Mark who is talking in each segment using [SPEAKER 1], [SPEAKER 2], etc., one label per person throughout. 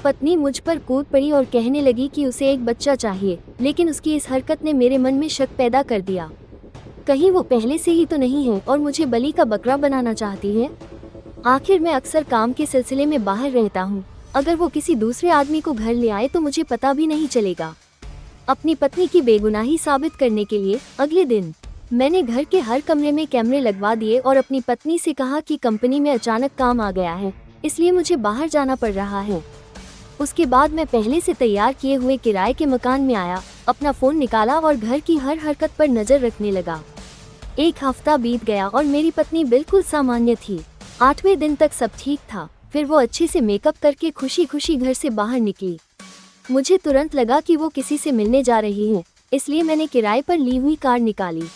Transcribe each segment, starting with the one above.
[SPEAKER 1] पत्नी मुझ पर कूद पड़ी और कहने लगी कि उसे एक बच्चा चाहिए, लेकिन उसकी इस हरकत ने मेरे मन में शक पैदा कर दिया। कहीं वो पहले से ही तो नहीं है और मुझे बलि का बकरा बनाना चाहती है। आखिर मैं अक्सर काम के सिलसिले में बाहर रहता हूँ। अगर वो किसी दूसरे आदमी को घर ले आए तो मुझे पता भी नहीं चलेगा। अपनी पत्नी की बेगुनाही साबित करने के लिए अगले दिन मैंने घर के हर कमरे में कैमरे लगवा दिए और अपनी पत्नी से कहा कि कंपनी में अचानक काम आ गया है, इसलिए मुझे बाहर जाना पड़ रहा है। उसके बाद मैं पहले से तैयार किए हुए किराए के मकान में आया, अपना फोन निकाला और घर की हर हरकत पर नजर रखने लगा। एक हफ्ता बीत गया और मेरी पत्नी बिल्कुल सामान्य थी। 8वें दिन तक सब ठीक था। फिर वो अच्छे से मेकअप करके खुशी खुशी घर से बाहर निकली। मुझे तुरंत लगा कि वो किसी से मिलने जा रही है, इसलिए मैंने किराए पर ली हुई कार निकाली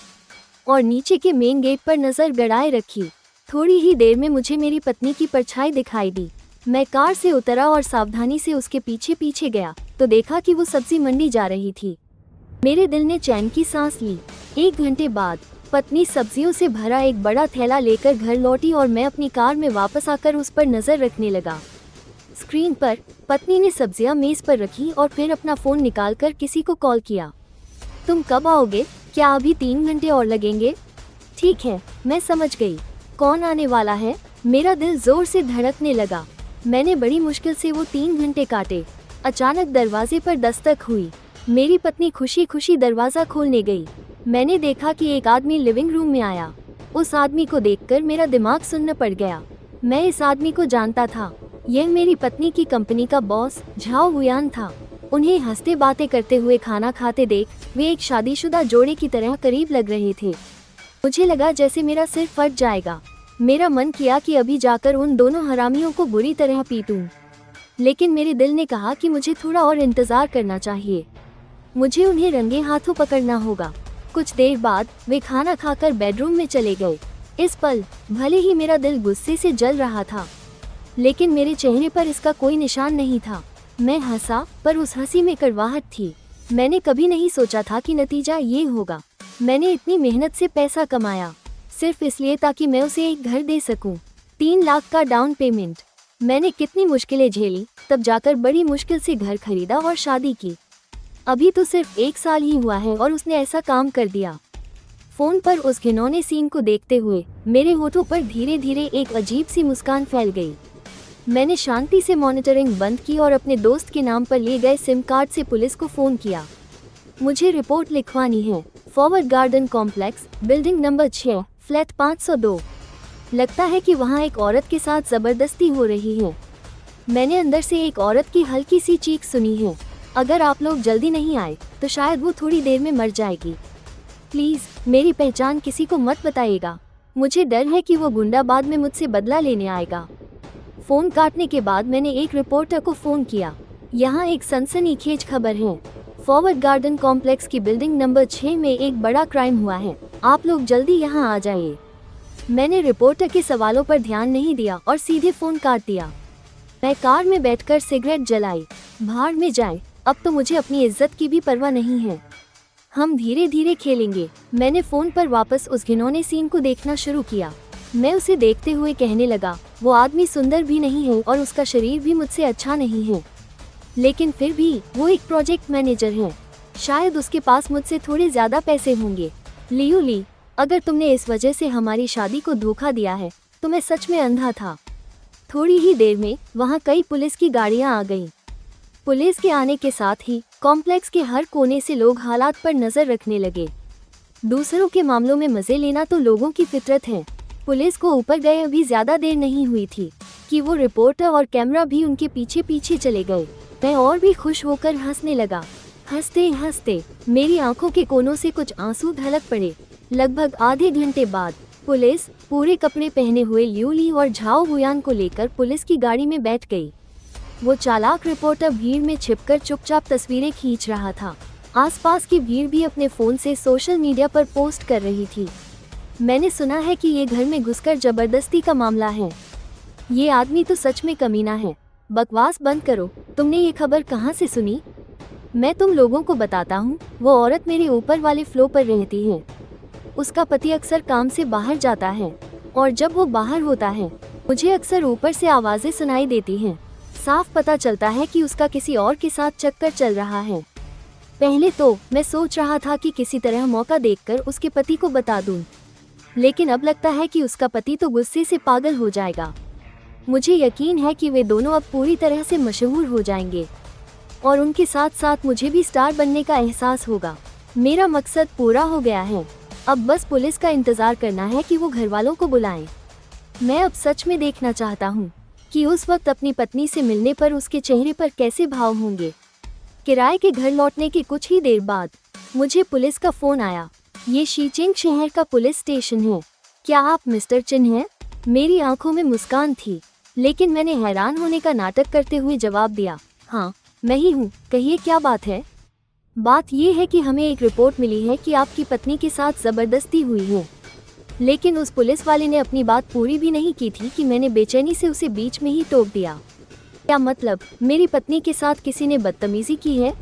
[SPEAKER 1] और नीचे के मेन गेट पर नजर गड़ाए रखी। थोड़ी ही देर में मुझे मेरी पत्नी की परछाई दिखाई दी। मैं कार से उतरा और सावधानी से उसके पीछे पीछे गया तो देखा कि वो सब्जी मंडी जा रही थी। मेरे दिल ने चैन की सांस ली। 1 घंटे बाद पत्नी सब्जियों से भरा एक बड़ा थैला लेकर घर लौटी और मैं अपनी कार में वापस आकर उस पर नजर रखने लगा। स्क्रीन पर पत्नी ने सब्जियां मेज पर रखी और फिर अपना फोन निकालकर किसी को कॉल किया। तुम कब आओगे? क्या अभी 3 घंटे और लगेंगे? ठीक है, मैं समझ गई। कौन आने वाला है? मेरा दिल जोर से धड़कने लगा। मैंने बड़ी मुश्किल से वो 3 घंटे काटे। अचानक दरवाजे पर दस्तक हुई। मेरी पत्नी खुशी खुशी दरवाजा खोलने गई। मैंने देखा कि एक आदमी लिविंग रूम में आया। उस आदमी को देखकर मेरा दिमाग सुन्न पड़ गया। मैं इस आदमी को जानता था। यह मेरी पत्नी की कंपनी का बॉस झाओ हुयान था। उन्हें हंसते बातें करते हुए खाना खाते देख वे एक शादीशुदा जोड़े की तरह करीब लग रहे थे। मुझे लगा जैसे मेरा सिर फट जाएगा। मेरा मन किया कि अभी जाकर उन दोनों हरामियों को बुरी तरह पीटूं। लेकिन मेरे दिल ने कहा कि मुझे थोड़ा और इंतजार करना चाहिए। मुझे उन्हें रंगे हाथों पकड़ना होगा। कुछ देर बाद वे खाना खाकर बेडरूम में चले गए। इस पल भले ही मेरा दिल गुस्से से जल रहा था, लेकिन मेरे चेहरे पर इसका कोई निशान नहीं था। मैं हंसा, पर उस हंसी में कड़वाहट थी। मैंने कभी नहीं सोचा था कि नतीजा ये होगा। मैंने इतनी मेहनत से पैसा कमाया सिर्फ इसलिए ताकि मैं उसे एक घर दे सकूं। 3 लाख का डाउन पेमेंट। मैंने कितनी मुश्किलें झेली, तब जाकर बड़ी मुश्किल से घर खरीदा और शादी की। अभी तो सिर्फ 1 साल ही हुआ है और उसने ऐसा काम कर दिया। फोन पर उस घिनौने सीन को देखते हुए मेरे होठों पर धीरे धीरे एक अजीब सी मुस्कान फैल गई। मैंने शांति से मॉनिटरिंग बंद की और अपने दोस्त के नाम पर लिए गए सिम कार्ड से पुलिस को फोन किया। मुझे रिपोर्ट लिखवानी है। Forward garden complex, building number 6, flat 502। लगता है कि वहाँ एक औरत के साथ जबरदस्ती हो रही है। मैंने अंदर से एक औरत की हल्की सी चीख सुनी है। अगर आप लोग जल्दी नहीं आए तो शायद वो थोड़ी देर में मर जाएगी। प्लीज मेरी पहचान किसी को मत बताइएगा। मुझे डर है कि वो गुंडा बाद में मुझसे बदला लेने आएगा। फोन काटने के बाद मैंने एक रिपोर्टर को फोन किया। यहाँ एक सनसनीखेज खबर है। फॉरवर्ड गार्डन कॉम्प्लेक्स की बिल्डिंग नंबर 6 में एक बड़ा क्राइम हुआ है। आप लोग जल्दी यहाँ आ जाइए। मैंने रिपोर्टर के सवालों पर ध्यान नहीं दिया और सीधे फोन काट दिया। मैं कार में बैठकर सिगरेट जलाई। भाड़ में जाए, अब तो मुझे अपनी इज्जत की भी परवाह नहीं है। हम धीरे धीरे खेलेंगे। मैंने फोन पर वापस उस घिनौने सीन को देखना शुरू किया। मैं उसे देखते हुए कहने लगा, वो आदमी सुंदर भी नहीं है और उसका शरीर भी मुझसे अच्छा नहीं है, लेकिन फिर भी वो एक प्रोजेक्ट मैनेजर है। शायद उसके पास मुझसे थोड़े ज्यादा पैसे होंगे। लियू ली, अगर तुमने इस वजह से हमारी शादी को धोखा दिया है तो मैं सच में अंधा था। थोड़ी ही देर में वहाँ कई पुलिस की गाड़ियाँ आ गईं। पुलिस के आने के साथ ही कॉम्प्लेक्स के हर कोने से लोग हालात पर नजर रखने लगे। दूसरों के मामलों में मजे लेना तो लोगों की फितरत है। पुलिस को ऊपर गए अभी ज्यादा देर नहीं हुई थी कि वो रिपोर्टर और कैमरा भी उनके पीछे पीछे चले गए। मैं और भी खुश होकर हंसने लगा। हंसते हंसते मेरी आंखों के कोनों से कुछ आंसू ढलक पड़े। लगभग आधे घंटे बाद पुलिस पूरे कपड़े पहने हुए लियू ली और झाओ हुयान को लेकर पुलिस की गाड़ी में बैठ गई। वो चालाक रिपोर्टर भीड़ में छिपकर चुपचाप तस्वीरें खींच रहा था। आसपास की भीड़ भी अपने फोन से सोशल मीडिया पर पोस्ट कर रही थी। मैंने सुना है कि ये घर में घुसकर जबरदस्ती का मामला है। ये आदमी तो सच में कमीना है। बकवास बंद करो। तुमने ये खबर कहाँ से सुनी? मैं तुम लोगों को बताता हूँ। वो औरत मेरे ऊपर वाले फ्लोर पर रहती है। उसका पति अक्सर काम से बाहर जाता है और जब वो बाहर होता है मुझे अक्सर ऊपर से आवाजें सुनाई देती हैं। साफ पता चलता है कि उसका किसी और के साथ चक्कर चल रहा है। पहले तो मैं सोच रहा था कि किसी तरह मौका देखकर उसके पति को बता दूं, लेकिन अब लगता है कि उसका पति तो गुस्से से पागल हो जाएगा। मुझे यकीन है कि वे दोनों अब पूरी तरह से मशहूर हो जाएंगे और उनके साथ साथ मुझे भी स्टार बनने का एहसास होगा। मेरा मकसद पूरा हो गया है। अब बस पुलिस का इंतजार करना है कि वो घर वालों को बुलाएं। मैं अब सच में देखना चाहता हूँ कि उस वक्त अपनी पत्नी से मिलने पर उसके चेहरे पर कैसे भाव होंगे। किराए के घर लौटने के कुछ ही देर बाद मुझे पुलिस का फोन आया। ये शीचिंग शहर का पुलिस स्टेशन है। क्या आप मिस्टर चिन हैं? मेरी आंखों में मुस्कान थी, लेकिन मैंने हैरान होने का नाटक करते हुए जवाब दिया, हाँ मैं ही हूँ। कहिए क्या बात है? बात ये है कि हमें एक रिपोर्ट मिली है कि आपकी पत्नी के साथ जबरदस्ती हुई है। लेकिन उस पुलिस वाले ने अपनी बात पूरी भी नहीं की थी कि मैंने बेचैनी से उसे बीच में ही टोक दिया। क्या मतलब, मेरी पत्नी के साथ किसी ने बदतमीजी की है?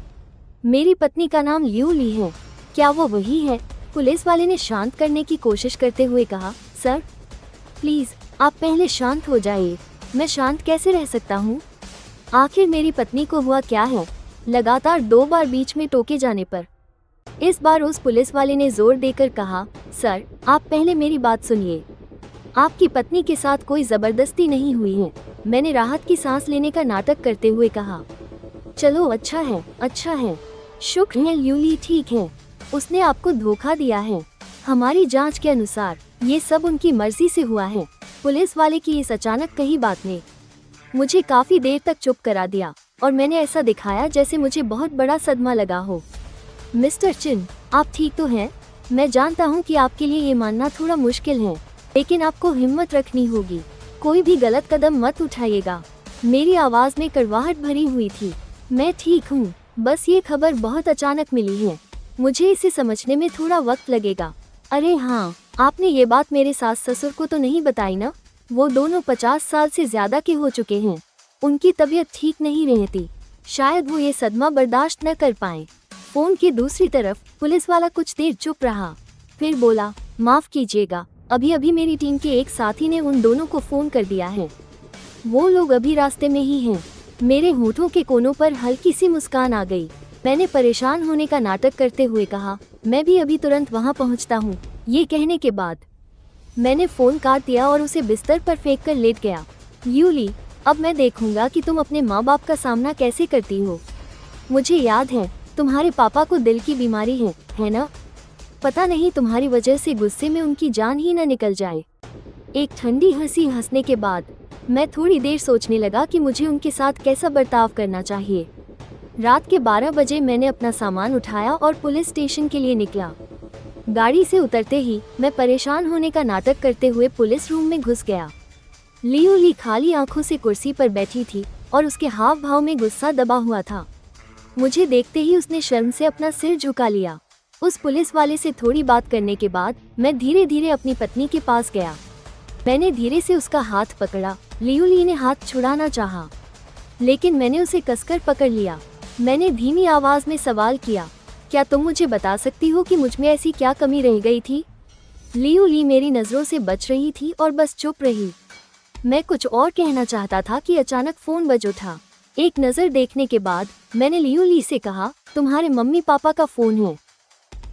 [SPEAKER 1] मेरी पत्नी का नाम लियू ली है। क्या वो वही है? पुलिस वाले ने शांत करने की कोशिश करते हुए कहा, सर प्लीज आप पहले शांत हो जाइए। मैं शांत कैसे रह सकता हूँ? आखिर मेरी पत्नी को हुआ क्या है? लगातार 2 बार बीच में टोके जाने पर इस बार उस पुलिस वाले ने जोर देकर कहा, सर आप पहले मेरी बात सुनिए। आपकी पत्नी के साथ कोई जबरदस्ती नहीं हुई है। मैंने राहत की सांस लेने का नाटक करते हुए कहा, चलो अच्छा है, शुक्र है ल्यूली ठीक है। उसने आपको धोखा दिया है। हमारी जांच के अनुसार ये सब उनकी मर्जी से हुआ है। पुलिस वाले की इस अचानक कही बात ने मुझे काफी देर तक चुप करा दिया और मैंने ऐसा दिखाया जैसे मुझे बहुत बड़ा सदमा लगा हो। मिस्टर चिन, आप ठीक तो हैं? मैं जानता हूँ कि आपके लिए ये मानना थोड़ा मुश्किल है, लेकिन आपको हिम्मत रखनी होगी। कोई भी गलत कदम मत उठाइएगा। मेरी आवाज में कड़वाहट भरी हुई थी। मैं ठीक हूँ, बस ये खबर बहुत अचानक मिली है। मुझे इसे समझने में थोड़ा वक्त लगेगा। अरे हाँ, आपने ये बात मेरे सास ससुर को तो नहीं बताई ना? वो दोनों 50 साल से ज्यादा के हो चुके हैं। उनकी तबीयत ठीक नहीं रहती। शायद वो ये सदमा बर्दाश्त न कर पाए। फोन की दूसरी तरफ पुलिस वाला कुछ देर चुप रहा, फिर बोला, माफ कीजिएगा, अभी अभी मेरी टीम के एक साथी ने उन दोनों को फोन कर दिया है। वो लोग अभी रास्ते में ही हैं। मेरे होठों के कोनों पर हल्की सी मुस्कान आ गई। मैंने परेशान होने का नाटक करते हुए कहा, मैं भी अभी तुरंत वहाँ पहुँचता हूँ। ये कहने के बाद मैंने फोन काट दिया और उसे बिस्तर पर फेंक कर लेट गया। यूली, अब मैं देखूंगा कि तुम अपने माँ बाप का सामना कैसे करती हो। मुझे याद है तुम्हारे पापा को दिल की बीमारी है ना? पता नहीं तुम्हारी वजह से गुस्से में उनकी जान ही न निकल जाए। एक ठंडी हंसी हंसने के बाद मैं थोड़ी देर सोचने लगा कि मुझे उनके साथ कैसा बर्ताव करना चाहिए। रात के 12 बजे मैंने अपना सामान उठाया और पुलिस स्टेशन के लिए निकला। गाड़ी से उतरते ही मैं परेशान होने का नाटक करते हुए पुलिस रूम में घुस गया। लियू ली खाली आंखों से कुर्सी पर बैठी थी और उसके हाव भाव में गुस्सा दबा हुआ था। मुझे देखते ही उसने शर्म से अपना सिर झुका लिया। उस पुलिस वाले से थोड़ी बात करने के बाद मैं धीरे धीरे अपनी पत्नी के पास गया। मैंने धीरे से उसका हाथ पकड़ा। लियू ली ने हाथ छुड़ाना चाहा, लेकिन मैंने उसे कसकर पकड़ लिया। मैंने धीमी आवाज में सवाल किया, क्या तुम मुझे बता सकती हो कि मुझ में ऐसी क्या कमी रह गई थी? लियू ली मेरी नजरों से बच रही थी और बस चुप रही। मैं कुछ और कहना चाहता था कि अचानक फोन बज उठा। एक नज़र देखने के बाद मैंने लियू ली से कहा, तुम्हारे मम्मी पापा का फोन है।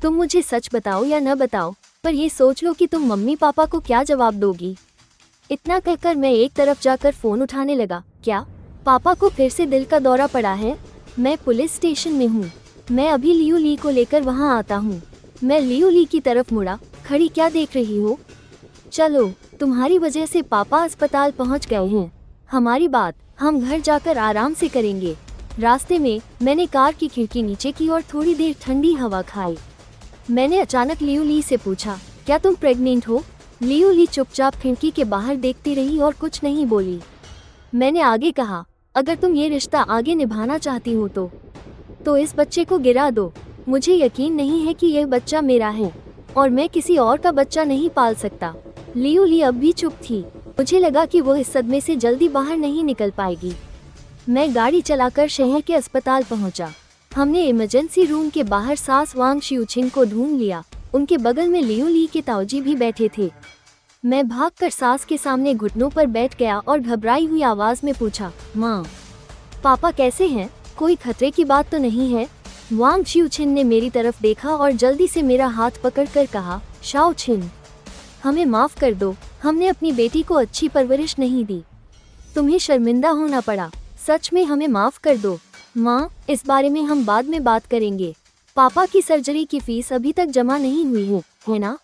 [SPEAKER 1] तुम मुझे सच बताओ या न बताओ, पर ये सोच लो कि तुम मम्मी पापा को क्या जवाब दोगी। इतना कहकर मैं एक तरफ जाकर फोन उठाने लगा। क्या पापा को फिर से दिल का दौरा पड़ा है? मैं पुलिस स्टेशन में हूँ। मैं अभी लियू ली को लेकर वहाँ आता हूँ। मैं लियू ली की तरफ मुड़ा। खड़ी क्या देख रही हो? चलो, तुम्हारी वजह से पापा अस्पताल पहुँच गए हैं। हमारी बात हम घर जाकर आराम से करेंगे। रास्ते में मैंने कार की खिड़की नीचे की और थोड़ी देर ठंडी हवा खाई। मैंने अचानक लियू ली से पूछा, क्या तुम प्रेग्नेंट हो? लियू ली चुपचाप खिड़की के बाहर देखती रही और कुछ नहीं बोली। मैंने आगे कहा, अगर तुम ये रिश्ता आगे निभाना चाहती हो तो इस बच्चे को गिरा दो। मुझे यकीन नहीं है कि यह बच्चा मेरा है और मैं किसी और का बच्चा नहीं पाल सकता। लियू ली अब भी चुप थी। मुझे लगा कि वो इस सदमे से जल्दी बाहर नहीं निकल पाएगी। मैं गाड़ी चलाकर शहर के अस्पताल पहुंचा। हमने इमरजेंसी रूम के बाहर सास वांग शिउचिन को ढूंढ लिया। उनके बगल में लियू ली के ताऊजी भी बैठे थे। मैं भागकर सास के सामने घुटनों पर बैठ गया और घबराई हुई आवाज में पूछा, माँ पापा कैसे हैं? कोई खतरे की बात तो नहीं है? वांग शिउछिन ने मेरी तरफ देखा और जल्दी से मेरा हाथ पकड़कर कहा, शाओछिन, हमें माफ कर दो, हमने अपनी बेटी को अच्छी परवरिश नहीं दी। तुम्हें शर्मिंदा होना पड़ा। सच में हमें माफ कर दो। माँ, इस बारे में हम बाद में बात करेंगे। पापा की सर्जरी की फीस अभी तक जमा नहीं हुई है ना?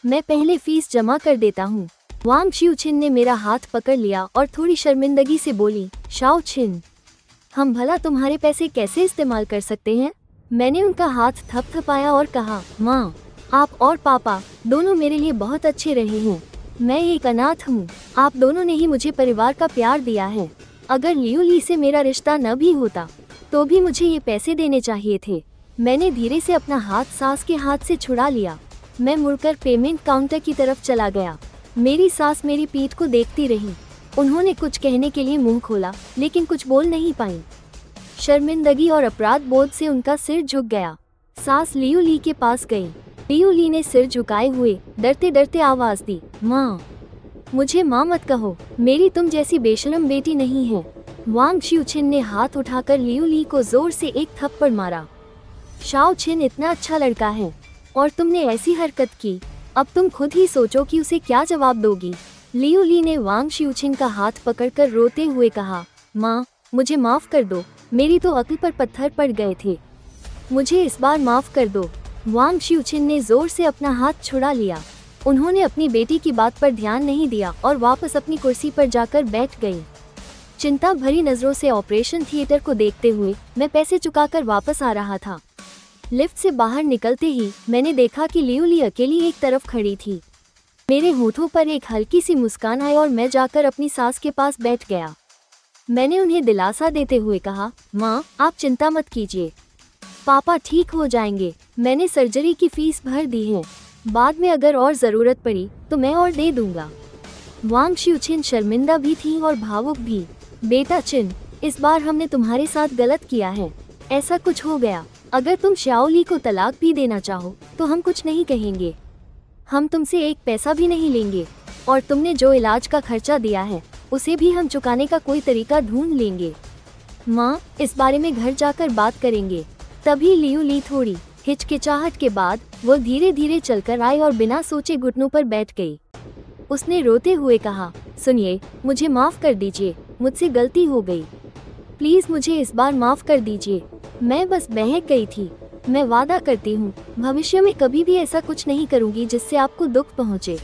[SPEAKER 1] मैं पहले फीस जमा कर देता हूँ। वांग शिउछिन ने मेरा हाथ पकड़ लिया और थोड़ी शर्मिंदगी से बोली, शाओछिन, हम भला तुम्हारे पैसे कैसे इस्तेमाल कर सकते हैं? मैंने उनका हाथ थपथपाया और कहा, माँ, आप और पापा दोनों मेरे लिए बहुत अच्छे रहे हैं। मैं एक अनाथ हूँ। आप दोनों ने ही मुझे परिवार का प्यार दिया है। अगर लियू ली से मेरा रिश्ता न भी होता तो भी मुझे ये पैसे देने चाहिए थे। मैंने धीरे से अपना हाथ सास के हाथ से छुड़ा लिया। मैं मुड़कर पेमेंट काउंटर की तरफ चला गया। मेरी सास मेरी पीठ को देखती रही। उन्होंने कुछ कहने के लिए मुंह खोला, लेकिन कुछ बोल नहीं पाई। शर्मिंदगी और अपराध बोध से उनका सिर झुक गया। सास लियू ली के पास गई। लियू ली ने सिर झुकाए हुए डरते डरते आवाज दी, माँ, मुझे माँ मत कहो, मेरी तुम जैसी बेशरम बेटी नहीं है। वांग शिउछिन ने हाथ उठाकर लियू ली को जोर से एक थप्पड़ मारा। शाओछिन इतना अच्छा लड़का है और तुमने ऐसी हरकत की। अब तुम खुद ही सोचो कि उसे क्या जवाब दोगी। लियू ली ने वांग शिउछिन का हाथ पकड़कर रोते हुए कहा, माँ, मुझे माफ कर दो, मेरी तो अक्ल पर पत्थर पड़ गए थे। मुझे इस बार माफ कर दो। वांग शिउछिन ने जोर से अपना हाथ छुड़ा लिया। उन्होंने अपनी बेटी की बात पर ध्यान नहीं दिया और वापस अपनी कुर्सी पर जाकर बैठ गई। चिंता भरी नजरों से ऑपरेशन थिएटर को देखते हुए मैं पैसे चुकाकर वापस आ रहा था। लिफ्ट से बाहर निकलते ही मैंने देखा कि लियू ली अकेली एक तरफ खड़ी थी। मेरे होठों पर एक हल्की सी मुस्कान आई और मैं जाकर अपनी सास के पास बैठ गया। मैंने उन्हें दिलासा देते हुए कहा, माँ, आप चिंता मत कीजिए, पापा ठीक हो जाएंगे। मैंने सर्जरी की फीस भर दी है। बाद में अगर और जरूरत पड़ी तो मैं और दे दूंगा। वांग शिउछिन शर्मिंदा भी थी और भावुक भी। बेटा चिन, इस बार हमने तुम्हारे साथ गलत किया है। ऐसा कुछ हो गया, अगर तुम शाओली को तलाक भी देना चाहो तो हम कुछ नहीं कहेंगे। हम तुमसे एक पैसा भी नहीं लेंगे और तुमने जो इलाज का खर्चा दिया है उसे भी हम चुकाने का कोई तरीका ढूंढ लेंगे। माँ, इस बारे में घर जाकर बात करेंगे। तभी लियू ली थोड़ी हिचकिचाहट के बाद वो धीरे धीरे चलकर आई और बिना सोचे घुटनों पर बैठ गई। उसने रोते हुए कहा, सुनिए, मुझे माफ कर दीजिए, मुझसे गलती हो गई। प्लीज मुझे इस बार माफ कर दीजिए। मैं बस बहक गई थी। मैं वादा करती हूँ भविष्य में कभी भी ऐसा कुछ नहीं करूँगी जिससे आपको दुख पहुँचे।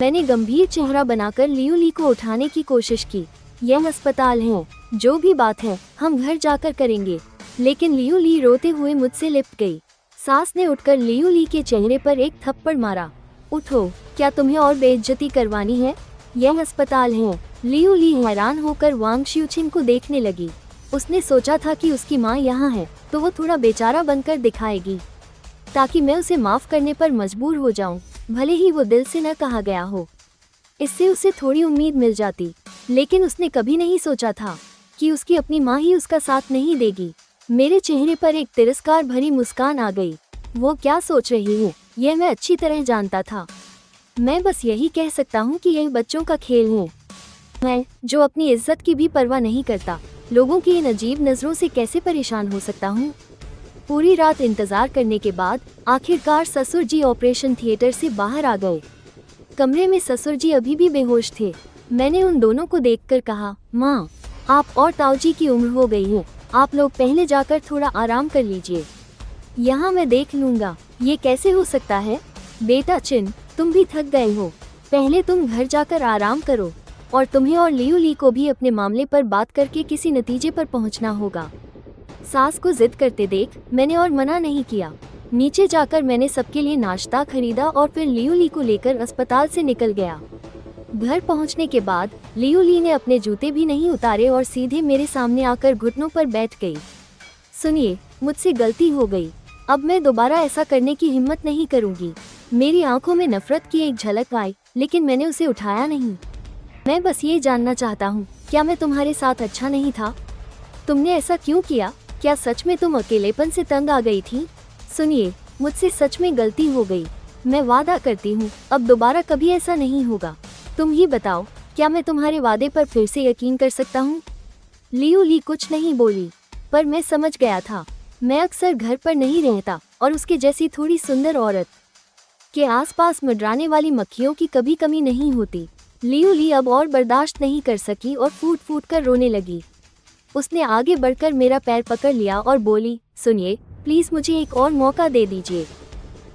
[SPEAKER 1] मैंने गंभीर चेहरा बनाकर लियू ली को उठाने की कोशिश की। यह अस्पताल है, जो भी बात है हम घर जाकर करेंगे। लेकिन लियू ली रोते हुए मुझसे लिपट गई। सास ने उठकर लियू ली के चेहरे पर एक थप्पड़ मारा। उठो, क्या तुम्हें और बेइज्जती करवानी है? यह अस्पताल है। लियू ली हैरान होकर वांग शिउछिन को देखने लगी। उसने सोचा था कि उसकी माँ यहाँ है तो वो थोड़ा बेचारा बनकर दिखाएगी ताकि मैं उसे माफ करने पर मजबूर हो जाऊं, भले ही वो दिल से न कहा गया हो। इससे उसे थोड़ी उम्मीद मिल जाती। लेकिन उसने कभी नहीं सोचा था कि उसकी अपनी माँ ही उसका साथ नहीं देगी। मेरे चेहरे पर एक तिरस्कार भरी मुस्कान आ गई। वो क्या सोच रही है यह मैं अच्छी तरह जानता था। मैं बस यही कह सकता हूँ कि यह बच्चों का खेल है। मैं, जो अपनी इज्जत की भी परवाह नहीं करता, लोगों की इन अजीब नजरों से कैसे परेशान हो सकता हूँ। पूरी रात इंतजार करने के बाद आखिरकार ससुर जी ऑपरेशन थिएटर से बाहर आ गए। कमरे में ससुर जी अभी भी बेहोश थे। मैंने उन दोनों को देखकर कहा, माँ, आप और ताऊजी की उम्र हो गई है, आप लोग पहले जाकर थोड़ा आराम कर लीजिए, यहाँ मैं देख लूँगा। ये कैसे हो सकता है? बेटा चिन, तुम भी थक गए हो, पहले तुम घर जाकर आराम करो और तुम्हें और लियू ली को भी अपने मामले पर बात करके किसी नतीजे पर पहुँचना होगा। सास को जिद करते देख मैंने और मना नहीं किया। नीचे जाकर मैंने सबके लिए नाश्ता खरीदा और फिर लियू ली को लेकर अस्पताल से निकल गया। घर पहुंचने के बाद लियू ली ने अपने जूते भी नहीं उतारे और सीधे मेरे सामने आकर घुटनों पर बैठ गई। सुनिए, मुझसे गलती हो गई, अब मैं दोबारा ऐसा करने की हिम्मत नहीं करूंगी। मेरी आंखों में नफरत की एक झलक आई, लेकिन मैंने उसे उठाया नहीं। मैं बस ये जानना चाहता हूँ, क्या मैं तुम्हारे साथ अच्छा नहीं था? तुमने ऐसा क्यों किया? क्या सच में तुम अकेलेपन से तंग आ गई थी? सुनिए, मुझसे सच में गलती हो गई। मैं वादा करती हूँ अब दोबारा कभी ऐसा नहीं होगा। तुम ही बताओ, क्या मैं तुम्हारे वादे पर फिर से यकीन कर सकता हूँ? लियू ली कुछ नहीं बोली, पर मैं समझ गया था। मैं अक्सर घर पर नहीं रहता और उसके जैसी थोड़ी सुंदर औरत के आसपास मंडराने वाली मक्खियों की कभी कमी नहीं होती। लियू ली अब और बर्दाश्त नहीं कर सकी और फूट फूट कर रोने लगी। उसने आगे बढ़कर मेरा पैर पकड़ लिया और बोली, सुनिए, प्लीज़ मुझे एक और मौका दे दीजिए।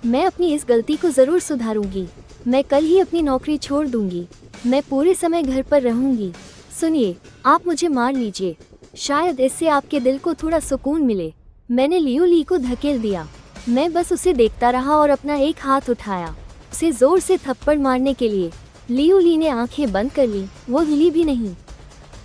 [SPEAKER 1] मैं अपनी इस गलती को ज़रूर सुधारूंगी। मैं कल ही अपनी नौकरी छोड़ दूंगी। मैं पूरे समय घर पर रहूंगी। सुनिए, आप मुझे मार लीजिए, शायद इससे आपके दिल को थोड़ा सुकून मिले। मैंने लियू ली को धकेल दिया। मैं बस उसे देखता रहा और अपना एक हाथ उठाया, उसे जोर से थप्पड़ मारने के लिए। लियू ली ने आंखें बंद कर ली, वो हिली भी नहीं।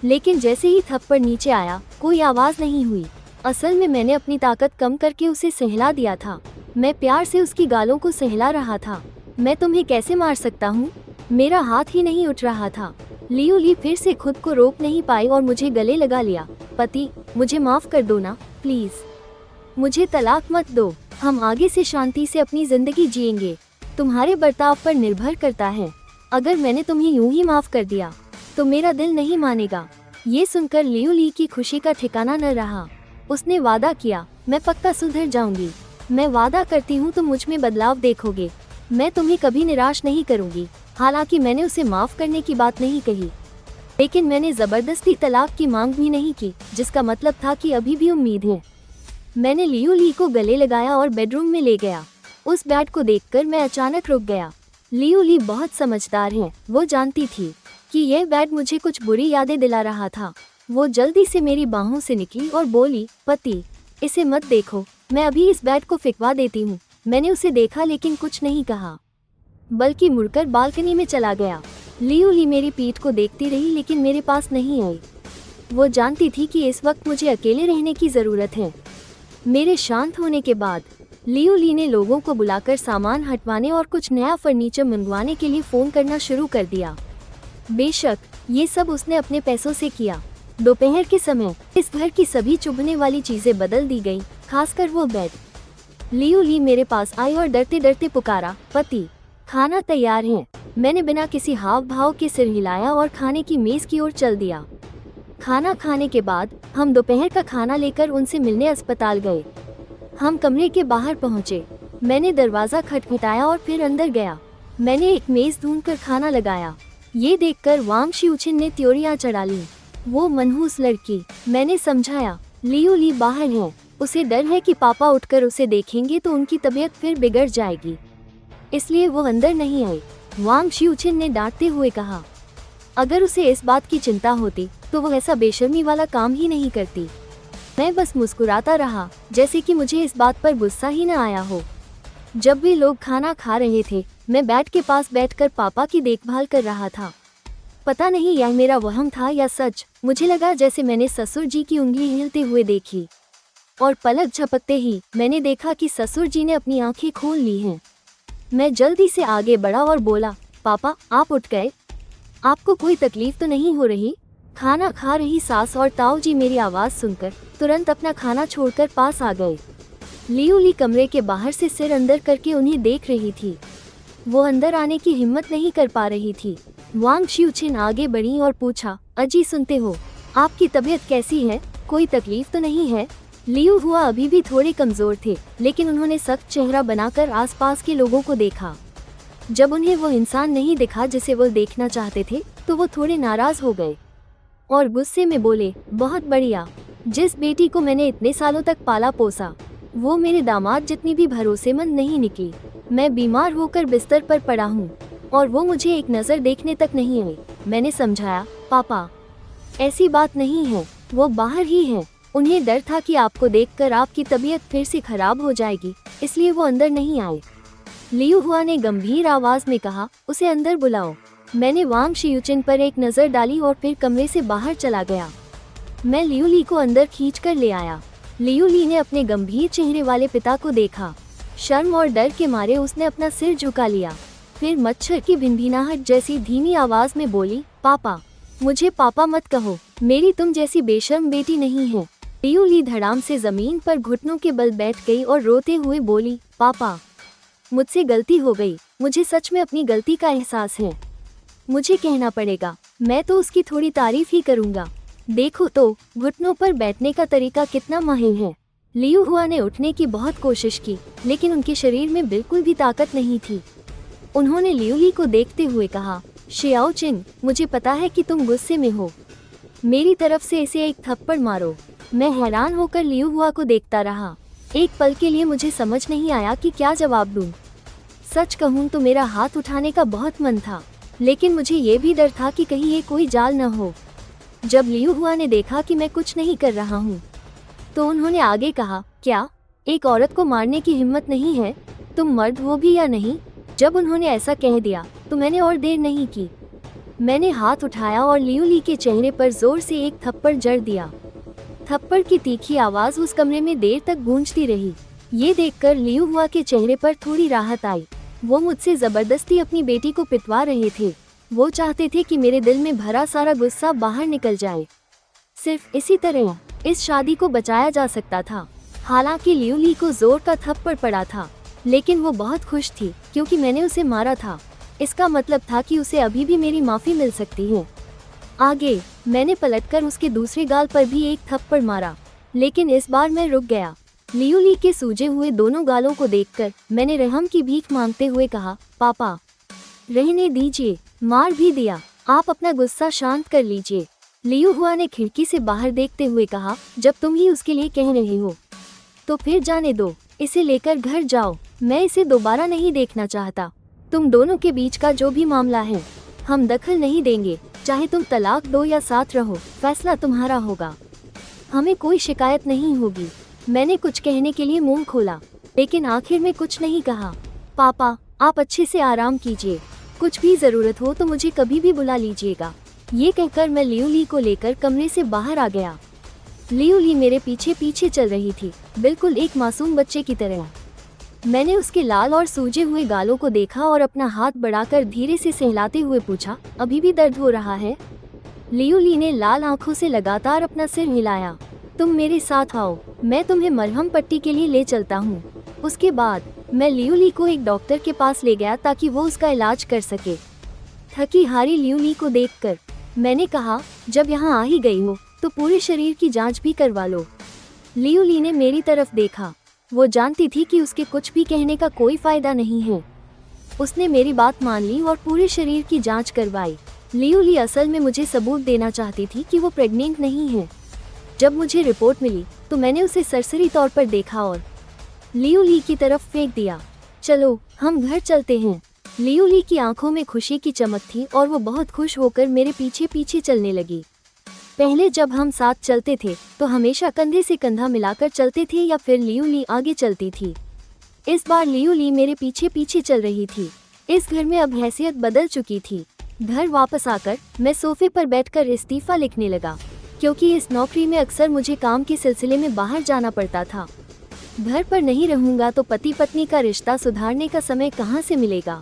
[SPEAKER 1] लेकिन जैसे ही थप्पड़ नीचे आया, कोई आवाज़ नहीं हुई। असल में मैंने अपनी ताकत कम करके उसे सहला दिया था। मैं प्यार से उसकी गालों को सहला रहा था। मैं तुम्हें कैसे मार सकता हूँ? मेरा हाथ ही नहीं उठ रहा था। लियू ली फिर से खुद को रोक नहीं पाई और मुझे गले लगा लिया। पति, मुझे माफ़ कर दो ना, प्लीज़। मुझे तलाक मत दो। हम आगे से शांति से अपनी ज़िंदगी जिएंगे। तुम्हारे बर्ताव पर निर्भर करता है। अगर मैंने तुम्हें यूं ही माफ़ कर दिया तो मेरा दिल नहीं मानेगा। ये सुनकर लियू ली की खुशी का ठिकाना न रहा। उसने वादा किया, मैं पक्का सुधर जाऊंगी। मैं वादा करती हूँ तुम मुझ में बदलाव देखोगे। मैं तुम्हें कभी निराश नहीं करूंगी। हालांकि मैंने उसे माफ़ करने की बात नहीं कही, लेकिन मैंने ज़बरदस्ती तलाक की मांग भी नहीं की, जिसका मतलब था कि अभी भी उम्मीद है। मैंने लियू ली को गले लगाया और बेडरूम में ले गया। उस बेड को देखकर मैं अचानक रुक गया। लियू ली बहुत समझदार है। वो जानती थी कि यह बेड मुझे कुछ बुरी यादें दिला रहा था। वो जल्दी से मेरी बाहों से निकली और बोली, पति, इसे मत देखो, मैं अभी इस बेड को फिकवा देती हूँ। मैंने उसे देखा लेकिन कुछ नहीं कहा, बल्कि मुड़कर बालकनी में चला गया। लियू ली मेरी पीठ को देखती रही लेकिन मेरे पास नहीं आई। वो जानती थी कि इस वक्त मुझे अकेले रहने की ज़रूरत है। मेरे शांत होने के बाद लियू ली ने लोगों को बुलाकर सामान हटवाने और कुछ नया फर्नीचर मंगवाने के लिए फ़ोन करना शुरू कर दिया। बेशक ये सब उसने अपने पैसों से किया। दोपहर के समय इस घर की सभी चुभने वाली चीज़ें बदल दी गई, खासकर वो बेड। लियू ली मेरे पास आई और डरते डरते पुकारा, पति, खाना तैयार है। मैंने बिना किसी हाव भाव के सिर हिलाया और खाने की मेज़ की ओर चल दिया। खाना खाने के बाद हम दोपहर का खाना लेकर उनसे मिलने अस्पताल गए। हम कमरे के बाहर पहुंचे। मैंने दरवाज़ा खटखटाया और फिर अंदर गया। मैंने एक मेज़ ढूंढकर खाना लगाया। ये देखकर वांग शिउचिन ने त्योरियां चढ़ा ली। वो मनहूस लड़की, मैंने समझाया। लियू ली बाहर है, उसे डर है कि पापा उठकर उसे देखेंगे तो उनकी तबीयत फिर बिगड़ जाएगी, इसलिए वो अंदर नहीं आई। वांग शिउचिन ने डांटते हुए कहा, अगर उसे इस बात की चिंता होती तो वो ऐसा बेशर्मी वाला काम ही नहीं करती। मैं बस मुस्कुराता रहा, जैसे कि मुझे इस बात पर गुस्सा ही न आया हो। जब वे लोग खाना खा रहे थे, मैं बेड के पास बैठकर पापा की देखभाल कर रहा था। पता नहीं यह मेरा वहम था या सच, मुझे लगा जैसे मैंने ससुर जी की उंगली हिलते हुए देखी, और पलक झपकते ही मैंने देखा कि ससुर जी ने अपनी आंखें खोल ली हैं। मैं जल्दी से आगे बढ़ा और बोला, पापा, आप उठ गए? आपको कोई तकलीफ तो नहीं हो रही? खाना खा रही सास और ताऊ जी मेरी आवाज़ सुनकर तुरंत अपना खाना छोड़कर पास आ गए। लियू ली कमरे के बाहर से सिर अंदर करके उन्हें देख रही थी। वो अंदर आने की हिम्मत नहीं कर पा रही थी। वांग शिउचिन आगे बढ़ी और पूछा, अजी सुनते हो, आपकी तबीयत कैसी है? कोई तकलीफ तो नहीं है? लियू हुआ अभी भी थोड़े कमज़ोर थे, लेकिन उन्होंने सख्त चेहरा बनाकर आसपास के लोगों को देखा। जब उन्हें वो इंसान नहीं दिखा जिसे वो देखना चाहते थे, तो वो थोड़े नाराज़ हो गए और गुस्से में बोले, बहुत बढ़िया। जिस बेटी को मैंने इतने सालों तक पाला पोसा, वो मेरे दामाद जितनी भी भरोसेमंद नहीं निकली। मैं बीमार होकर बिस्तर पर पड़ा हूँ और वो मुझे एक नज़र देखने तक नहीं आई। मैंने समझाया, पापा, ऐसी बात नहीं है, वो बाहर ही है। उन्हें डर था कि आपको देखकर आपकी तबीयत फिर से खराब हो जाएगी, इसलिए वो अंदर नहीं आए। लियू हुआ ने गंभीर आवाज़ में कहा, उसे अंदर बुलाओ। मैंने वांग शियुचिन पर एक नज़र डाली और फिर कमरे से बाहर चला गया। मैं लियू ली को अंदर खींचकर ले आया। लियू ली ने अपने गंभीर चेहरे वाले पिता को देखा। शर्म और डर के मारे उसने अपना सिर झुका लिया। फिर मच्छर की भिनभिनाहट जैसी धीमी आवाज़ में बोली, पापा, मुझे पापा मत कहो, मेरी तुम जैसी बेशर्म बेटी नहीं है। लियू ली धड़ाम से ज़मीन पर घुटनों के बल बैठ गई और रोते हुए बोली, पापा, मुझसे गलती हो गई। मुझे सच में अपनी गलती का एहसास है। मुझे कहना पड़ेगा, मैं तो उसकी थोड़ी तारीफ ही करूँगा। देखो तो घुटनों पर बैठने का तरीका कितना माहिर है। लियू हुआ ने उठने की बहुत कोशिश की, लेकिन उनके शरीर में बिल्कुल भी ताकत नहीं थी। उन्होंने लियू ली को देखते हुए कहा, शियाओ चिंग, मुझे पता है कि तुम गुस्से में हो, मेरी तरफ से इसे एक थप्पड़ मारो। मैं हैरान होकर लियू हुआ को देखता रहा। एक पल के लिए मुझे समझ नहीं आया कि क्या जवाब दूं। सच कहूं तो मेरा हाथ उठाने का बहुत मन था, लेकिन मुझे ये भी डर था कि कहीं ये कोई जाल न हो। जब लियू हुआ ने देखा कि मैं कुछ नहीं कर रहा हूँ, तो उन्होंने आगे कहा, क्या एक औरत को मारने की हिम्मत नहीं है? तुम मर्द हो भी या नहीं? जब उन्होंने ऐसा कह दिया तो मैंने और देर नहीं की। मैंने हाथ उठाया और लियू ली के चेहरे पर जोर से एक थप्पड़ जड़ दिया। थप्पड़ की तीखी आवाज उस कमरे में देर तक गूंजती रही। ये देखकर लियू हुआ के चेहरे पर थोड़ी राहत आई। वो मुझसे जबरदस्ती अपनी बेटी को पिटवा रहे थे। वो चाहते थे कि मेरे दिल में भरा सारा गुस्सा बाहर निकल जाए। सिर्फ इसी तरह इस शादी को बचाया जा सकता था। हालांकि लियू ली को जोर का थप्पड़ पड़ा था, लेकिन वो बहुत खुश थी क्योंकि मैंने उसे मारा था। इसका मतलब था कि उसे अभी भी मेरी माफी मिल सकती है। आगे मैंने पलटकर उसके दूसरे गाल पर भी एक थप्पड़ मारा, लेकिन इस बार मैं रुक गया। लियू ली के सूजे हुए दोनों गालों को देखकर मैंने रहम की भीख मांगते हुए कहा, पापा रहने दीजिए, मार भी दिया, आप अपना गुस्सा शांत कर लीजिए। लियू हुआ ने खिड़की से बाहर देखते हुए कहा, जब तुम ही उसके लिए कह रहे हो तो फिर जाने दो, इसे लेकर घर जाओ। मैं इसे दोबारा नहीं देखना चाहता। तुम दोनों के बीच का जो भी मामला है, हम दखल नहीं देंगे। चाहे तुम तलाक दो या साथ रहो, फैसला तुम्हारा होगा। हमें कोई शिकायत नहीं होगी। मैंने कुछ कहने के लिए मुंह खोला, लेकिन आखिर में कुछ नहीं कहा। पापा, आप अच्छे से आराम कीजिए, कुछ भी जरूरत हो तो मुझे कभी भी बुला लीजिएगा। ये कहकर मैं लियू ली को लेकर कमरे से बाहर आ गया। लियू ली मेरे पीछे पीछे चल रही थी, बिल्कुल एक मासूम बच्चे की तरह। मैंने उसके लाल और सूजे हुए गालों को देखा और अपना हाथ बढ़ाकर धीरे से सहलाते हुए पूछा, अभी भी दर्द हो रहा है? लियू ली ने लाल आंखों से लगातार अपना सिर हिलाया। तुम मेरे साथ आओ, मैं तुम्हें मरहम पट्टी के लिए ले चलता हूँ। उसके बाद मैं लियू ली को एक डॉक्टर के पास ले गया ताकि वो उसका इलाज कर सके। थकी हारी लियू ली को देखकर मैंने कहा, जब यहाँ आ ही गई हो तो पूरे शरीर की जांच भी करवा लो। लियू ली ने मेरी तरफ देखा। वो जानती थी कि उसके कुछ भी कहने का कोई फायदा नहीं है। उसने मेरी बात मान ली और पूरे शरीर की जांच करवाई। लियू ली असल में मुझे सबूत देना चाहती थी कि वो प्रेग्नेंट नहीं है। जब मुझे रिपोर्ट मिली तो मैंने उसे सरसरी तौर पर देखा और लियू ली की तरफ फेंक दिया। चलो हम घर चलते हैं। लियू ली की आंखों में खुशी की चमक थी और वो बहुत खुश होकर मेरे पीछे पीछे चलने लगी। पहले जब हम साथ चलते थे तो हमेशा कंधे से कंधा मिलाकर चलते थे या फिर लियू ली आगे चलती थी। इस बार लियू ली मेरे पीछे पीछे चल रही थी। इस घर में अब हैसियत बदल चुकी थी। घर वापस आकर मैं सोफे पर बैठकर इस्तीफा लिखने लगा, क्योंकि इस नौकरी में अक्सर मुझे काम के सिलसिले में बाहर जाना पड़ता था। घर पर नहीं रहूंगा तो पति पत्नी का रिश्ता सुधारने का समय कहाँ से मिलेगा,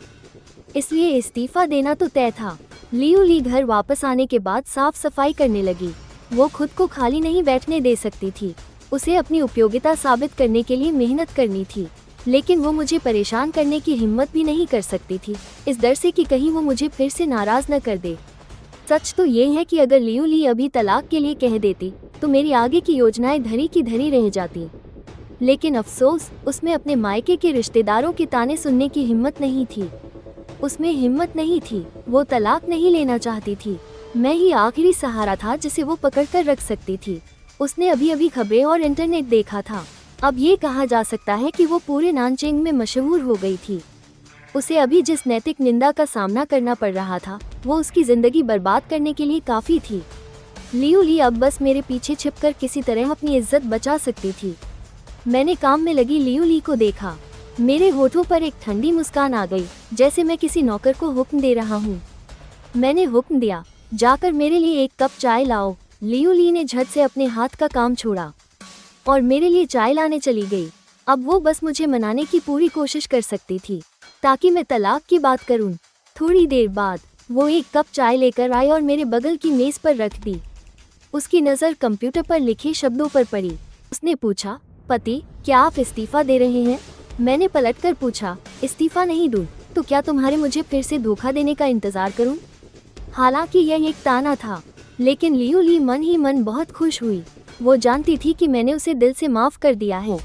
[SPEAKER 1] इसलिए इस्तीफा देना तो तय था। लियू ली घर वापस आने के बाद साफ सफाई करने लगी। वो खुद को खाली नहीं बैठने दे सकती थी। उसे अपनी उपयोगिता साबित करने के लिए मेहनत करनी थी, लेकिन वो मुझे परेशान करने की हिम्मत भी नहीं कर सकती थी, इस डर से कि कहीं वो मुझे फिर से नाराज न कर दे। सच तो ये है कि अगर लियू ली अभी तलाक के लिए कह देती तो मेरी आगे की योजनाएं धरी की धरी रह जाती। लेकिन अफसोस, उसमें अपने मायके के रिश्तेदारों के ताने सुनने की हिम्मत नहीं थी। उसमें हिम्मत नहीं थी। वो तलाक नहीं लेना चाहती थी। मैं ही आखिरी सहारा था जिसे वो पकड़कर रख सकती थी। उसने अभी अभी खबरें और इंटरनेट देखा था। अब ये कहा जा सकता है कि वो पूरे नानचेंग में मशहूर हो गई थी। उसे अभी जिस नैतिक निंदा का सामना करना पड़ रहा था, वो उसकी जिंदगी बर्बाद करने के लिए काफी थी। लियू ली अब बस मेरे पीछे छिपकर किसी तरह अपनी इज्जत बचा सकती थी। मैंने काम में लगी लियू ली को देखा। मेरे होठों पर एक ठंडी मुस्कान आ गई, जैसे मैं किसी नौकर को हुक्म दे रहा हूँ। मैंने हुक्म दिया, जाकर मेरे लिए एक कप चाय लाओ। लियू ली ने झट से अपने हाथ का काम छोड़ा और मेरे लिए चाय लाने चली गई। अब वो बस मुझे मनाने की पूरी कोशिश कर सकती थी ताकि मैं तलाक की बात करूं। थोड़ी देर बाद वो एक कप चाय लेकर आई और मेरे बगल की मेज पर रख दी। उसकी नज़र कंप्यूटर पर लिखे शब्दों पर पड़ी। उसने पूछा, पति, क्या आप इस्तीफा दे रहे हैं? मैंने पलटकर पूछा, इस्तीफा नहीं दूं तो क्या तुम्हारे मुझे फिर से धोखा देने का इंतजार करूं? हालांकि यह एक ताना था। लेकिन लियू ली मन ही मन बहुत खुश हुई। वो जानती थी कि मैंने उसे दिल से माफ कर दिया है,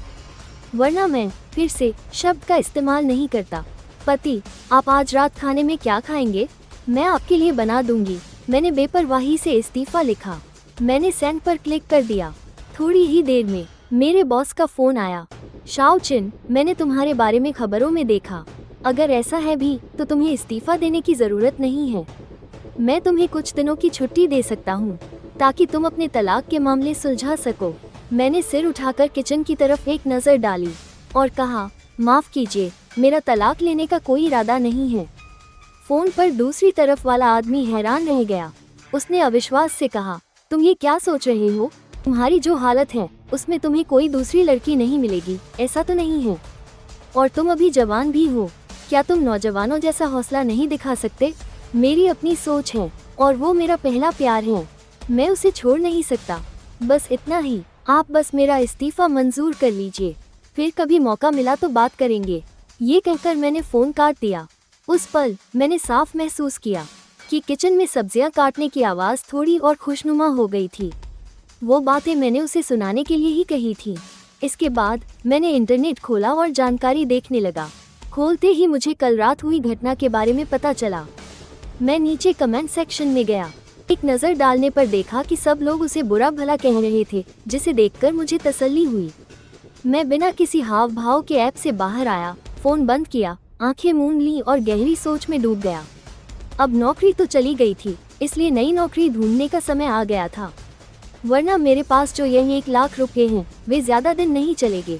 [SPEAKER 1] वरना मैं फिर से शब्द का इस्तेमाल नहीं करता। पति, आप आज रात खाने में क्या खाएंगे? मैं आपके लिए बना दूंगी। मैंने बेपरवाही से इस्तीफा लिखा। मैंने सेंड पर क्लिक कर दिया। थोड़ी ही देर में मेरे बॉस का फोन आया। शाओ चिन, मैंने तुम्हारे बारे में खबरों में देखा। अगर ऐसा है भी तो तुम्हें इस्तीफा देने की जरूरत नहीं है। मैं तुम्हें कुछ दिनों की छुट्टी दे सकता हूँ ताकि तुम अपने तलाक के मामले सुलझा सको। मैंने सिर उठाकर किचन की तरफ एक नज़र डाली और कहा, माफ कीजिए, मेरा तलाक लेने का कोई इरादा नहीं है। फोन पर दूसरी तरफ वाला आदमी हैरान रह गया। उसने अविश्वास से कहा, तुम ये क्या सोच रहे हो? तुम्हारी जो हालत है उसमें तुम्हें कोई दूसरी लड़की नहीं मिलेगी, ऐसा तो नहीं है? और तुम अभी जवान भी हो, क्या तुम नौजवानों जैसा हौसला नहीं दिखा सकते? मेरी अपनी सोच है और वो मेरा पहला प्यार है। मैं उसे छोड़ नहीं सकता। बस इतना ही, आप बस मेरा इस्तीफा मंजूर कर लीजिए, फिर कभी मौका मिला तो बात करेंगे। ये कहकर मैंने फ़ोन काट दिया। उस पल मैंने साफ महसूस किया कि किचन में सब्जियां काटने की आवाज़ थोड़ी और खुशनुमा हो गई थी। वो बातें मैंने उसे सुनाने के लिए ही कही थी। इसके बाद मैंने इंटरनेट खोला और जानकारी देखने लगा। खोलते ही मुझे कल रात हुई घटना के बारे में पता चला। मैं नीचे कमेंट सेक्शन में गया। एक नज़र डालने पर देखा कि सब लोग उसे बुरा भला कह रहे थे, जिसे देखकर मुझे तसल्ली हुई। मैं बिना किसी हाव भाव के ऐप से बाहर आया, फ़ोन बंद किया, आंखें मूंद ली और गहरी सोच में डूब गया। अब नौकरी तो चली गई थी, इसलिए नई नौकरी ढूंढने का समय आ गया था। वरना मेरे पास जो यही 1 लाख रुपए हैं वे ज़्यादा दिन नहीं चलेंगे।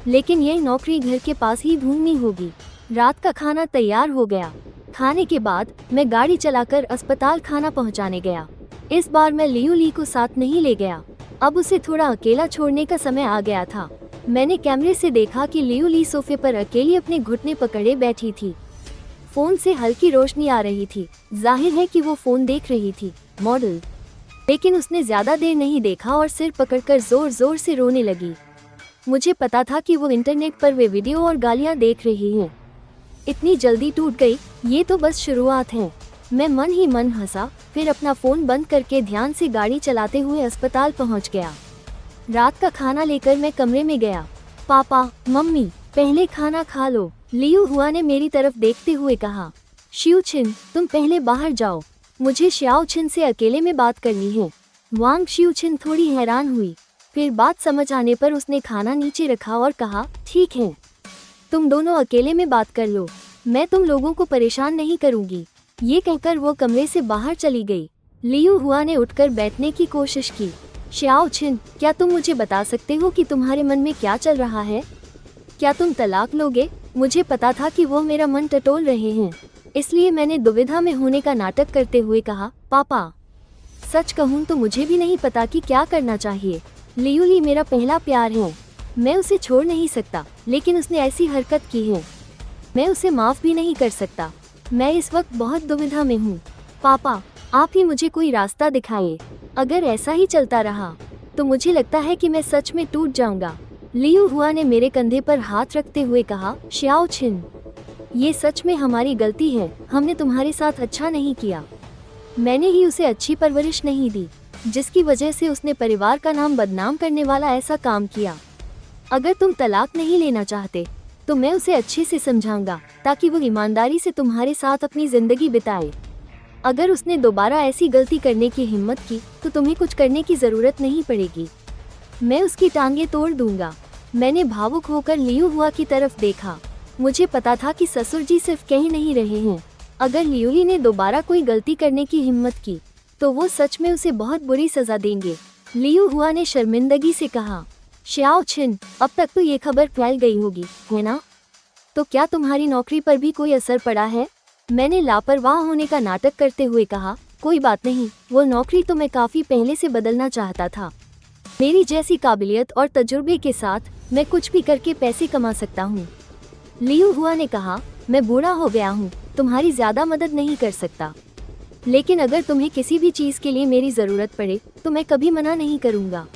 [SPEAKER 1] लेकिन यह नौकरी घर के पास ही ढूंढनी होगी। रात का खाना तैयार हो गया। खाने के बाद मैं गाड़ी चलाकर अस्पताल खाना पहुंचाने गया। इस बार मैं लियू ली को साथ नहीं ले गया। अब उसे थोड़ा अकेला छोड़ने का समय आ गया था। मैंने कैमरे से देखा कि लियू ली सोफे पर अकेली अपने घुटने पकड़े बैठी थी। फोन से हल्की रोशनी आ रही थी। जाहिर है कि वो फोन देख रही थी। मॉडल। लेकिन उसने ज्यादा देर नहीं देखा और सिर पकड़कर जोर जोर से रोने लगी। मुझे पता था कि वो इंटरनेट पर वे वीडियो और गालियां देख रही है। इतनी जल्दी टूट गई, ये तो बस शुरुआत है। मैं मन ही मन हंसा, फिर अपना फोन बंद करके ध्यान से गाड़ी चलाते हुए अस्पताल पहुंच गया। रात का खाना लेकर मैं कमरे में गया। पापा, मम्मी, पहले खाना खा लो, लियू हुआ ने मेरी तरफ देखते हुए कहा। शियू छिन, तुम पहले बाहर जाओ, मुझे श्याओ छिन से अकेले में बात करनी है। वांग शियू छिन थोड़ी हैरान हुई, फिर बात समझ आने पर उसने खाना नीचे रखा और कहा, ठीक है, तुम दोनों अकेले में बात कर लो, मैं तुम लोगों को परेशान नहीं करूंगी। ये कहकर वो कमरे से बाहर चली गई। लियू हुआ ने उठकर बैठने की कोशिश की। श्याओ छिन, क्या तुम मुझे बता सकते हो कि तुम्हारे मन में क्या चल रहा है? क्या तुम तलाक लोगे? मुझे पता था कि वो मेरा मन टटोल रहे हैं, इसलिए मैंने दुविधा में होने का नाटक करते हुए कहा, पापा, सच कहूँ तो मुझे भी नहीं पता कि क्या करना चाहिए। लियू ली मेरा पहला प्यार है, मैं उसे छोड़ नहीं सकता, लेकिन उसने ऐसी हरकत की है, मैं उसे माफ भी नहीं कर सकता। मैं इस वक्त बहुत दुविधा में हूँ। पापा, आप ही मुझे कोई रास्ता दिखाइए। अगर ऐसा ही चलता रहा तो मुझे लगता है कि मैं सच में टूट जाऊंगा। लियू हुआ ने मेरे कंधे पर हाथ रखते हुए कहा, श्याओ छिन, ये सच में हमारी गलती है, हमने तुम्हारे साथ अच्छा नहीं किया। मैंने ही उसे अच्छी परवरिश नहीं दी, जिसकी वजह से उसने परिवार का नाम बदनाम करने वाला ऐसा काम किया। अगर तुम तलाक नहीं लेना चाहते तो मैं उसे अच्छे से समझाऊंगा ताकि वो ईमानदारी से तुम्हारे साथ अपनी जिंदगी बिताए। अगर उसने दोबारा ऐसी गलती करने की हिम्मत की तो तुम्हें कुछ करने की जरूरत नहीं पड़ेगी, मैं उसकी टांगे तोड़ दूंगा। मैंने भावुक होकर लियू हुआ की तरफ देखा। मुझे पता था कि ससुर जी सिर्फ कह नहीं रहे हैं। अगर लियूली ने दोबारा कोई गलती करने की हिम्मत की तो वो सच में उसे बहुत बुरी सजा देंगे। लियू हुआ ने शर्मिंदगी से कहा, श्याओ छिन, अब तक तो ये खबर फैल गई होगी, है ना? तो क्या तुम्हारी नौकरी पर भी कोई असर पड़ा है? मैंने लापरवाह होने का नाटक करते हुए कहा, कोई बात नहीं, वो नौकरी तो मैं काफ़ी पहले से बदलना चाहता था। मेरी जैसी काबिलियत और तजुर्बे के साथ मैं कुछ भी करके पैसे कमा सकता हूँ। लियू हुआ ने कहा, मैं बूढ़ा हो गया हूँ, तुम्हारी ज़्यादा मदद नहीं कर सकता, लेकिन अगर तुम्हें किसी भी चीज़ के लिए मेरी ज़रूरत पड़े तो मैं कभी मना नहीं करूँगा।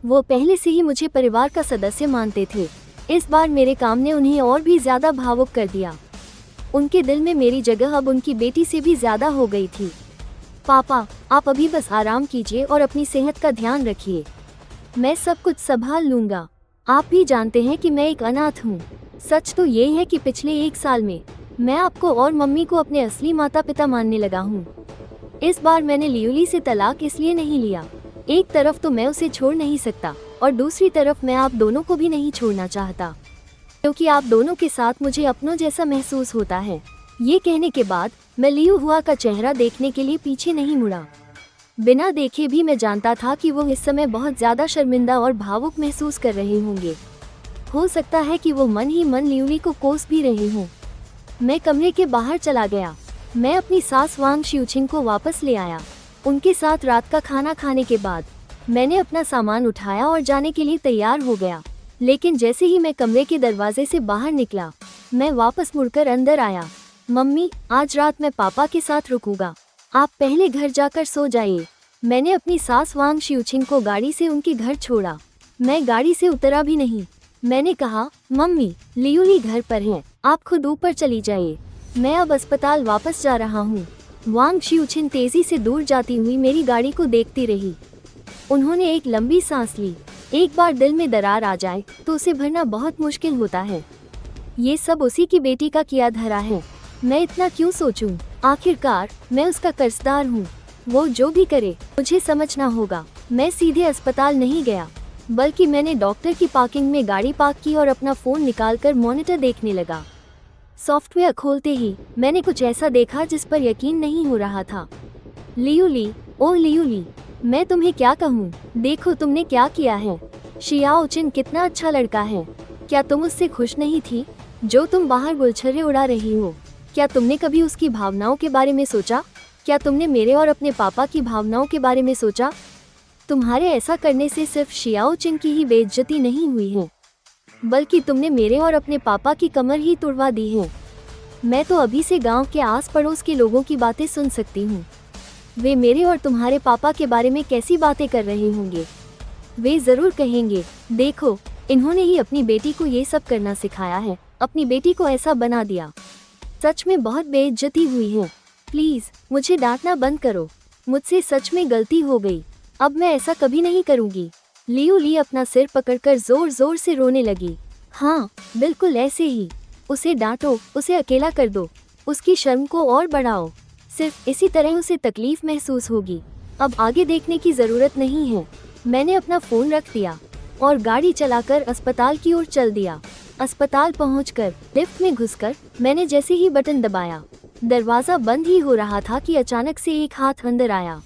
[SPEAKER 1] वो पहले से ही मुझे परिवार का सदस्य मानते थे। इस बार मेरे काम ने उन्हें और भी ज़्यादा भावुक कर दिया। उनके दिल में मेरी जगह अब उनकी बेटी से भी ज़्यादा हो गई थी। पापा, आप अभी बस आराम कीजिए और अपनी सेहत का ध्यान रखिए। मैं सब कुछ संभाल लूँगा। आप भी जानते हैं कि मैं एक अनाथ हूँ। सच तो ये है कि पिछले 1 साल में मैं आपको और मम्मी को अपने असली माता पिता मानने लगा हूँ। इस बार मैंने लियोली से तलाक इसलिए नहीं लिया। एक तरफ तो मैं उसे छोड़ नहीं सकता और दूसरी तरफ मैं आप दोनों को भी नहीं छोड़ना चाहता, क्योंकि आप दोनों के साथ मुझे अपनों जैसा महसूस होता है। ये कहने के बाद मैं लियू हुआ का चेहरा देखने के लिए पीछे नहीं मुड़ा। बिना देखे भी मैं जानता था कि वो इस समय बहुत ज्यादा शर्मिंदा और भावुक महसूस कर रहे होंगे। हो सकता है कि वो मन ही मन लियूली को कोस भी रहे हों। मैं कमरे के बाहर चला गया। मैं अपनी सास वांग शिउचिंग को वापस ले आया। उनके साथ रात का खाना खाने के बाद मैंने अपना सामान उठाया और जाने के लिए तैयार हो गया। लेकिन जैसे ही मैं कमरे के दरवाजे से बाहर निकला, मैं वापस मुड़कर अंदर आया। मम्मी, आज रात मैं पापा के साथ रुकूंगा। आप पहले घर जाकर सो जाइए। मैंने अपनी सास वांग शिउचिंग को गाड़ी से उनके घर छोड़ा। मैं गाड़ी से उतरा भी नहीं। मैंने कहा, मम्मी, लियूली घर पर है, आप खुद ऊपर चली जाइए। मैं अब अस्पताल वापस जा रहा हूँ। वांग शिउचिन तेजी से दूर जाती हुई मेरी गाड़ी को देखती रही। उन्होंने एक लंबी सांस ली। एक बार दिल में दरार आ जाए तो उसे भरना बहुत मुश्किल होता है। ये सब उसी की बेटी का किया धरा है। मैं इतना क्यों सोचूं? आखिरकार मैं उसका कर्जदार हूँ। वो जो भी करे मुझे समझना होगा। मैं सीधे अस्पताल नहीं गया, बल्कि मैंने डॉक्टर की पार्किंग में गाड़ी पार्क की और अपना फोन निकालकर मॉनिटर देखने लगा। सॉफ्टवेयर खोलते ही मैंने कुछ ऐसा देखा जिस पर यकीन नहीं हो रहा था। लियूली, ओ लियूली, मैं तुम्हें क्या कहूँ? देखो तुमने क्या किया है। शियाओ चिन कितना अच्छा लड़का है। क्या तुम उससे खुश नहीं थी जो तुम बाहर गुलछर्रे उड़ा रही हो? क्या तुमने कभी उसकी भावनाओं के बारे में सोचा? क्या तुमने मेरे और अपने पापा की भावनाओं के बारे में सोचा? तुम्हारे ऐसा करने से सिर्फ शियाओ चिन की ही बेइज्जती नहीं हुई है, बल्कि तुमने मेरे और अपने पापा की कमर ही तुड़वा दी है। मैं तो अभी से गांव के आस पड़ोस के लोगों की बातें सुन सकती हूँ। वे मेरे और तुम्हारे पापा के बारे में कैसी बातें कर रहे होंगे। वे जरूर कहेंगे, देखो, इन्होंने ही अपनी बेटी को ये सब करना सिखाया है, अपनी बेटी को ऐसा बना दिया। सच में बहुत बेइज्जती हुई है। प्लीज मुझे डांटना बंद करो। मुझसे सच में गलती हो गई। अब मैं ऐसा कभी नहीं करूँगी। लियूली अपना सिर पकड़कर जोर जोर से रोने लगी। हाँ, बिल्कुल ऐसे ही। उसे डांटो, उसे अकेला कर दो, उसकी शर्म को और बढ़ाओ। सिर्फ इसी तरह उसे तकलीफ महसूस होगी। अब आगे देखने की जरूरत नहीं है। मैंने अपना फोन रख दिया और गाड़ी चलाकर अस्पताल की ओर चल दिया। अस्पताल पहुंचकर लिफ्ट में घुसकर मैंने जैसे ही बटन दबाया, दरवाजा बंद ही हो रहा था कि अचानक से एक हाथ अंदर आया।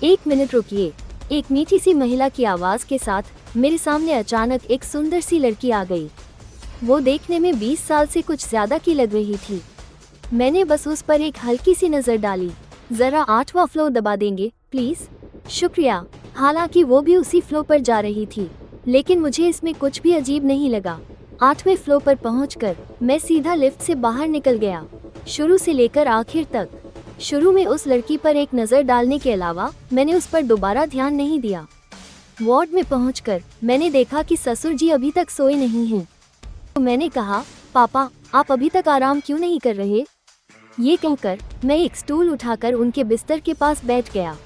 [SPEAKER 1] 1 मिनट रुकिए। एक मीठी सी महिला की आवाज के साथ मेरे सामने अचानक एक सुंदर सी लड़की आ गई। वो देखने में 20 साल से कुछ ज्यादा की लग रही थी। मैंने बस उस पर एक हल्की सी नजर डाली। जरा 8वां फ्लोर दबा देंगे प्लीज? शुक्रिया। हालांकि वो भी उसी फ्लोर पर जा रही थी, लेकिन मुझे इसमें कुछ भी अजीब नहीं लगा। 8वें फ्लोर पर पहुंचकर मैं सीधा लिफ्ट से बाहर निकल गया, शुरू से लेकर आखिर तक। शुरू में उस लड़की पर एक नज़र डालने के अलावा मैंने उस पर दोबारा ध्यान नहीं दिया। वार्ड में पहुंचकर मैंने देखा कि ससुर जी अभी तक सोए नहीं हैं। तो मैंने कहा, पापा, आप अभी तक आराम क्यों नहीं कर रहे? ये कहकर मैं एक स्टूल उठाकर उनके बिस्तर के पास बैठ गया।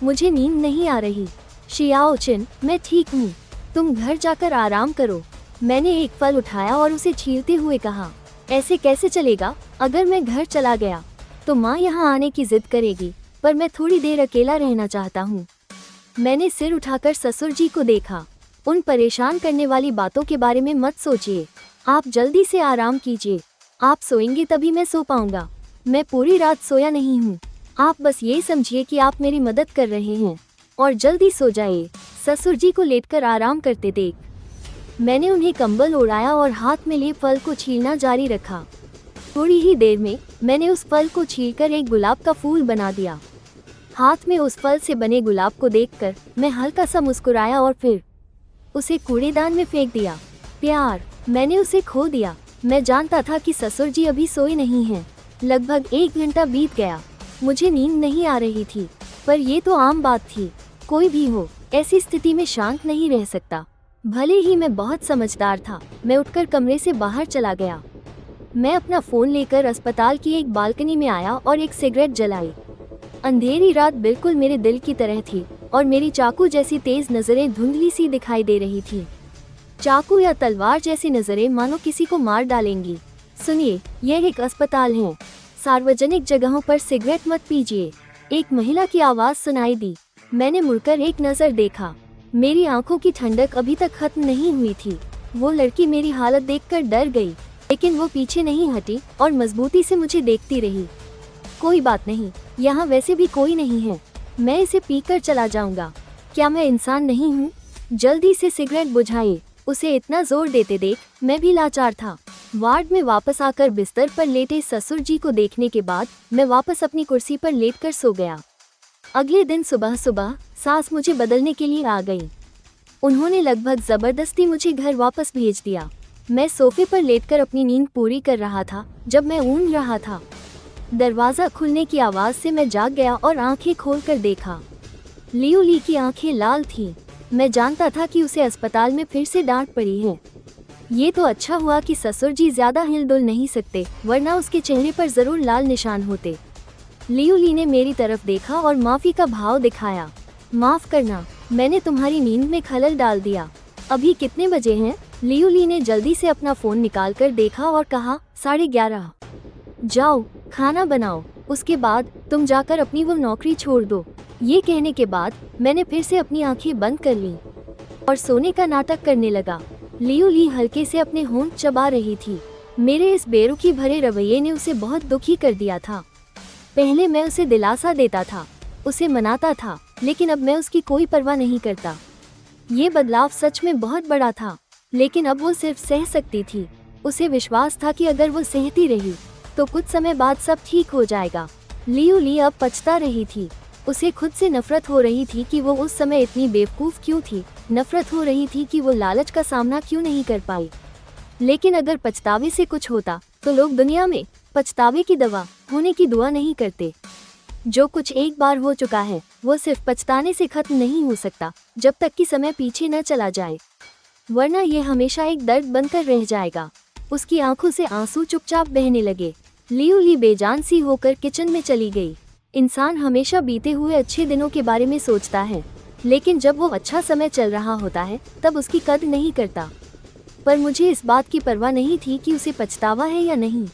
[SPEAKER 1] मुझे नींद नहीं आ रही। शियाओ चिन, मैं ठीक हूँ, तुम घर जाकर आराम करो। मैंने एक फल उठाया और उसे छीलते हुए कहा, ऐसे कैसे चलेगा? अगर मैं घर चला गया तो माँ यहाँ आने की जिद करेगी, पर मैं थोड़ी देर अकेला रहना चाहता हूँ। मैंने सिर उठाकर ससुर जी को देखा। उन परेशान करने वाली बातों के बारे में मत सोचिए। आप जल्दी से आराम कीजिए। आप सोएंगे तभी मैं सो पाऊंगा। मैं पूरी रात सोया नहीं हूँ। आप बस ये समझिए कि आप मेरी मदद कर रहे हैं और जल्दी सो जाइए। ससुर जी को लेटकर आराम करते देख मैंने उन्हें कंबल ओढ़ाया और हाथ में लिए फल को छीलना जारी रखा। थोड़ी ही देर में मैंने उस फल को छीलकर एक गुलाब का फूल बना दिया। हाथ में उस फल से बने गुलाब को देखकर मैं हल्का सा मुस्कुराया और फिर उसे कूड़ेदान में फेंक दिया। प्यार, मैंने उसे खो दिया। मैं जानता था कि ससुर जी अभी सोए नहीं हैं। लगभग 1 घंटा बीत गया। मुझे नींद नहीं आ रही थी, पर ये तो आम बात थी। कोई भी हो, ऐसी स्थिति में शांत नहीं रह सकता। भले ही मैं बहुत समझदार था। मैं उठकर कमरे से बाहर चला गया। मैं अपना फ़ोन लेकर अस्पताल की एक बालकनी में आया और एक सिगरेट जलाई। अंधेरी रात बिल्कुल मेरे दिल की तरह थी और मेरी चाकू जैसी तेज नजरें धुंधली सी दिखाई दे रही थी। चाकू या तलवार जैसी नजरें मानो किसी को मार डालेंगी। सुनिए, यह एक अस्पताल है। सार्वजनिक जगहों पर सिगरेट मत पीजिए। एक महिला की आवाज सुनाई दी। मैंने मुड़कर एक नजर देखा। मेरी आंखों की ठंडक अभी तक खत्म नहीं हुई थी। वो लड़की मेरी हालत देखकर डर गई, लेकिन वो पीछे नहीं हटी और मजबूती से मुझे देखती रही। कोई बात नहीं, यहाँ वैसे भी कोई नहीं है। मैं इसे पीकर चला जाऊंगा। क्या मैं इंसान नहीं हूँ? जल्दी से सिगरेट बुझाइए। उसे इतना जोर देते देख मैं भी लाचार था। वार्ड में वापस आकर बिस्तर पर लेटे ससुर जी को देखने के बाद मैं वापस अपनी कुर्सी पर लेटकर सो गया। अगले दिन सुबह सुबह सास मुझे बदलने के लिए आ गई। उन्होंने लगभग जबरदस्ती मुझे घर वापस भेज दिया। मैं सोफे पर लेटकर अपनी नींद पूरी कर रहा था जब मैं ऊँघ रहा था। दरवाजा खुलने की आवाज से मैं जाग गया और आंखें खोलकर देखा। लियू ली की आंखें लाल थीं। मैं जानता था कि उसे अस्पताल में फिर से डांट पड़ी है। ये तो अच्छा हुआ कि ससुर जी ज्यादा हिलडुल नहीं सकते, वरना उसके चेहरे पर जरूर लाल निशान होते। लियू ली ने मेरी तरफ देखा और माफी का भाव दिखाया। माफ करना, मैंने तुम्हारी नींद में खलल डाल दिया। अभी कितने बजे हैं? लियू ली ने जल्दी से अपना फोन निकालकर देखा और कहा, 11:30। जाओ खाना बनाओ, उसके बाद तुम जाकर अपनी वो नौकरी छोड़ दो। ये कहने के बाद मैंने फिर से अपनी आंखें बंद कर लीं और सोने का नाटक करने लगा। लियू ली हल्के से अपने होंठ चबा रही थी। मेरे इस बेरुखी भरे रवैये ने उसे बहुत दुखी कर दिया था। पहले मैं उसे दिलासा देता था, उसे मनाता था, लेकिन अब मैं उसकी कोई परवाह नहीं करता। ये बदलाव सच में बहुत बड़ा था, लेकिन अब वो सिर्फ सह सकती थी। उसे विश्वास था कि अगर वो सहती रही तो कुछ समय बाद सब ठीक हो जाएगा। लियू ली अब पछता रही थी। उसे खुद से नफरत हो रही थी कि वो उस समय इतनी बेवकूफ क्यों थी। नफरत हो रही थी कि वो लालच का सामना क्यों नहीं कर पाई। लेकिन अगर पछतावे से कुछ होता तो लोग दुनिया में पछतावे की दवा होने की दुआ नहीं करते। जो कुछ एक बार हो चुका है वो सिर्फ पछताने से खत्म नहीं हो सकता जब तक कि समय पीछे न चला जाए, वरना ये हमेशा एक दर्द बनकर रह जाएगा। उसकी आंखों से आंसू चुपचाप बहने लगे। लियू ली बेजान सी होकर किचन में चली गई। इंसान हमेशा बीते हुए अच्छे दिनों के बारे में सोचता है, लेकिन जब वो अच्छा समय चल रहा होता है तब उसकी कद्र नहीं करता। पर मुझे इस बात की परवाह नहीं थी कि उसे पछतावा है या नहीं।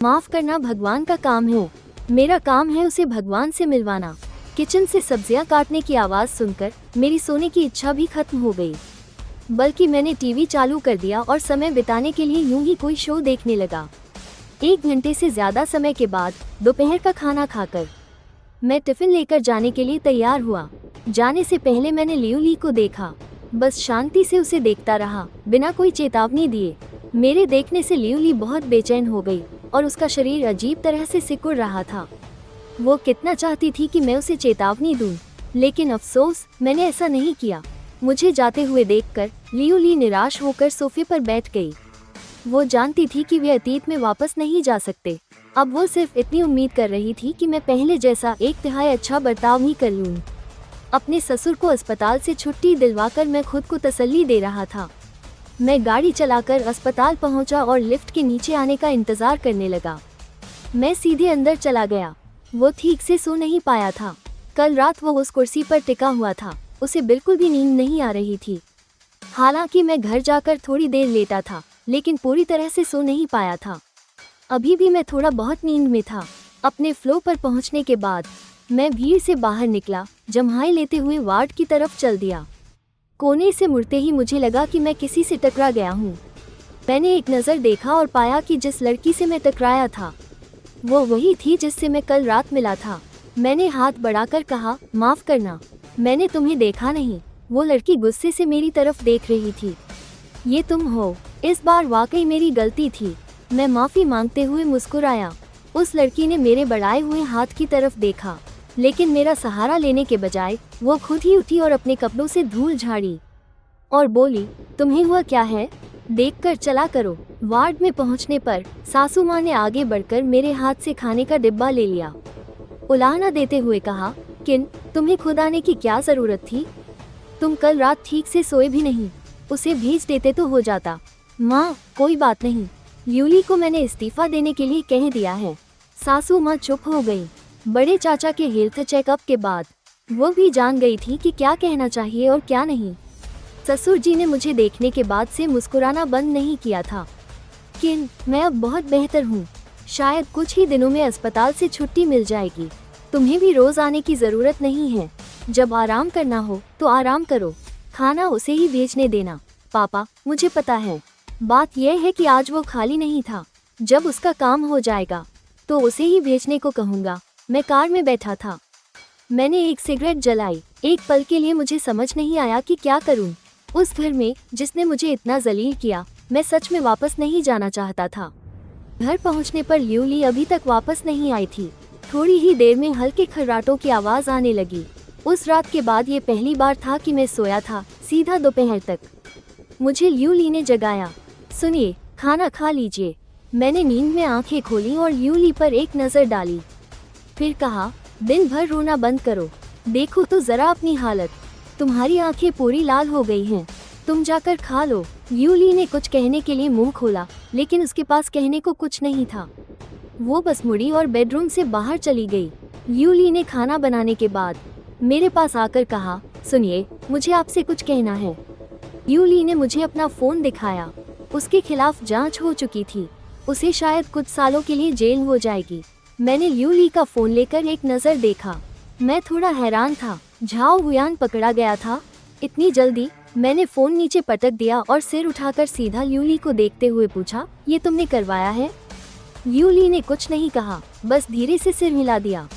[SPEAKER 1] माफ करना भगवान का काम है, मेरा काम है उसे भगवान से मिलवाना। किचन से सब्जियां काटने की आवाज़ सुनकर मेरी सोने की इच्छा भी खत्म हो गई, बल्कि मैंने टीवी चालू कर दिया और समय बिताने के लिए यूं ही कोई शो देखने लगा। 1 घंटे से ज़्यादा समय के बाद दोपहर का खाना खाकर मैं टिफ़िन लेकर जाने के लिए तैयार हुआ। जाने से पहले मैंने लियू ली को देखा, बस शांति से उसे देखता रहा बिना कोई चेतावनी दिए। मेरे देखने से लियू ली बहुत बेचैन हो गई और उसका शरीर अजीब तरह से सिकुड़ रहा था। वो कितना चाहती थी कि मैं उसे चेतावनी दूं, लेकिन अफसोस मैंने ऐसा नहीं किया। मुझे जाते हुए देखकर लियू ली निराश होकर सोफे पर बैठ गई। वो जानती थी कि वे अतीत में वापस नहीं जा सकते। अब वो सिर्फ इतनी उम्मीद कर रही थी कि मैं पहले जैसा 1/3 अच्छा बर्ताव ही कर लूं। अपने ससुर को अस्पताल से छुट्टी दिलवाकर मैं खुद को तसल्ली दे रहा था। मैं गाड़ी चलाकर अस्पताल पहुंचा और लिफ्ट के नीचे आने का इंतजार करने लगा। मैं सीधे अंदर चला गया। वो ठीक से सो नहीं पाया था। कल रात वो उस कुर्सी पर टिका हुआ था। उसे बिल्कुल भी नींद नहीं आ रही थी। हालांकि मैं घर जाकर थोड़ी देर लेटा था, लेकिन पूरी तरह से सो नहीं पाया था। अभी भी मैं थोड़ा बहुत नींद में था। अपने फ्लो पर पहुंचने के बाद मैं भीड़ से बाहर निकला, जम्हाई लेते हुए वार्ड की तरफ चल दिया। कोने से मुड़ते ही मुझे लगा कि मैं किसी से टकरा गया हूँ। मैंने एक नज़र देखा और पाया कि जिस लड़की से मैं टकराया था वो वही थी जिससे मैं कल रात मिला था। मैंने हाथ बढ़ाकर कहा, माफ़ करना, मैंने तुम्हें देखा नहीं। वो लड़की गुस्से से मेरी तरफ देख रही थी। ये तुम हो? इस बार वाकई मेरी गलती थी। मैं माफ़ी मांगते हुए मुस्कुराया। उस लड़की ने मेरे बढ़ाए हुए हाथ की तरफ देखा, लेकिन मेरा सहारा लेने के बजाय वो खुद ही उठी और अपने कपड़ों से धूल झाड़ी और बोली, तुम्हें हुआ क्या है? देखकर चला करो। वार्ड में पहुंचने पर सासू माँ ने आगे बढ़कर मेरे हाथ से खाने का डिब्बा ले लिया। उलाहना देते हुए कहा, किन, तुम्हें खुद आने की क्या ज़रूरत थी? तुम कल रात ठीक से सोए भी नहीं। उसे भेज देते तो हो जाता। माँ, कोई बात नहीं, ल्यूली को मैंने इस्तीफा देने के लिए कह दिया है। सासू माँ चुप हो गई। बड़े चाचा के हेल्थ चेकअप के बाद वो भी जान गई थी कि क्या कहना चाहिए और क्या नहीं। ससुर जी ने मुझे देखने के बाद से मुस्कुराना बंद नहीं किया था। किन मैं अब बहुत बेहतर हूँ। शायद कुछ ही दिनों में अस्पताल से छुट्टी मिल जाएगी। तुम्हें भी रोज आने की जरूरत नहीं है। जब आराम करना हो तो आराम करो। खाना उसे ही भेजने देना। पापा, मुझे पता है। बात यह है कि आज वो खाली नहीं था। जब उसका काम हो जाएगा तो उसे ही भेजने को कहूँगा। मैं कार में बैठा था। मैंने एक सिगरेट जलाई। एक पल के लिए मुझे समझ नहीं आया कि क्या करूं। उस घर में जिसने मुझे इतना जलील किया, मैं सच में वापस नहीं जाना चाहता था। घर पहुंचने पर ल्यूली अभी तक वापस नहीं आई थी। थोड़ी ही देर में हल्के खर्राटों की आवाज आने लगी। उस रात के बाद ये पहली बार था कि मैं सोया था सीधा दोपहर तक। मुझे ल्यूली ने जगाया। सुनिए, खाना खा लीजिए। मैंने नींद में आंखें खोली और ल्यूली पर एक नजर डाली। फिर कहा, दिन भर रोना बंद करो। देखो तो जरा अपनी हालत। तुम्हारी आंखें पूरी लाल हो गई हैं। तुम जाकर खा लो। ल्यूली ने कुछ कहने के लिए मुंह खोला, लेकिन उसके पास कहने को कुछ नहीं था। वो बस मुड़ी और बेडरूम से बाहर चली गई। ल्यूली ने खाना बनाने के बाद मेरे पास आकर कहा, सुनिए, मुझे आपसे कुछ कहना है। ल्यूली ने मुझे अपना फोन दिखाया। उसके खिलाफ जांच हो चुकी थी। उसे शायद कुछ सालों के लिए जेल हो जाएगी। मैंने ल्यूली का फोन लेकर एक नज़र देखा। मैं थोड़ा हैरान था। झाओ हुयान पकड़ा गया था इतनी जल्दी। मैंने फोन नीचे पटक दिया और सिर उठाकर सीधा ल्यूली को देखते हुए पूछा, ये तुमने करवाया है? ल्यूली ने कुछ नहीं कहा, बस धीरे से सिर हिला दिया।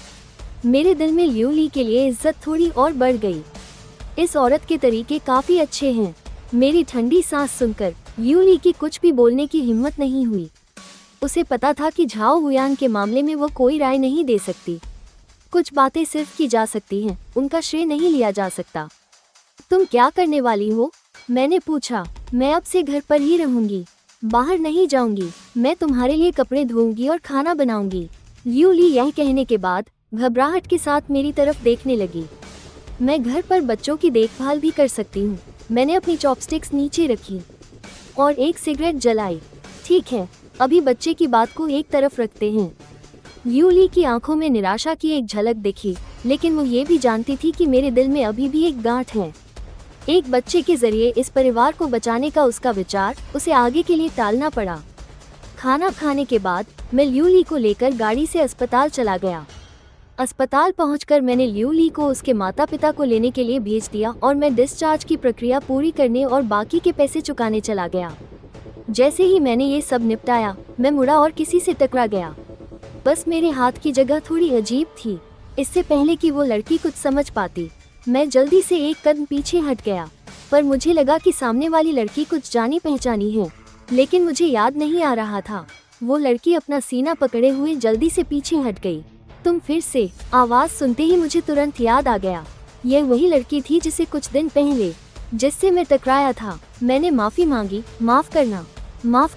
[SPEAKER 1] मेरे दिल में ल्यूली के लिए इज्जत थोड़ी और बढ़ गई। इस औरत के तरीके काफी अच्छे हैं। मेरी ठंडी सांस सुनकर ल्यूली की कुछ भी बोलने की हिम्मत नहीं हुई। उसे पता था कि झाओ हुयान के मामले में वो कोई राय नहीं दे सकती। कुछ बातें सिर्फ की जा सकती हैं, उनका श्रेय नहीं लिया जा सकता। तुम क्या करने वाली हो? मैंने पूछा। मैं अब से घर पर ही रहूंगी, बाहर नहीं जाऊंगी। मैं तुम्हारे लिए कपड़े धोऊंगी और खाना बनाऊंगी। ल्यूली यह कहने के बाद घबराहट के साथ मेरी तरफ देखने लगी। मैं घर पर बच्चों की देखभाल भी कर सकती हूँ। मैंने अपनी चॉपस्टिक्स नीचे रखी और एक सिगरेट जलाई। ठीक है, अभी बच्चे की बात को एक तरफ रखते हैं। ल्यूली की आंखों में निराशा की एक झलक दिखी, लेकिन वो ये भी जानती थी कि मेरे दिल में अभी भी एक गांठ है। एक बच्चे के जरिए इस परिवार को बचाने का उसका विचार उसे आगे के लिए टालना पड़ा। खाना खाने के बाद मैं ल्यूली को लेकर गाड़ी से अस्पताल चला गया। अस्पताल पहुंचकर मैंने ल्यूली को उसके माता पिता को लेने के लिए भेज दिया और मैं डिस्चार्ज की प्रक्रिया पूरी करने और बाकी के पैसे चुकाने चला गया। जैसे ही मैंने ये सब निपटाया, मैं मुड़ा और किसी से टकरा गया। बस मेरे हाथ की जगह थोड़ी अजीब थी। इससे पहले कि वो लड़की कुछ समझ पाती, मैं जल्दी से एक कदम पीछे हट गया। पर मुझे लगा कि सामने वाली लड़की कुछ जानी पहचानी है, लेकिन मुझे याद नहीं आ रहा था। वो लड़की अपना सीना पकड़े हुए जल्दी से पीछे हट गई। तुम फिर से, आवाज सुनते ही मुझे तुरंत याद आ गया। यह वही लड़की थी जिसे कुछ दिन पहले जिससे मैं टकराया था। मैंने माफी मांगी। माफ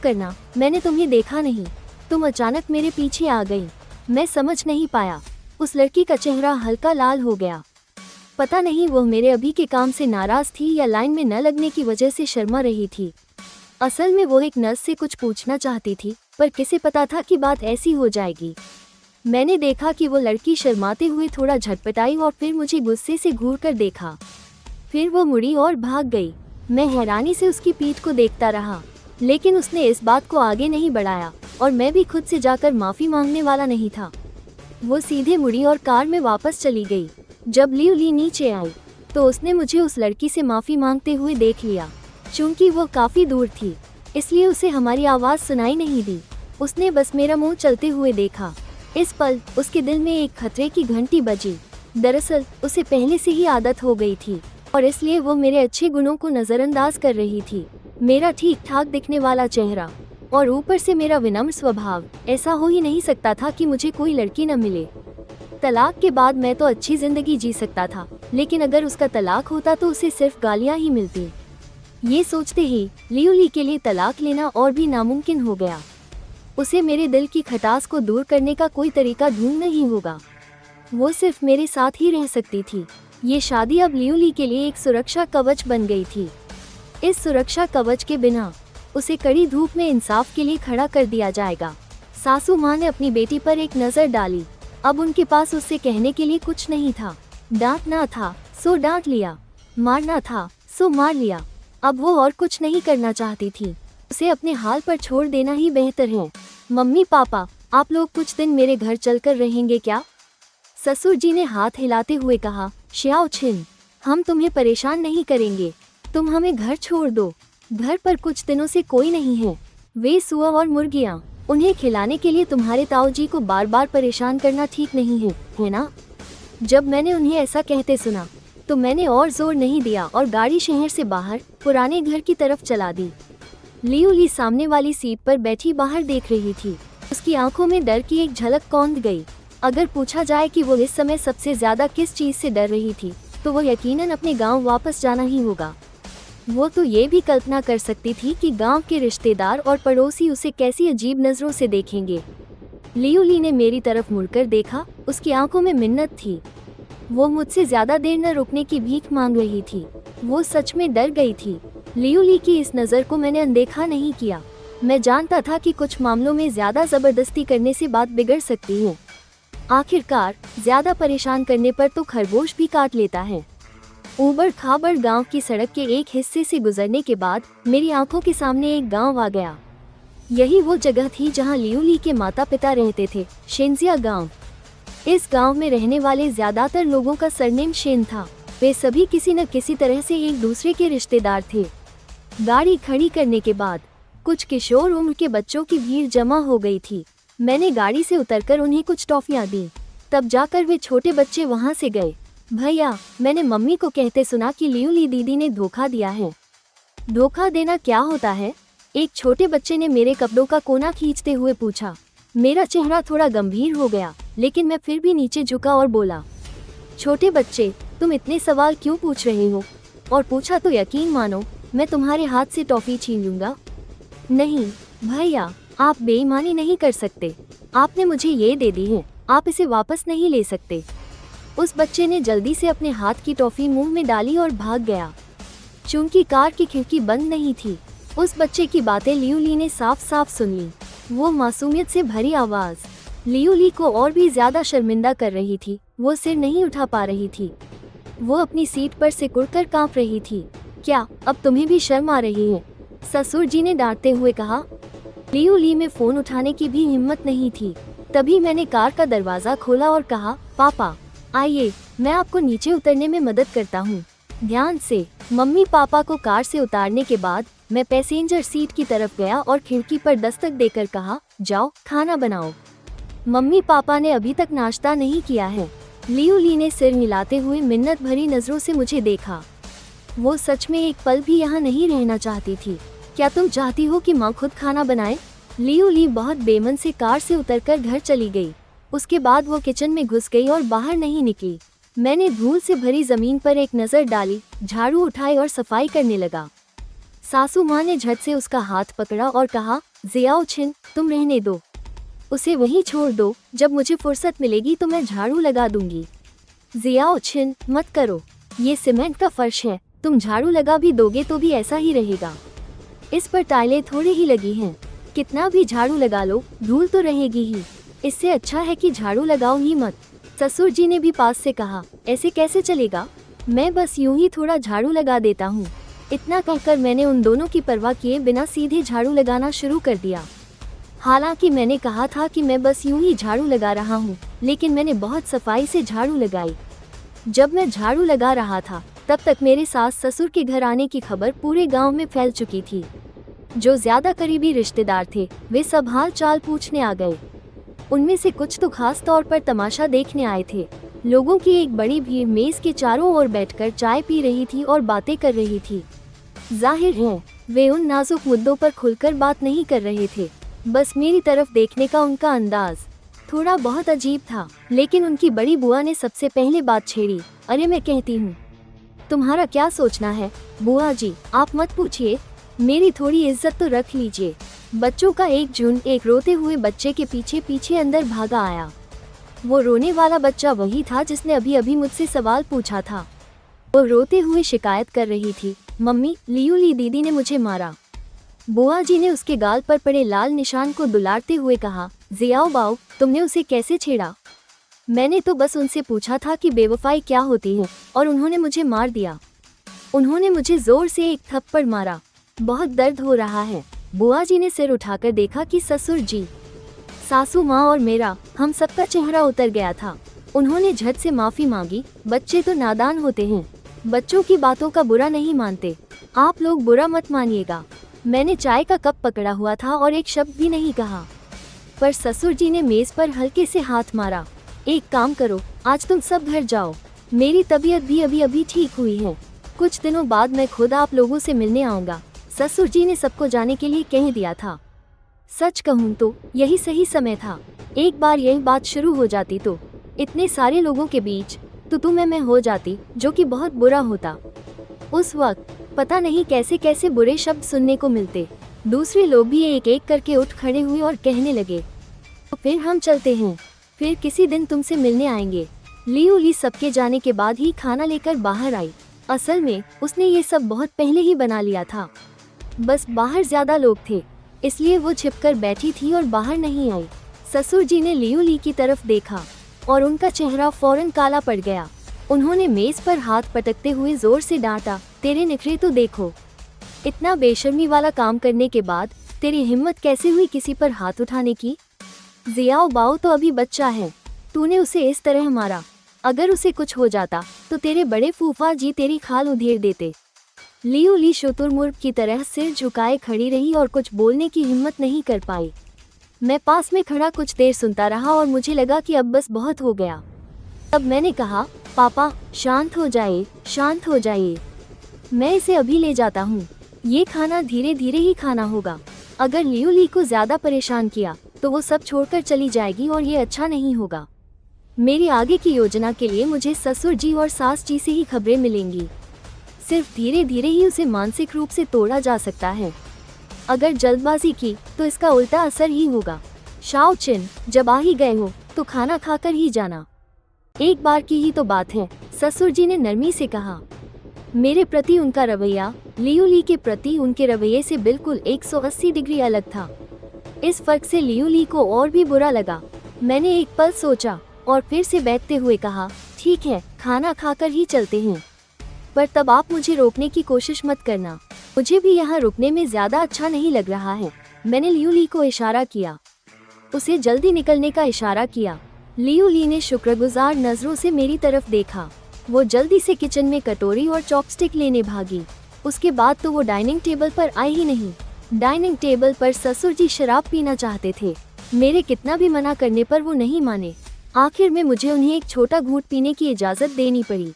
[SPEAKER 1] करना, मैंने तुम्हें देखा नहीं। तुम अचानक मेरे पीछे आ गई। मैं समझ नहीं पाया। उस लड़की का चेहरा हल्का लाल हो गया। पता नहीं वो मेरे अभी के काम से नाराज थी या लाइन में न लगने की वजह से शर्मा रही थी। असल में वो एक नर्स से कुछ पूछना चाहती थी, पर किसे पता था कि बात ऐसी हो जाएगी। मैंने देखा कि वो लड़की शर्माते हुए थोड़ा झटपटाई और फिर मुझे गुस्से से घूरकर देखा। फिर वो मुड़ी और भाग गई। मैं हैरानी से उसकी पीठ को देखता रहा, लेकिन उसने इस बात को आगे नहीं बढ़ाया और मैं भी खुद से जाकर माफी मांगने वाला नहीं था। वो सीधे मुड़ी और कार में वापस चली गई। जब ल्यूली नीचे आई तो उसने मुझे उस लड़की से माफी मांगते हुए देख लिया। चूंकि वो काफी दूर थी, इसलिए उसे हमारी आवाज सुनाई नहीं दी। उसने बस मेरा मुंह चलते हुए देखा। इस पल उसके दिल में एक खतरे की घंटी बजी। दरअसल उसे पहले से ही आदत हो गई थी और इसलिए वो मेरे अच्छे गुणों को नजरअंदाज कर रही थी। मेरा ठीक ठाक दिखने वाला चेहरा और ऊपर से मेरा विनम्र स्वभाव। ऐसा हो ही नहीं सकता था कि मुझे कोई लड़की न मिले। तलाक के बाद मैं तो अच्छी जिंदगी जी सकता था, लेकिन अगर उसका तलाक होता तो उसे सिर्फ गालियां ही मिलती। ये सोचते ही ल्यूली के लिए तलाक लेना और भी नामुमकिन हो गया। उसे मेरे दिल की खटास को दूर करने का कोई तरीका ढूंढना ही होगा। वो सिर्फ मेरे साथ ही रह सकती थी। ये शादी अब ल्यूली के लिए एक सुरक्षा कवच बन गई थी। इस सुरक्षा कवच के बिना उसे कड़ी धूप में इंसाफ के लिए खड़ा कर दिया जाएगा। सासू माँ ने अपनी बेटी पर एक नजर डाली। अब उनके पास उससे कहने के लिए कुछ नहीं था। डांटना था सो डांट लिया, मारना था सो मार लिया। अब वो और कुछ नहीं करना चाहती थी, उसे अपने हाल पर छोड़ देना ही बेहतर है। मम्मी पापा, आप लोग कुछ दिन मेरे घर चलकर रहेंगे क्या? ससुर जी ने हाथ हिलाते हुए कहा। श्याओ छिन, हम तुम्हें परेशान नहीं करेंगे, तुम हमें घर छोड़ दो। घर पर कुछ दिनों से कोई नहीं है। वे सुअर और मुर्गियाँ, उन्हें खिलाने के लिए तुम्हारे ताऊ जी को बार बार परेशान करना ठीक नहीं है ना? जब मैंने उन्हें ऐसा कहते सुना तो मैंने और जोर नहीं दिया और गाड़ी शहर से बाहर पुराने घर की तरफ चला दी। लियू ली सामने वाली सीट पर बैठी बाहर देख रही थी। उसकी आंखों में डर की एक झलक कौंध गई। अगर पूछा जाए कि वो इस समय सबसे ज्यादा किस चीज से डर रही थी तो वो यकीनन अपने गांव वापस जाना ही होगा। वो तो ये भी कल्पना कर सकती थी कि गांव के रिश्तेदार और पड़ोसी उसे कैसी अजीब नजरों से देखेंगे। लियू ली ने मेरी तरफ मुड़कर देखा, उसकी आंखों में मिन्नत थी। वो मुझसे ज्यादा देर न रुकने की भीख मांग रही थी। वो सच में डर गई थी। लियू ली की इस नज़र को मैंने अनदेखा नहीं किया। मैं जानता था कि कुछ मामलों में ज्यादा जबरदस्ती करने से बात बिगड़ सकती है। आखिरकार ज्यादा परेशान करने पर तो खरगोश भी काट लेता है। ऊबड़ खाबड़ गांव की सड़क के एक हिस्से से गुजरने के बाद मेरी आंखों के सामने एक गांव आ गया। यही वो जगह थी जहां लियू ली के माता पिता रहते थे, शेंजिया गांव। इस गांव में रहने वाले ज्यादातर लोगों का सरनेम शेन था। वे सभी किसी न किसी तरह से एक दूसरे के रिश्तेदार थे। गाड़ी खड़ी करने के बाद कुछ किशोर उम्र के बच्चों की भीड़ जमा हो गई थी। मैंने गाड़ी से उतरकर उन्हें कुछ टॉफियां दी, तब जाकर वे छोटे बच्चे वहां से गए। भैया, मैंने मम्मी को कहते सुना कि लियू ली दीदी ने धोखा दिया है। धोखा देना क्या होता है? एक छोटे बच्चे ने मेरे कपड़ों का कोना खींचते हुए पूछा। मेरा चेहरा थोड़ा गंभीर हो गया, लेकिन मैं फिर भी नीचे झुका और बोला, छोटे बच्चे, तुम इतने सवाल क्यों पूछ रहे हो? और पूछा तो यकीन मानो मैं तुम्हारे हाथ से टॉफी छीन लूंगा। नहीं भैया, आप बेईमानी नहीं कर सकते। आपने मुझे ये दे दी है, आप इसे वापस नहीं ले सकते। उस बच्चे ने जल्दी से अपने हाथ की टॉफी मुंह में डाली और भाग गया। चूंकि कार की खिड़की बंद नहीं थी, उस बच्चे की बातें लियू ली ने साफ साफ सुन ली। वो मासूमियत से भरी आवाज लियू ली को और भी ज्यादा शर्मिंदा कर रही थी। वो सिर नहीं उठा पा रही थी। वो अपनी सीट पर सिकुड़कर कांप रही थी। क्या अब तुम्हें भी शर्म आ रही है? ससुर जी ने डांटते हुए कहा। लियू ली में फोन उठाने की भी हिम्मत नहीं थी। तभी मैंने कार का दरवाजा खोला और कहा, पापा आइए, मैं आपको नीचे उतरने में मदद करता हूँ। ध्यान से। मम्मी पापा को कार से उतारने के बाद मैं पैसेंजर सीट की तरफ गया और खिड़की पर दस्तक देकर कहा, जाओ खाना बनाओ। मम्मी पापा ने अभी तक नाश्ता नहीं किया है। लियू ली ने सिर हिलाते हुए मिन्नत भरी नजरों से मुझे देखा। वो सच में एक पल भी यहाँ नहीं रहना चाहती थी। क्या तुम चाहती हो कि माँ खुद खाना बनाए? लियू ली बहुत बेमन से कार से उतरकर घर चली गई। उसके बाद वो किचन में घुस गई और बाहर नहीं निकली। मैंने धूल से भरी जमीन पर एक नजर डाली, झाड़ू उठाई और सफाई करने लगा। सासू माँ ने झट से उसका हाथ पकड़ा और कहा, जियाओ छिन, तुम रहने दो, उसे वहीं छोड़ दो। जब मुझे फुर्सत मिलेगी तो मैं झाड़ू लगा दूंगी। जियाओ छिन, मत करो, ये सीमेंट का फर्श है, तुम झाड़ू लगा भी दोगे तो भी ऐसा ही रहेगा। इस पर टाइलें थोड़ी ही लगी हैं, कितना भी झाड़ू लगा लो धूल तो रहेगी ही। इससे अच्छा है कि झाड़ू लगाओ ही मत। ससुर जी ने भी पास से कहा, ऐसे कैसे चलेगा, मैं बस यूं ही थोड़ा झाड़ू लगा देता हूँ। इतना कहकर मैंने उन दोनों की परवाह किए बिना सीधे झाड़ू लगाना शुरू कर दिया। हालांकि मैंने कहा था कि मैं बस यूं ही झाड़ू लगा रहा हूँ, लेकिन मैंने बहुत सफाई से झाड़ू लगाई। जब मैं झाड़ू लगा रहा था तब तक मेरे सास ससुर के घर आने की खबर पूरे गांव में फैल चुकी थी। जो ज्यादा करीबी रिश्तेदार थे वे सब हाल चाल पूछने आ गए। उनमें से कुछ तो खास तौर पर तमाशा देखने आए थे। लोगों की एक बड़ी भीड़ मेज के चारों ओर बैठकर चाय पी रही थी और बातें कर रही थी। जाहिर है वे उन नाजुक मुद्दों पर खुलकर बात नहीं कर रहे थे। बस मेरी तरफ देखने का उनका अंदाज थोड़ा बहुत अजीब था। लेकिन उनकी बड़ी बुआ ने सबसे पहले बात छेड़ी। अरे मैं कहती हूँ, तुम्हारा क्या सोचना है? बुआ जी, आप मत पूछिए, मेरी थोड़ी इज्जत तो रख लीजिए। बच्चों का एक झुंड एक रोते हुए बच्चे के पीछे पीछे अंदर भागा आया। वो रोने वाला बच्चा वही था जिसने अभी अभी मुझसे सवाल पूछा था। वो रोते हुए शिकायत कर रही थी, मम्मी, लियू ली दीदी ने मुझे मारा। बुआ जी ने उसके गाल पर पड़े लाल निशान को दुलारते हुए कहा, जियाओ बाऊ, तुमने उसे कैसे छेड़ा? मैंने तो बस उनसे पूछा था कि बेवफाई क्या होती है और उन्होंने मुझे मार दिया। उन्होंने मुझे जोर से एक थप्पड़ मारा। बहुत दर्द हो रहा है। बुआ जी ने सिर उठाकर देखा कि ससुर जी, सासू माँ और मेरा, हम सबका चेहरा उतर गया था। उन्होंने झट से माफी मांगी। बच्चे तो नादान होते हैं, बच्चों की बातों का बुरा नहीं मानते। आप लोग बुरा मत मानिएगा। मैंने चाय का कप पकड़ा हुआ था और एक शब्द भी नहीं कहा, पर ससुर जी ने मेज पर हल्के से हाथ मारा। एक काम करो, आज तुम सब घर जाओ। मेरी तबीयत भी अभी ठीक हुई है। कुछ दिनों बाद मैं खुद आप लोगों से मिलने आऊँगा। ससुर जी ने सबको जाने के लिए कह दिया था। सच कहूँ तो यही सही समय था। एक बार यही बात शुरू हो जाती तो इतने सारे लोगों के बीच तो तुम्हें मैं हो जाती, जो कि बहुत बुरा होता। उस वक्त पता नहीं कैसे कैसे बुरे शब्द सुनने को मिलते। दूसरे लोग भी एक एक करके उठ खड़े हुए और कहने लगे, तो फिर हम चलते हैं, फिर किसी दिन तुमसे मिलने आएंगे। लियू ली सबके जाने के बाद ही खाना लेकर बाहर आई। असल में उसने ये सब बहुत पहले ही बना लिया था, बस बाहर ज्यादा लोग थे इसलिए वो छिपकर बैठी थी और बाहर नहीं आई। ससुर जी ने लियू ली की तरफ देखा और उनका चेहरा फौरन काला पड़ गया। उन्होंने मेज पर हाथ पटकते हुए जोर से डांटा, तेरे नखरे तो देखो। इतना बेशर्मी वाला काम करने के बाद तेरी हिम्मत कैसे हुई किसी पर हाथ उठाने की? जियाओ बाओ तो अभी बच्चा है, तूने उसे इस तरह मारा। अगर उसे कुछ हो जाता तो तेरे बड़े फूफा जी तेरी खाल उधेड़ देते। लियू ली शुतुरमुर्ग की तरह सिर झुकाए खड़ी रही और कुछ बोलने की हिम्मत नहीं कर पाई। मैं पास में खड़ा कुछ देर सुनता रहा और मुझे लगा कि अब बस बहुत हो गया। तब मैंने कहा, पापा शांत हो जाइए, शांत हो जाइए। मैं इसे अभी ले जाता हूँ। ये खाना धीरे धीरे ही खाना होगा। अगर लियू ली को ज्यादा परेशान किया तो वो सब छोड़कर चली जाएगी और ये अच्छा नहीं होगा। मेरी आगे की योजना के लिए मुझे ससुर जी और सास जी से ही खबरें मिलेंगी। सिर्फ धीरे धीरे ही उसे मानसिक रूप से तोड़ा जा सकता है। अगर जल्दबाजी की तो इसका उल्टा असर ही होगा। शाओ चिन, जब आ ही गए हो तो खाना खाकर ही जाना। एक बार की ही तो बात है, ससुर जी ने नरमी से कहा। मेरे प्रति उनका रवैया लियू ली के प्रति उनके रवैये से बिल्कुल 180 डिग्री अलग था। इस फर्क से लियू ली को और भी बुरा लगा। मैंने एक पल सोचा और फिर से बैठते हुए कहा, ठीक है, खाना खाकर ही चलते हैं, पर तब आप मुझे रोकने की कोशिश मत करना। मुझे भी यहाँ रुकने में ज्यादा अच्छा नहीं लग रहा है। मैंने लियू ली को इशारा किया, उसे जल्दी निकलने का इशारा किया। लियू ली ने शुक्रगुजार नजरों से मेरी तरफ देखा। वो जल्दी से किचन में कटोरी और चॉपस्टिक लेने भागी। उसके बाद तो वो डाइनिंग टेबल पर आई ही नहीं। डाइनिंग टेबल पर ससुर जी शराब पीना चाहते थे। मेरे कितना भी मना करने पर वो नहीं माने। आखिर में मुझे उन्हें एक छोटा घूंट पीने की इजाजत देनी पड़ी।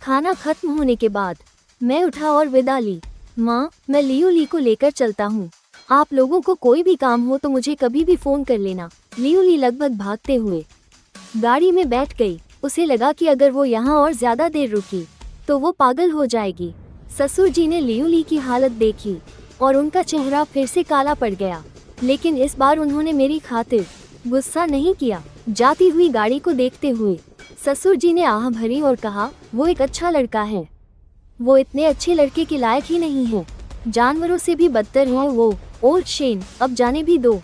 [SPEAKER 1] खाना खत्म होने के बाद मैं उठा और विदा ली। माँ, मैं लियू ली को लेकर चलता हूँ। आप लोगों को कोई भी काम हो तो मुझे कभी भी फोन कर लेना। लियू ली लगभग भागते हुए गाड़ी में बैठ गई। उसे लगा कि अगर वो यहाँ और ज्यादा देर रुकी तो वो पागल हो जाएगी। ससुर जी ने लियू ली की हालत देखी और उनका चेहरा फिर से काला पड़ गया, लेकिन इस बार उन्होंने मेरी खातिर गुस्सा नहीं किया। जाती हुई गाड़ी को देखते हुए ससुर जी ने आह भरी और कहा, वो एक अच्छा लड़का है। वो इतने अच्छे लड़के के लायक ही नहीं है, जानवरों से भी बदतर है वो। और शेन, अब जाने भी दो।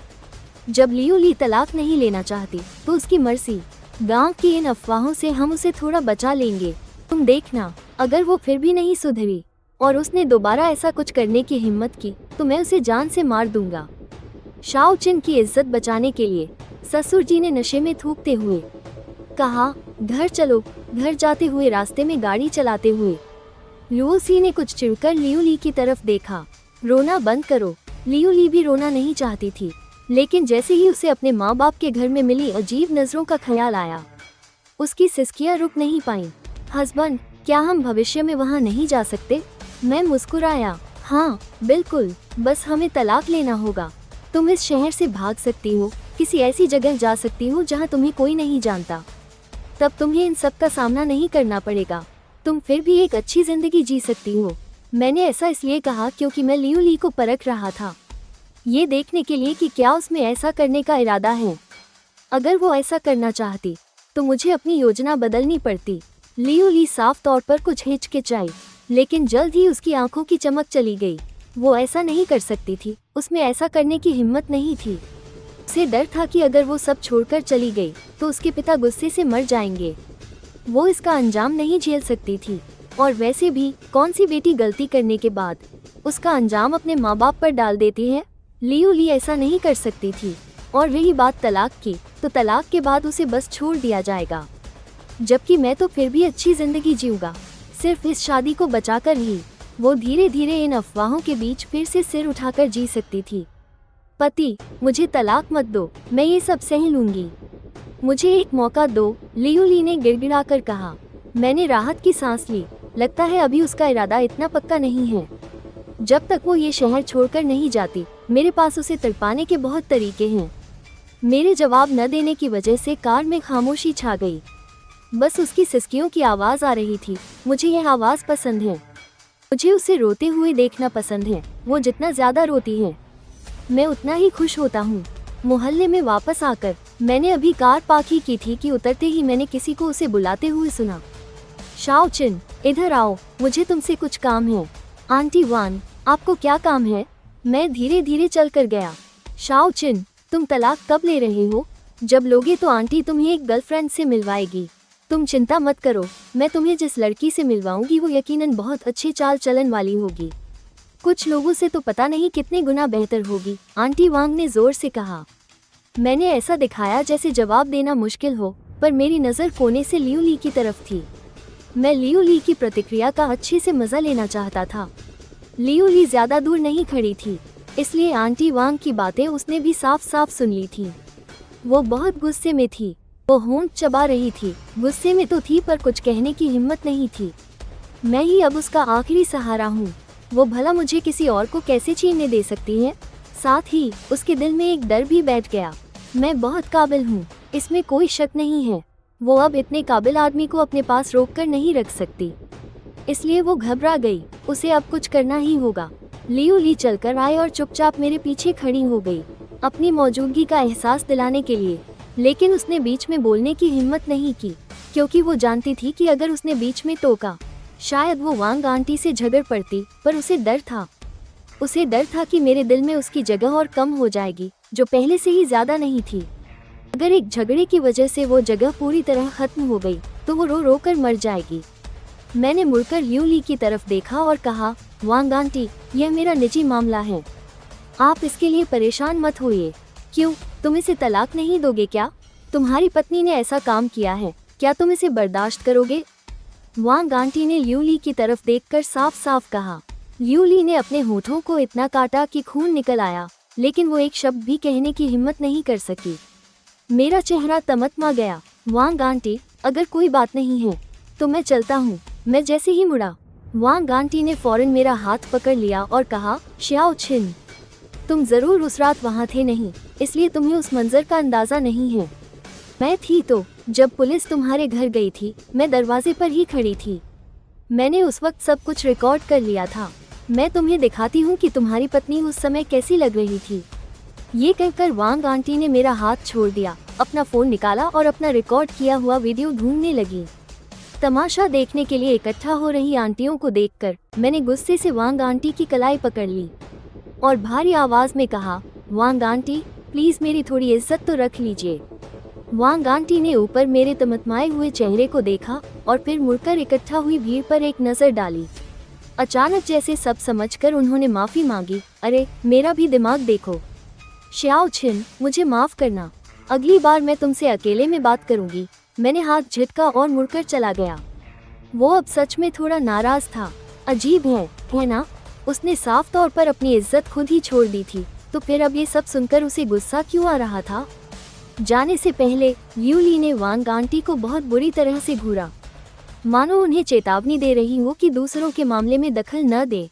[SPEAKER 1] जब लियू ली तलाक नहीं लेना चाहती तो उसकी मर्जी। गांव की इन अफवाहों से हम उसे थोड़ा बचा लेंगे। तुम देखना, अगर वो फिर भी नहीं सुधरी और उसने दोबारा ऐसा कुछ करने की हिम्मत की तो मैं उसे जान से मार दूंगा। शाओ चिन की इज्जत बचाने के लिए ससुर जी ने नशे में थूकते हुए कहा, घर चलो। घर जाते हुए रास्ते में गाड़ी चलाते हुए लियू सी ने कुछ चिढ़कर लियू ली की तरफ देखा। रोना बंद करो। लियू ली भी रोना नहीं चाहती थी, लेकिन जैसे ही उसे अपने माँ बाप के घर में मिली अजीब नजरों का ख्याल आया, उसकी सिसकियां रुक नहीं पाईं। हस्बैंड, क्या हम भविष्य में वहाँ नहीं जा सकते? मैं मुस्कुराया। हाँ बिल्कुल, बस हमें तलाक लेना होगा। तुम इस शहर से भाग सकती हो, किसी ऐसी जगह जा सकती हो जहाँ तुम्हें कोई नहीं जानता। तब तुम्हें इन सब का सामना नहीं करना पड़ेगा। तुम फिर भी एक अच्छी जिंदगी जी सकती हो। मैंने ऐसा इसलिए कहा क्योंकि मैं लियू ली को परख रहा था, ये देखने के लिए कि क्या उसमें ऐसा करने का इरादा है। अगर वो ऐसा करना चाहती तो मुझे अपनी योजना बदलनी पड़ती। लियू ली साफ तौर पर कुछ हिचकिचाई, लेकिन जल्द ही उसकी आंखों की चमक चली गई। वो ऐसा नहीं कर सकती थी, उसमें ऐसा करने की हिम्मत नहीं थी। उसे डर था कि अगर वो सब छोड़कर चली गई तो उसके पिता गुस्से से मर जाएंगे। वो इसका अंजाम नहीं झेल सकती थी, और वैसे भी कौन सी बेटी गलती करने के बाद उसका अंजाम अपने माँ बाप पर डाल देती है। लियू ली ऐसा नहीं कर सकती थी। और रही बात तलाक की, तो तलाक के बाद उसे बस छोड़ दिया जाएगा, जबकि मैं तो फिर भी अच्छी जिंदगी जीऊंगा, सिर्फ इस शादी को बचाकर ही। वो धीरे धीरे इन अफवाहों के बीच फिर से सिर उठाकर जी सकती थी। पति, मुझे तलाक मत दो, मैं ये सब सह लूंगी, मुझे एक मौका दो, लियू ली ने गिड़गिड़ाकर कहा। मैंने राहत की सांस ली। लगता है अभी उसका इरादा इतना पक्का नहीं है। जब तक वो ये शहर छोड़कर नहीं जाती, मेरे पास उसे तड़पाने के बहुत तरीके हैं। मेरे जवाब न देने की वजह से कार में खामोशी छा गई। बस उसकी सिसकियों की आवाज़ आ रही थी। मुझे यह आवाज़ पसंद है। मुझे उसे रोते हुए देखना पसंद है। वो जितना ज़्यादा रोती है, मैं उतना ही खुश होता हूँ। मोहल्ले में वापस आकर मैंने अभी कार पार्क ही की थी कि उतरते ही मैंने किसी को उसे बुलाते हुए सुना। शाओ चिन, इधर आओ, मुझे तुमसे कुछ काम है। आंटी वान, आपको क्या काम है? मैं धीरे धीरे चल कर गया। शाओ चिन, तुम तलाक कब ले रहे हो? जब लोगे तो आंटी तुम्हें एक गर्लफ्रेंड से मिलवाएगी। तुम चिंता मत करो, मैं तुम्हें जिस लड़की से मिलवाऊंगी वो यकीनन बहुत अच्छे चाल चलन वाली होगी। कुछ लोगों से तो पता नहीं कितने गुना बेहतर होगी, आंटी वांग ने जोर से कहा। मैंने ऐसा दिखाया जैसे जवाब देना मुश्किल हो, पर मेरी नज़र कोने से लियू ली की तरफ थी। मैं लियू ली की प्रतिक्रिया का अच्छे से मज़ा लेना चाहता था। लियू ली ज़्यादा दूर नहीं खड़ी थी, इसलिए आंटी वांग की बातें उसने भी साफ साफ सुन ली थी। वो बहुत गुस्से में थी। वो होंठ चबा रही थी। गुस्से में तो थी, पर कुछ कहने की हिम्मत नहीं थी। मैं ही अब उसका आखिरी सहारा हूँ। वो भला मुझे किसी और को कैसे छीनने दे सकती है? साथ ही उसके दिल में एक डर भी बैठ गया। मैं बहुत काबिल हूँ, इसमें कोई शक नहीं है। वो अब इतने काबिल आदमी को अपने पास रोक कर नहीं रख सकती, इसलिए वो घबरा गई। उसे अब कुछ करना ही होगा। लियू ली चलकर आए और चुपचाप मेरे पीछे खड़ी हो गई, अपनी मौजूदगी का एहसास दिलाने के लिए। लेकिन उसने बीच में बोलने की हिम्मत नहीं की, क्योंकि वो जानती थी कि अगर उसने बीच में टोका शायद वो वांग आंटी से झगड़ पड़ती। पर उसे डर था। उसे डर था कि मेरे दिल में उसकी जगह और कम हो जाएगी, जो पहले से ही ज्यादा नहीं थी। अगर एक झगड़े की वजह से वो जगह पूरी तरह खत्म हो गई तो वो रो रो कर मर जाएगी। मैंने मुड़कर लियू ली की तरफ देखा और कहा, वांग आंटी, यह मेरा निजी मामला है, आप इसके लिए परेशान मत होइए। क्यों, तुम इसे तलाक नहीं दोगे क्या? तुम्हारी पत्नी ने ऐसा काम किया है, क्या तुम इसे बर्दाश्त करोगे? वांग आंटी ने लियू ली की तरफ देखकर साफ साफ कहा। लियू ली ने अपने होठों को इतना काटा कि खून निकल आया, लेकिन वो एक शब्द भी कहने की हिम्मत नहीं कर सकी। मेरा चेहरा तमतमा गया। वांग आंटी, अगर कोई बात नहीं है तो मैं चलता हूँ। मैं जैसे ही मुड़ा, वांग आंटी ने फौरन मेरा हाथ पकड़ लिया और कहा, शाओ चिन, तुम जरूर उस रात वहाँ थे नहीं, इसलिए तुम्हें उस मंजर का अंदाजा नहीं है। मैं थी तो जब पुलिस तुम्हारे घर गई थी, मैं दरवाजे पर ही खड़ी थी। मैंने उस वक्त सब कुछ रिकॉर्ड कर लिया था। मैं तुम्हें दिखाती हूँ कि तुम्हारी पत्नी उस समय कैसी लग रही थी। ये कहकर वांग आंटी ने मेरा हाथ छोड़ दिया, अपना फोन निकाला और अपना रिकॉर्ड किया हुआ वीडियो ढूंढने लगी। तमाशा देखने के लिए इकट्ठा हो रही आंटियों को देखकर मैंने गुस्से से वांग आंटी की कलाई पकड़ ली और भारी आवाज में कहा, वांग आंटी, प्लीज मेरी थोड़ी इज्जत तो रख लीजिए। वांग आंटी ने ऊपर मेरे तमतमाए हुए चेहरे को देखा और फिर मुड़कर इकट्ठा हुई भीड़ पर एक नजर डाली। अचानक जैसे सब समझकर उन्होंने माफी मांगी। अरे, मेरा भी दिमाग देखो। शाओ चिन, मुझे माफ करना, अगली बार मैं तुमसे अकेले में बात करूंगी। मैंने हाथ झटका और मुड़कर चला गया। वो अब सच में थोड़ा नाराज था। अजीब है ना? उसने साफ तौर पर अपनी इज्जत खुद ही छोड़ दी थी, तो फिर अब ये सब सुनकर उसे गुस्सा क्यों आ रहा था? जाने से पहले लियू ली ने वांग आंटी को बहुत बुरी तरह से घूरा, मानो उन्हें चेतावनी दे रही हो कि दूसरों के मामले में दखल न दे।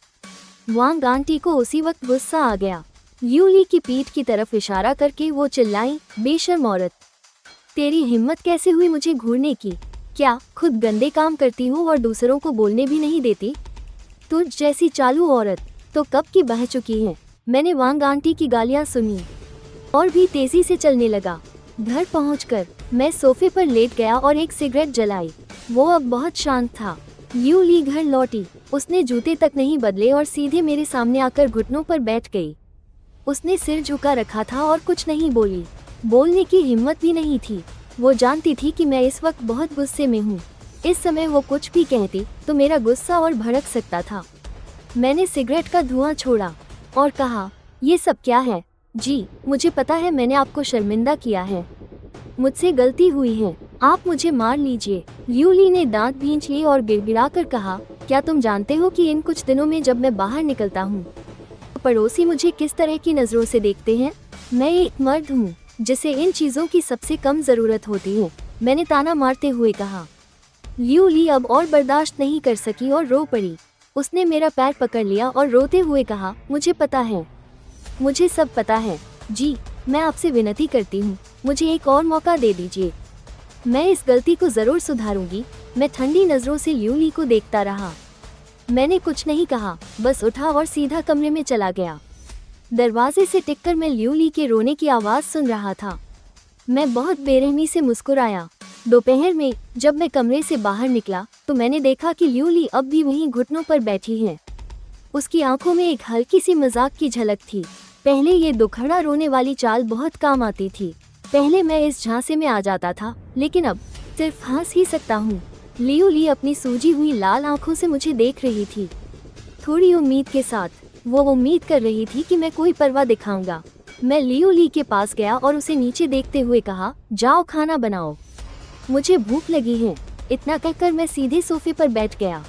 [SPEAKER 1] वांग आंटी को उसी वक्त गुस्सा आ गया। लियू ली की पीठ की तरफ इशारा करके वो चिल्लाई, बेशर्म औरत, तेरी हिम्मत कैसे हुई मुझे घूरने की? क्या खुद गंदे काम करती हो और दूसरों को बोलने भी नहीं देती? तुझ जैसी चालू औरत तो कब की बह चुकी है। मैंने वांग आंटी की गालियां सुनी और भी तेजी से चलने लगा। घर पहुंचकर मैं सोफे पर लेट गया और एक सिगरेट जलाई। वो अब बहुत शांत था। लियू ली घर लौटी। उसने जूते तक नहीं बदले और सीधे मेरे सामने आकर घुटनों पर बैठ गई। उसने सिर झुका रखा था और कुछ नहीं बोली। बोलने की हिम्मत भी नहीं थी। वो जानती थी कि मैं इस वक्त बहुत गुस्से में हूँ। इस समय वो कुछ भी कहती तो मेरा गुस्सा और भड़क सकता था। मैंने सिगरेट का धुआं छोड़ा और कहा, ये सब क्या है? जी, मुझे पता है मैंने आपको शर्मिंदा किया है। मुझसे गलती हुई है, आप मुझे मार लीजिए। लियू ली ने दांत भींच लिए और गिड़गिड़ाकर कहा, क्या तुम जानते हो कि इन कुछ दिनों में जब मैं बाहर निकलता हूँ पड़ोसी मुझे किस तरह की नज़रों से देखते हैं? मैं एक मर्द हूँ जिसे इन चीज़ों की सबसे कम ज़रूरत होती है, मैंने ताना मारते हुए कहा। लियू ली अब और बर्दाश्त नहीं कर सकी और रो पड़ी। उसने मेरा पैर पकड़ लिया और रोते हुए कहा, मुझे पता है, मुझे सब पता है। जी, मैं आपसे विनती करती हूँ, मुझे एक और मौका दे दीजिए। मैं इस गलती को ज़रूर सुधारूंगी। मैं ठंडी नज़रों से लियू ली को देखता रहा। मैंने कुछ नहीं कहा, बस उठा और सीधा कमरे में चला गया। दरवाजे से टिककर मैं लियू ली के रोने की आवाज़ सुन रहा था। मैं बहुत बेरहमी से मुस्कुराया। दोपहर में जब मैं कमरे से बाहर निकला तो मैंने देखा कि लियू ली अब भी वहीं घुटनों पर बैठी है। उसकी आंखों में एक हल्की सी मजाक की झलक थी। पहले ये दुखड़ा रोने वाली चाल बहुत काम आती थी। पहले मैं इस झांसे में आ जाता था, लेकिन अब सिर्फ हंस ही सकता हूँ। लियू ली अपनी सूजी हुई लाल आंखों से मुझे देख रही थी, थोड़ी उम्मीद के साथ। वो उम्मीद कर रही थी कि मैं कोई परवाह दिखाऊंगा। मैं लियू ली के पास गया और उसे नीचे देखते हुए कहा, जाओ खाना बनाओ, मुझे भूख लगी है। इतना कहकर मैं सीधे सोफे पर बैठ गया।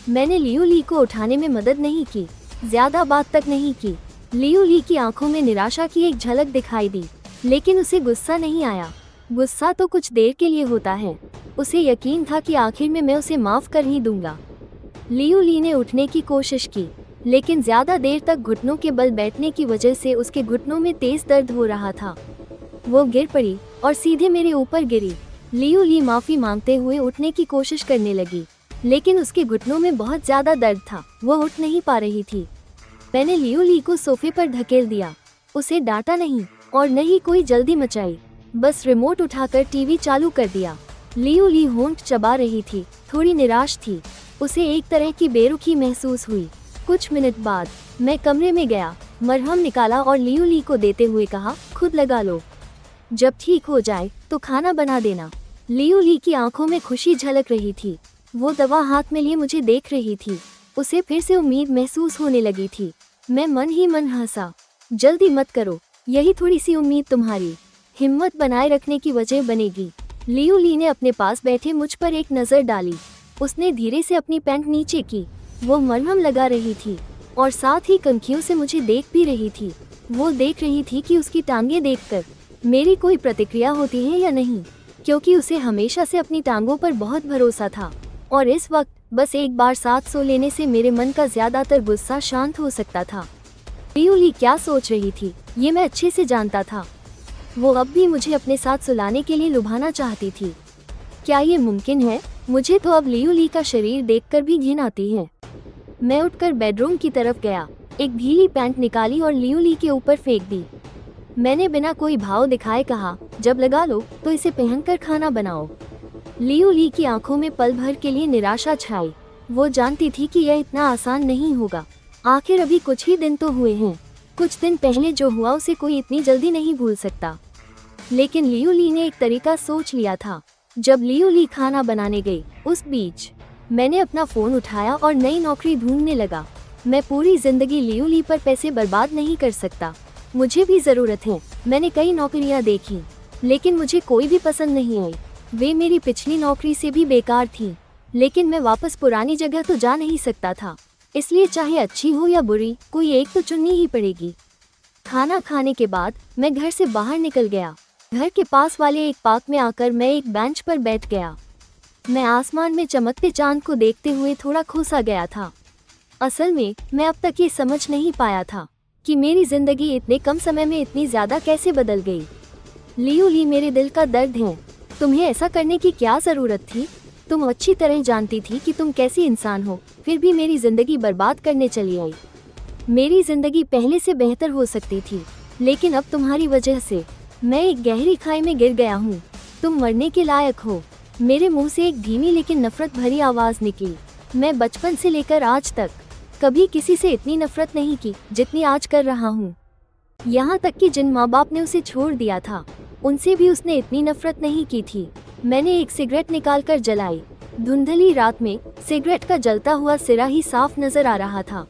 [SPEAKER 1] मैंने लियू ली को उठाने में मदद नहीं की, ज्यादा बात तक नहीं की। लियू ली की आंखों में निराशा की एक झलक दिखाई दी, लेकिन उसे गुस्सा नहीं आया। गुस्सा तो कुछ देर के लिए होता है। उसे यकीन था कि आखिर में मैं उसे माफ कर ही दूंगा। लियू ली ने उठने की कोशिश की, लेकिन ज्यादा देर तक घुटनों के बल बैठने की वजह से उसके घुटनों में तेज दर्द हो रहा था। वो गिर पड़ी और सीधे मेरे ऊपर गिरी। लियू ली माफी मांगते हुए उठने की कोशिश करने लगी, लेकिन उसके घुटनों में बहुत ज्यादा दर्द था। वो उठ नहीं पा रही थी। मैंने लियू ली को सोफे पर धकेल दिया। उसे डांटा नहीं और न ही कोई जल्दी मचाई, बस रिमोट उठाकर टीवी चालू कर दिया। लियू ली होंठ चबा रही थी, थोड़ी निराश थी। उसे एक तरह की बेरुखी महसूस हुई। कुछ मिनट बाद मैं कमरे में गया, मरहम निकाला और लियू ली को देते हुए कहा, खुद लगा लो, जब ठीक हो जाए तो खाना बना देना। लियू ली की आंखों में खुशी झलक रही थी। वो दवा हाथ में लिए मुझे देख रही थी। उसे फिर से उम्मीद महसूस होने लगी थी। मैं मन ही मन हंसा। जल्दी मत करो, यही थोड़ी सी उम्मीद तुम्हारी हिम्मत बनाए रखने की वजह बनेगी। लियू ली ने अपने पास बैठे मुझ पर एक नज़र डाली। उसने धीरे से अपनी पैंट नीचे की। वो मरहम लगा रही थी और साथ ही कनखियों से मुझे देख भी रही थी। वो देख रही थी कि उसकी टांगें देखकर मेरी कोई प्रतिक्रिया होती है या नहीं, क्योंकि उसे हमेशा से अपनी टांगों पर बहुत भरोसा था। और इस वक्त बस एक बार साथ सो लेने से मेरे मन का ज्यादातर गुस्सा शांत हो सकता था। लियू ली क्या सोच रही थी ये मैं अच्छे से जानता था। वो अब भी मुझे अपने साथ सुलाने के लिए लुभाना चाहती थी। क्या ये मुमकिन है? मुझे तो अब लियू ली का शरीर देखकर भी घिन आती है। मैं उठकर बेडरूम की तरफ गया, एक ढीली पैंट निकाली और लियू ली के ऊपर फेंक दी। मैंने बिना कोई भाव दिखाए कहा, जब लगा लो तो इसे पहनकर खाना बनाओ। लियू ली की आंखों में पल भर के लिए निराशा छाई। वो जानती थी कि यह इतना आसान नहीं होगा। आखिर अभी कुछ ही दिन तो हुए हैं। कुछ दिन पहले जो हुआ उसे कोई इतनी जल्दी नहीं भूल सकता। लेकिन लियू ली ने एक तरीका सोच लिया था। जब लियू ली खाना बनाने गई, उस बीच मैंने अपना फोन उठाया और नई नौकरी ढूंढने लगा। मैं पूरी जिंदगी लियू ली पर पैसे बर्बाद नहीं कर सकता। मुझे भी जरूरत है। मैंने कई नौकरियां देखी, लेकिन मुझे कोई भी पसंद नहीं आई। वे मेरी पिछली नौकरी से भी बेकार थी, लेकिन मैं वापस पुरानी जगह तो जा नहीं सकता था। इसलिए चाहे अच्छी हो या बुरी, कोई एक तो चुननी ही पड़ेगी। खाना खाने के बाद मैं घर से बाहर निकल गया। घर के पास वाले एक पार्क में आकर मैं एक बेंच पर बैठ गया। मैं आसमान में चमकते चांद को देखते हुए थोड़ा खुसा गया था। असल में मैं अब तक ये समझ नहीं पाया था कि मेरी जिंदगी इतने कम समय में इतनी ज्यादा कैसे बदल गई। लियू ली मेरे दिल का दर्द है। तुम्हें ऐसा करने की क्या जरूरत थी? तुम अच्छी तरह जानती थी कि तुम कैसी इंसान हो, फिर भी मेरी जिंदगी बर्बाद करने चली आई। मेरी जिंदगी पहले से बेहतर हो सकती थी, लेकिन अब तुम्हारी वजह से मैं एक गहरी खाई में गिर गया हूँ। तुम मरने के लायक हो। मेरे मुंह से एक धीमी लेकिन नफरत भरी आवाज निकली। मैं बचपन से लेकर आज तक कभी किसी से इतनी नफरत नहीं की जितनी आज कर रहा हूँ। यहाँ तक कि जिन माँ बाप ने उसे छोड़ दिया था उनसे भी उसने इतनी नफरत नहीं की थी। मैंने एक सिगरेट निकालकर जलाई। धुंधली रात में सिगरेट का जलता हुआ सिरा ही साफ नजर आ रहा था।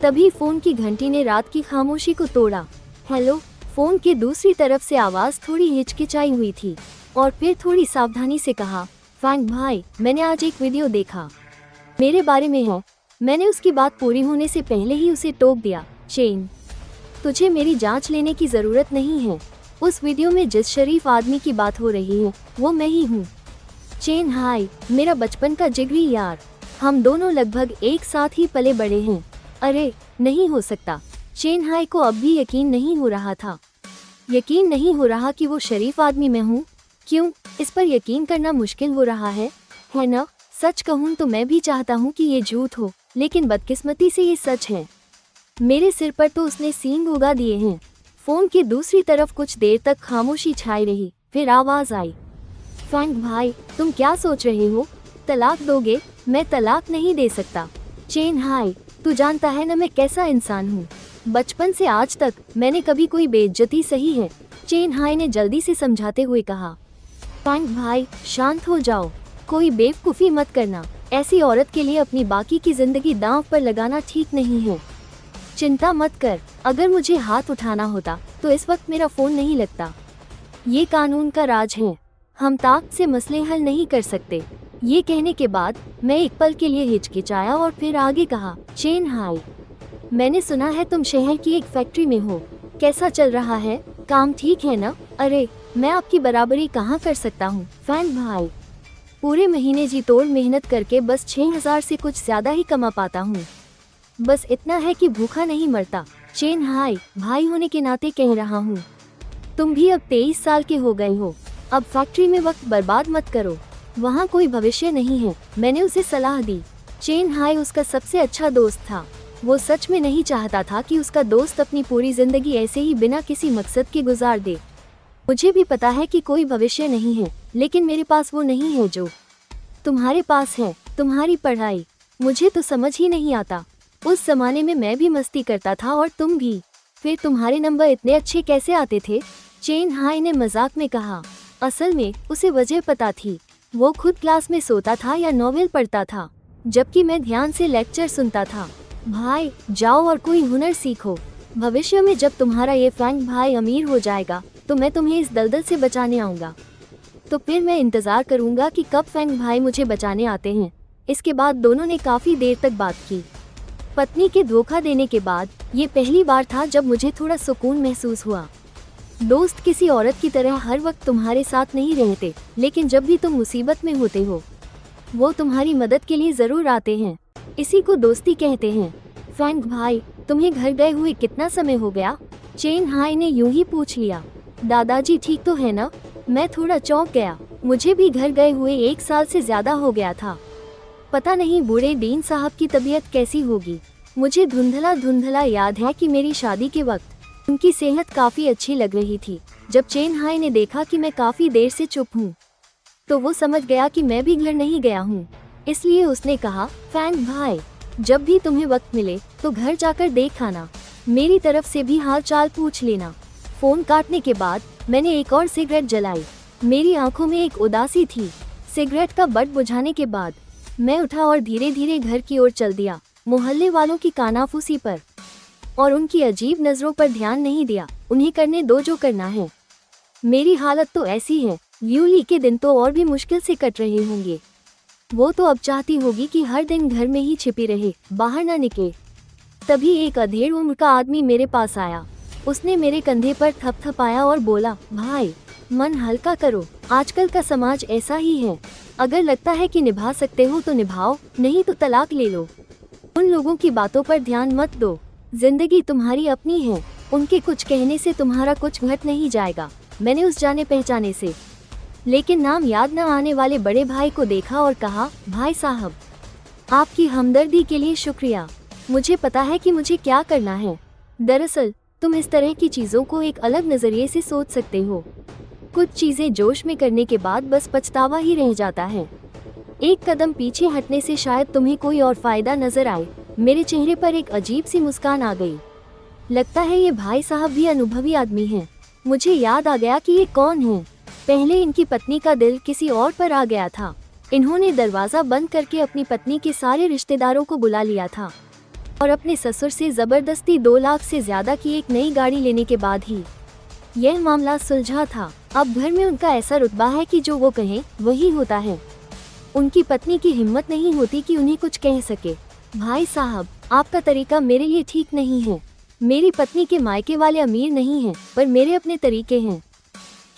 [SPEAKER 1] तभी फोन की घंटी ने रात की खामोशी को तोड़ा। हेलो। फोन के दूसरी तरफ से आवाज थोड़ी हिचकिचाई हुई थी और फिर थोड़ी सावधानी से कहा, फैंग भाई, मैंने आज एक वीडियो देखा, मेरे बारे में है। मैंने उसकी बात पूरी होने से पहले ही उसे टोक दिया। चेन, तुझे मेरी जांच लेने की जरूरत नहीं है। उस वीडियो में जिस शरीफ आदमी की बात हो रही है वो मैं ही हूँ। चेन हाय, मेरा बचपन का जिगरी यार, हम दोनों लगभग एक साथ ही पले बड़े हैं। अरे नहीं हो सकता। चेन हाय को अब भी यकीन नहीं हो रहा था। यकीन नहीं हो रहा कि वो शरीफ आदमी मैं हूँ। क्यों, इस पर यकीन करना मुश्किल हो रहा है ना? सच कहूँ तो मैं भी चाहता हूँ कि ये झूठ हो, लेकिन बदकिस्मती से ये सच है। मेरे सिर पर तो उसने सींग उगा दिए हैं। फोन की दूसरी तरफ कुछ देर तक खामोशी छाई रही, फिर आवाज आई, फैंग भाई, तुम क्या सोच रहे हो? तलाक दोगे? मैं तलाक नहीं दे सकता। चेन हाय, तू जानता है ना मैं कैसा इंसान हूँ। बचपन से आज तक मैंने कभी कोई बेइज्जती सही है। चेन हाय ने जल्दी से समझाते हुए कहा। फैंग भाई, शांत हो जाओ, कोई बेवकूफ़ी मत करना। ऐसी औरत के लिए अपनी बाकी की जिंदगी दांव पर लगाना ठीक नहीं है। चिंता मत कर, अगर मुझे हाथ उठाना होता तो इस वक्त मेरा फोन नहीं लगता। ये कानून का राज है, हम ताकत से मसले हल नहीं कर सकते। ये कहने के बाद मैं एक पल के लिए हिचकिचाया और फिर आगे कहा, चेन हाय, मैंने सुना है तुम शहर की एक फैक्ट्री में हो। कैसा चल रहा है? काम ठीक है ना? अरे मैं आपकी बराबरी कहाँ कर सकता हूँ फैंग भाई। पूरे महीने जी तोड़ मेहनत करके बस 6,000 से कुछ ज्यादा ही कमा पाता हूँ। बस इतना है कि भूखा नहीं मरता। चेन हाय, भाई होने के नाते कह रहा हूँ। तुम भी अब 23 साल के हो गए हो। अब फैक्ट्री में वक्त बर्बाद मत करो, वहाँ कोई भविष्य नहीं है। मैंने उसे सलाह दी। चेन हाय उसका सबसे अच्छा दोस्त था। वो सच में नहीं चाहता था कि उसका दोस्त अपनी पूरी जिंदगी ऐसे ही बिना किसी मकसद के गुजार दे। मुझे भी पता है कि कोई भविष्य नहीं है, लेकिन मेरे पास वो नहीं है जो तुम्हारे पास है, तुम्हारी पढ़ाई। मुझे तो समझ ही नहीं आता, उस जमाने में मैं भी मस्ती करता था और तुम भी, फिर तुम्हारे नंबर इतने अच्छे कैसे आते थे? चेन हाय ने मजाक में कहा। असल में उसे वजह पता थी। वो खुद क्लास में सोता था या नॉवेल पढ़ता था, जबकि मैं ध्यान से लेक्चर सुनता था। भाई जाओ और कोई हुनर सीखो। भविष्य में जब तुम्हारा ये फैंग भाई अमीर हो जाएगा तो मैं तुम्हें इस दलदल से बचाने आऊँगा। तो फिर मैं इंतज़ार करूँगा कि कब फैंग भाई मुझे बचाने आते हैं। इसके बाद दोनों ने काफ़ी देर तक बात की। पत्नी के धोखा देने के बाद ये पहली बार था जब मुझे थोड़ा सुकून महसूस हुआ। दोस्त किसी औरत की तरह हर वक्त तुम्हारे साथ नहीं रहते, लेकिन जब भी तुम मुसीबत में होते हो वो तुम्हारी मदद के लिए ज़रूर आते हैं। इसी को दोस्ती कहते हैं। फैंग भाई, तुम्हें घर गए हुए कितना समय हो गया? चेन हाय ने यूं ही पूछ लिया। दादाजी ठीक तो है ना? मैं थोड़ा चौंक गया। मुझे भी घर गए हुए 1 साल से ज़्यादा हो गया था। पता नहीं बूढ़े डीन साहब की तबीयत कैसी होगी। मुझे धुंधला धुंधला याद है कि मेरी शादी के वक्त उनकी सेहत काफ़ी अच्छी लग रही थी। जब चेन हाय ने देखा कि मैं काफ़ी देर से चुप हूँ तो वो समझ गया कि मैं भी घर नहीं गया हूँ। इसलिए उसने कहा, फैंग भाई, जब भी तुम्हें वक्त मिले तो घर जाकर देख आना, मेरी तरफ से भी हाल चाल पूछ लेना। फोन काटने के बाद मैंने एक और सिगरेट जलाई। मेरी आंखों में एक उदासी थी। सिगरेट का बट बुझाने के बाद मैं उठा और धीरे धीरे घर की ओर चल दिया। मोहल्ले वालों की कानाफूसी पर और उनकी अजीब नजरों पर ध्यान नहीं दिया। उन्हें करने दो जो करना है। मेरी हालत तो ऐसी है, यूली के दिन तो और भी मुश्किल से कट रहे होंगे। वो तो अब चाहती होगी कि हर दिन घर में ही छिपी रहे, बाहर ना निकले। तभी एक अधेड़ उम्र का आदमी मेरे पास आया। उसने मेरे कंधे पर थपथपाया और बोला, भाई मन हल्का करो, आजकल का समाज ऐसा ही है। अगर लगता है कि निभा सकते हो तो निभाओ, नहीं तो तलाक ले लो। उन लोगों की बातों पर ध्यान मत दो, जिंदगी तुम्हारी अपनी है। उनके कुछ कहने से तुम्हारा कुछ घट नहीं जाएगा। मैंने उस जाने पहचाने से लेकिन नाम याद न आने वाले बड़े भाई को देखा और कहा, भाई साहब, आपकी हमदर्दी के लिए शुक्रिया। मुझे पता है कि मुझे क्या करना है। दरअसल तुम इस तरह की चीज़ों को एक अलग नज़रिए से सोच सकते हो। कुछ चीज़ें जोश में करने के बाद बस पछतावा ही रह जाता है। एक कदम पीछे हटने से शायद तुम्हें कोई और फायदा नजर आए। मेरे चेहरे पर एक अजीब सी मुस्कान आ गई। लगता है ये भाई साहब भी अनुभवी आदमी हैं। मुझे याद आ गया कि ये कौन है। पहले इनकी पत्नी का दिल किसी और पर आ गया था। इन्होंने दरवाजा बंद करके अपनी पत्नी के सारे रिश्तेदारों को बुला लिया था और अपने ससुर से जबरदस्ती 2 लाख से ज्यादा की एक नई गाड़ी लेने के बाद ही यह मामला सुलझा था। अब घर में उनका ऐसा रुतबा है कि जो वो कहें वही होता है। उनकी पत्नी की हिम्मत नहीं होती कि उन्हें कुछ कह सके। भाई साहब, आपका तरीका मेरे लिए ठीक नहीं है। मेरी पत्नी के मायके वाले अमीर नहीं हैं, पर मेरे अपने तरीके हैं।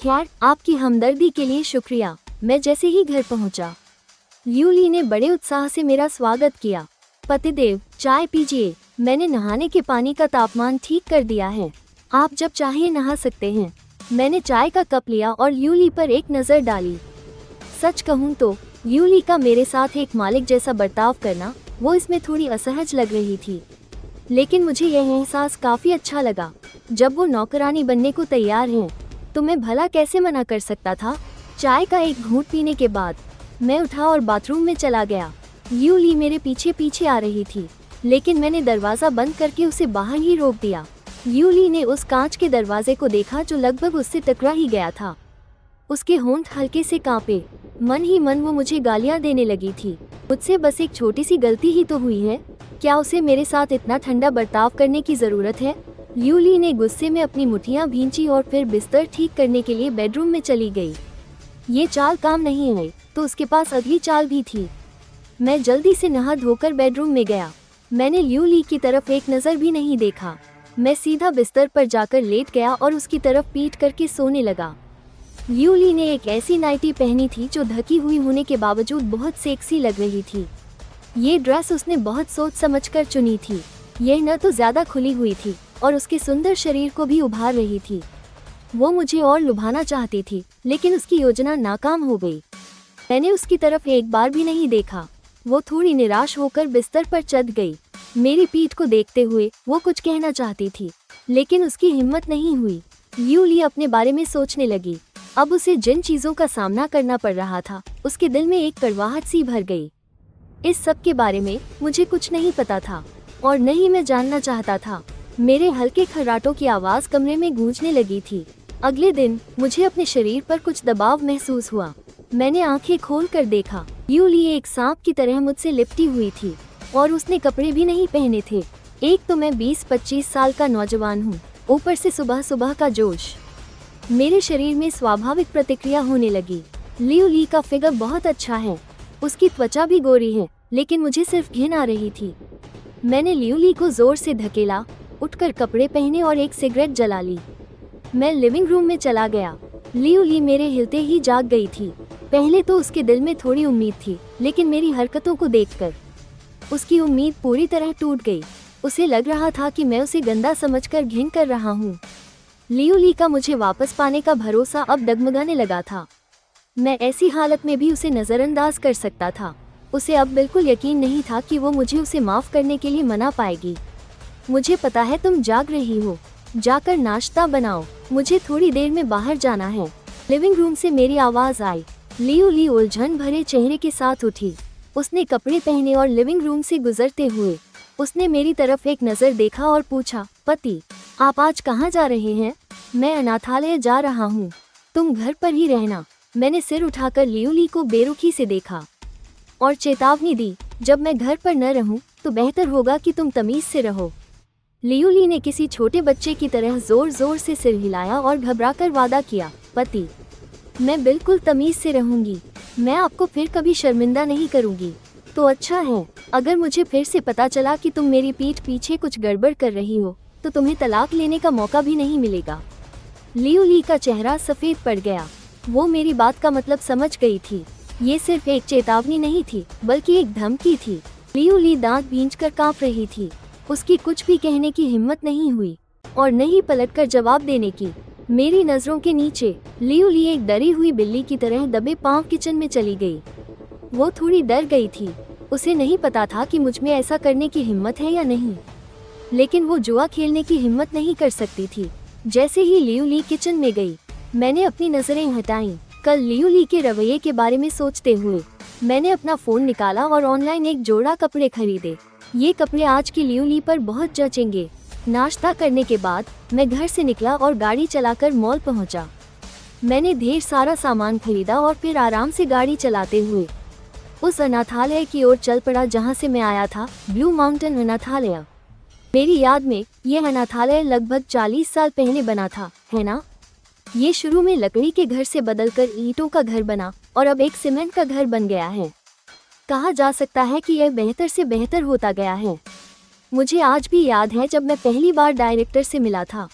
[SPEAKER 1] खैर, आपकी हमदर्दी के लिए शुक्रिया। मैं जैसे ही घर पहुंचा, लियू ली ने बड़े उत्साह से मेरा स्वागत किया। पतिदेव, चाय पीजिए। मैंने नहाने के पानी का तापमान ठीक कर दिया है। आप जब चाहे नहा सकते हैं। मैंने चाय का कप लिया और लियू ली पर एक नज़र डाली। सच कहूँ तो लियू ली का मेरे साथ एक मालिक जैसा बर्ताव करना, वो इसमें थोड़ी असहज लग रही थी। लेकिन मुझे यह एहसास काफ़ी अच्छा लगा। जब वो नौकरानी बनने को तैयार हैं, तो मैं भला कैसे मना कर सकता था। चाय का एक घूंट पीने के बाद मैं उठा और बाथरूम में चला गया। लियू ली मेरे पीछे पीछे आ रही थी, लेकिन मैंने दरवाज़ा बंद करके उसे बाहर ही रोक दिया। लियू ली ने उस कांच के दरवाजे को देखा जो लगभग उससे टकरा ही गया था। उसके होंठ हल्के से कांपे। मन ही मन वो मुझे गालियां देने लगी थी। मुझसे बस एक छोटी सी गलती ही तो हुई है। क्या उसे मेरे साथ इतना ठंडा बर्ताव करने की ज़रूरत है? लियू ली ने गुस्से में अपनी मुठ्ठियां भींची और फिर बिस्तर ठीक करने के लिए बेडरूम में चली गई। ये चाल काम नहीं आई तो उसके पास अगली चाल भी थी। मैं जल्दी से नहा धोकर बेडरूम में गया। मैंने लियू ली की तरफ एक नज़र भी नहीं देखा। मैं सीधा बिस्तर पर जाकर लेट गया और उसकी तरफ पीठ करके सोने लगा। लियू ली ने एक ऐसी नाइटी पहनी थी जो ढकी हुई होने के बावजूद बहुत सेक्सी लग रही थी। ये ड्रेस उसने बहुत सोच समझकर चुनी थी। यह न तो ज़्यादा खुली हुई थी और उसके सुंदर शरीर को भी उभार रही थी। वो मुझे और लुभाना चाहती थी, लेकिन उसकी योजना नाकाम हो गई। मैंने उसकी तरफ एक बार भी नहीं देखा। वो थोड़ी निराश होकर बिस्तर पर चढ़ गई। मेरी पीठ को देखते हुए वो कुछ कहना चाहती थी, लेकिन उसकी हिम्मत नहीं हुई। लियू ली अपने बारे में सोचने लगी। अब उसे जिन चीज़ों का सामना करना पड़ रहा था, उसके दिल में एक कड़वाहट सी भर गई। इस सब के बारे में मुझे कुछ नहीं पता था और न ही मैं जानना चाहता था। मेरे हल्के खर्राटों की आवाज़ कमरे में गूंजने लगी थी। अगले दिन मुझे अपने शरीर पर कुछ दबाव महसूस हुआ। मैंने आंखें खोल कर देखा। लियू ली एक सांप की तरह मुझसे लिपटी हुई थी और उसने कपड़े भी नहीं पहने थे। एक तो मैं 20-25 साल का नौजवान हूँ, ऊपर से सुबह सुबह का जोश। मेरे शरीर में स्वाभाविक प्रतिक्रिया होने लगी। लियू ली का फिगर बहुत अच्छा है, उसकी त्वचा भी गोरी है, लेकिन मुझे सिर्फ घिन आ रही थी। मैंने लियू ली को जोर से धकेला, उठकर कपड़े पहने और एक सिगरेट जला ली। मैं लिविंग रूम में चला गया। लियू ली मेरे हिलते ही जाग गई थी। पहले तो उसके दिल में थोड़ी उम्मीद थी, लेकिन मेरी हरकतों को देखकर उसकी उम्मीद पूरी तरह टूट गई। उसे लग रहा था कि मैं उसे गंदा समझकर घिन कर रहा हूँ। लियू ली का मुझे वापस पाने का भरोसा अब डगमगाने लगा था। मैं ऐसी हालत में भी उसे नज़रअंदाज कर सकता था। उसे अब बिल्कुल यकीन नहीं था कि वो मुझे उसे माफ़ करने के लिए मना पाएगी। मुझे पता है तुम जाग रही हो, जाकर नाश्ता बनाओ, मुझे थोड़ी देर में बाहर जाना है। लिविंग रूम से मेरी आवाज़ आई। लियू ली उलझन भरे चेहरे के साथ उठी। उसने कपड़े पहने और लिविंग रूम से गुजरते हुए उसने मेरी तरफ एक नज़र देखा और पूछा, पति, आप आज कहाँ जा रहे हैं? मैं अनाथालय जा रहा हूँ, तुम घर पर ही रहना। मैंने सिर उठाकर लियू ली को बेरुखी से देखा और चेतावनी दी, जब मैं घर पर न रहूँ तो बेहतर होगा कि तुम तमीज़ से रहो। लियू ली ने किसी छोटे बच्चे की तरह जोर जोर से सिर हिलाया और घबराकर वादा किया, पति, मैं बिल्कुल तमीज़ से रहूँगी, मैं आपको फिर कभी शर्मिंदा नहीं करूँगी। तो अच्छा है, अगर मुझे फिर से पता चला कि तुम मेरी पीठ पीछे कुछ गड़बड़ कर रही हो तो तुम्हें तलाक लेने का मौका भी नहीं मिलेगा। लियू ली का चेहरा सफ़ेद पड़ गया। वो मेरी बात का मतलब समझ गई थी। ये सिर्फ एक चेतावनी नहीं थी, बल्कि एक धमकी थी। लियू ली दांत भींचकर कांप रही थी। उसकी कुछ भी कहने की हिम्मत नहीं हुई और न ही पलटकर जवाब देने की। मेरी नज़रों के नीचे लियू ली एक डरी हुई बिल्ली की तरह दबे पांव किचन में चली गई। वो थोड़ी डर गई थी। उसे नहीं पता था कि मुझ में ऐसा करने की हिम्मत है या नहीं, लेकिन वो जुआ खेलने की हिम्मत नहीं कर सकती थी। जैसे ही लियू ली किचन में गई, मैंने अपनी नज़रें हटाईं। कल लियू ली के रवैये के बारे में सोचते हुए मैंने अपना फ़ोन निकाला और ऑनलाइन एक जोड़ा कपड़े खरीदे। ये कपड़े आज की लियू ली पर बहुत जचेंगे। नाश्ता करने के बाद मैं घर से निकला और गाड़ी चलाकर मॉल पहुंचा। मैंने ढेर सारा सामान खरीदा और फिर आराम से गाड़ी चलाते हुए उस अनाथालय की ओर चल पड़ा जहां से मैं आया था, ब्लू माउंटेन अनाथालय। मेरी याद में यह अनाथालय लगभग 40 साल पहले बना था, है ना? ये शुरू में लकड़ी के घर से बदलकर ईंटों का घर बना और अब एक सीमेंट का घर बन गया है। कहा जा सकता है कि यह बेहतर से बेहतर होता गया है। मुझे आज भी याद है जब मैं पहली बार डायरेक्टर से मिला था।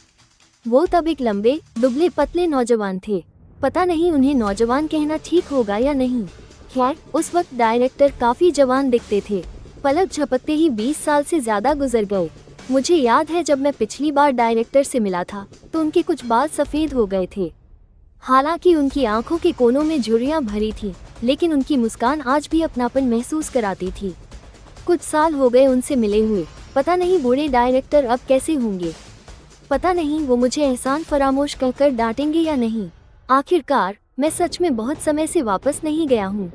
[SPEAKER 1] वो तब एक लंबे दुबले पतले नौजवान थे। पता नहीं उन्हें नौजवान कहना ठीक होगा या नहीं। खैर, उस वक्त डायरेक्टर काफी जवान दिखते थे। पलक झपकते ही 20 साल से ज्यादा गुजर गए। मुझे याद है जब मैं पिछली बार डायरेक्टर से मिला था तो उनके कुछ बाल सफेद हो गए थे। हालांकि उनकी आंखों के कोनों में झुर्रियां भरी थी, लेकिन उनकी मुस्कान आज भी अपनापन महसूस कराती थी। कुछ साल हो गए उनसे मिले हुए। पता नहीं बूढ़े डायरेक्टर अब कैसे होंगे। पता नहीं वो मुझे एहसान फरामोश कहकर डांटेंगे या नहीं। आखिरकार मैं सच में बहुत समय से वापस नहीं गया हूँ।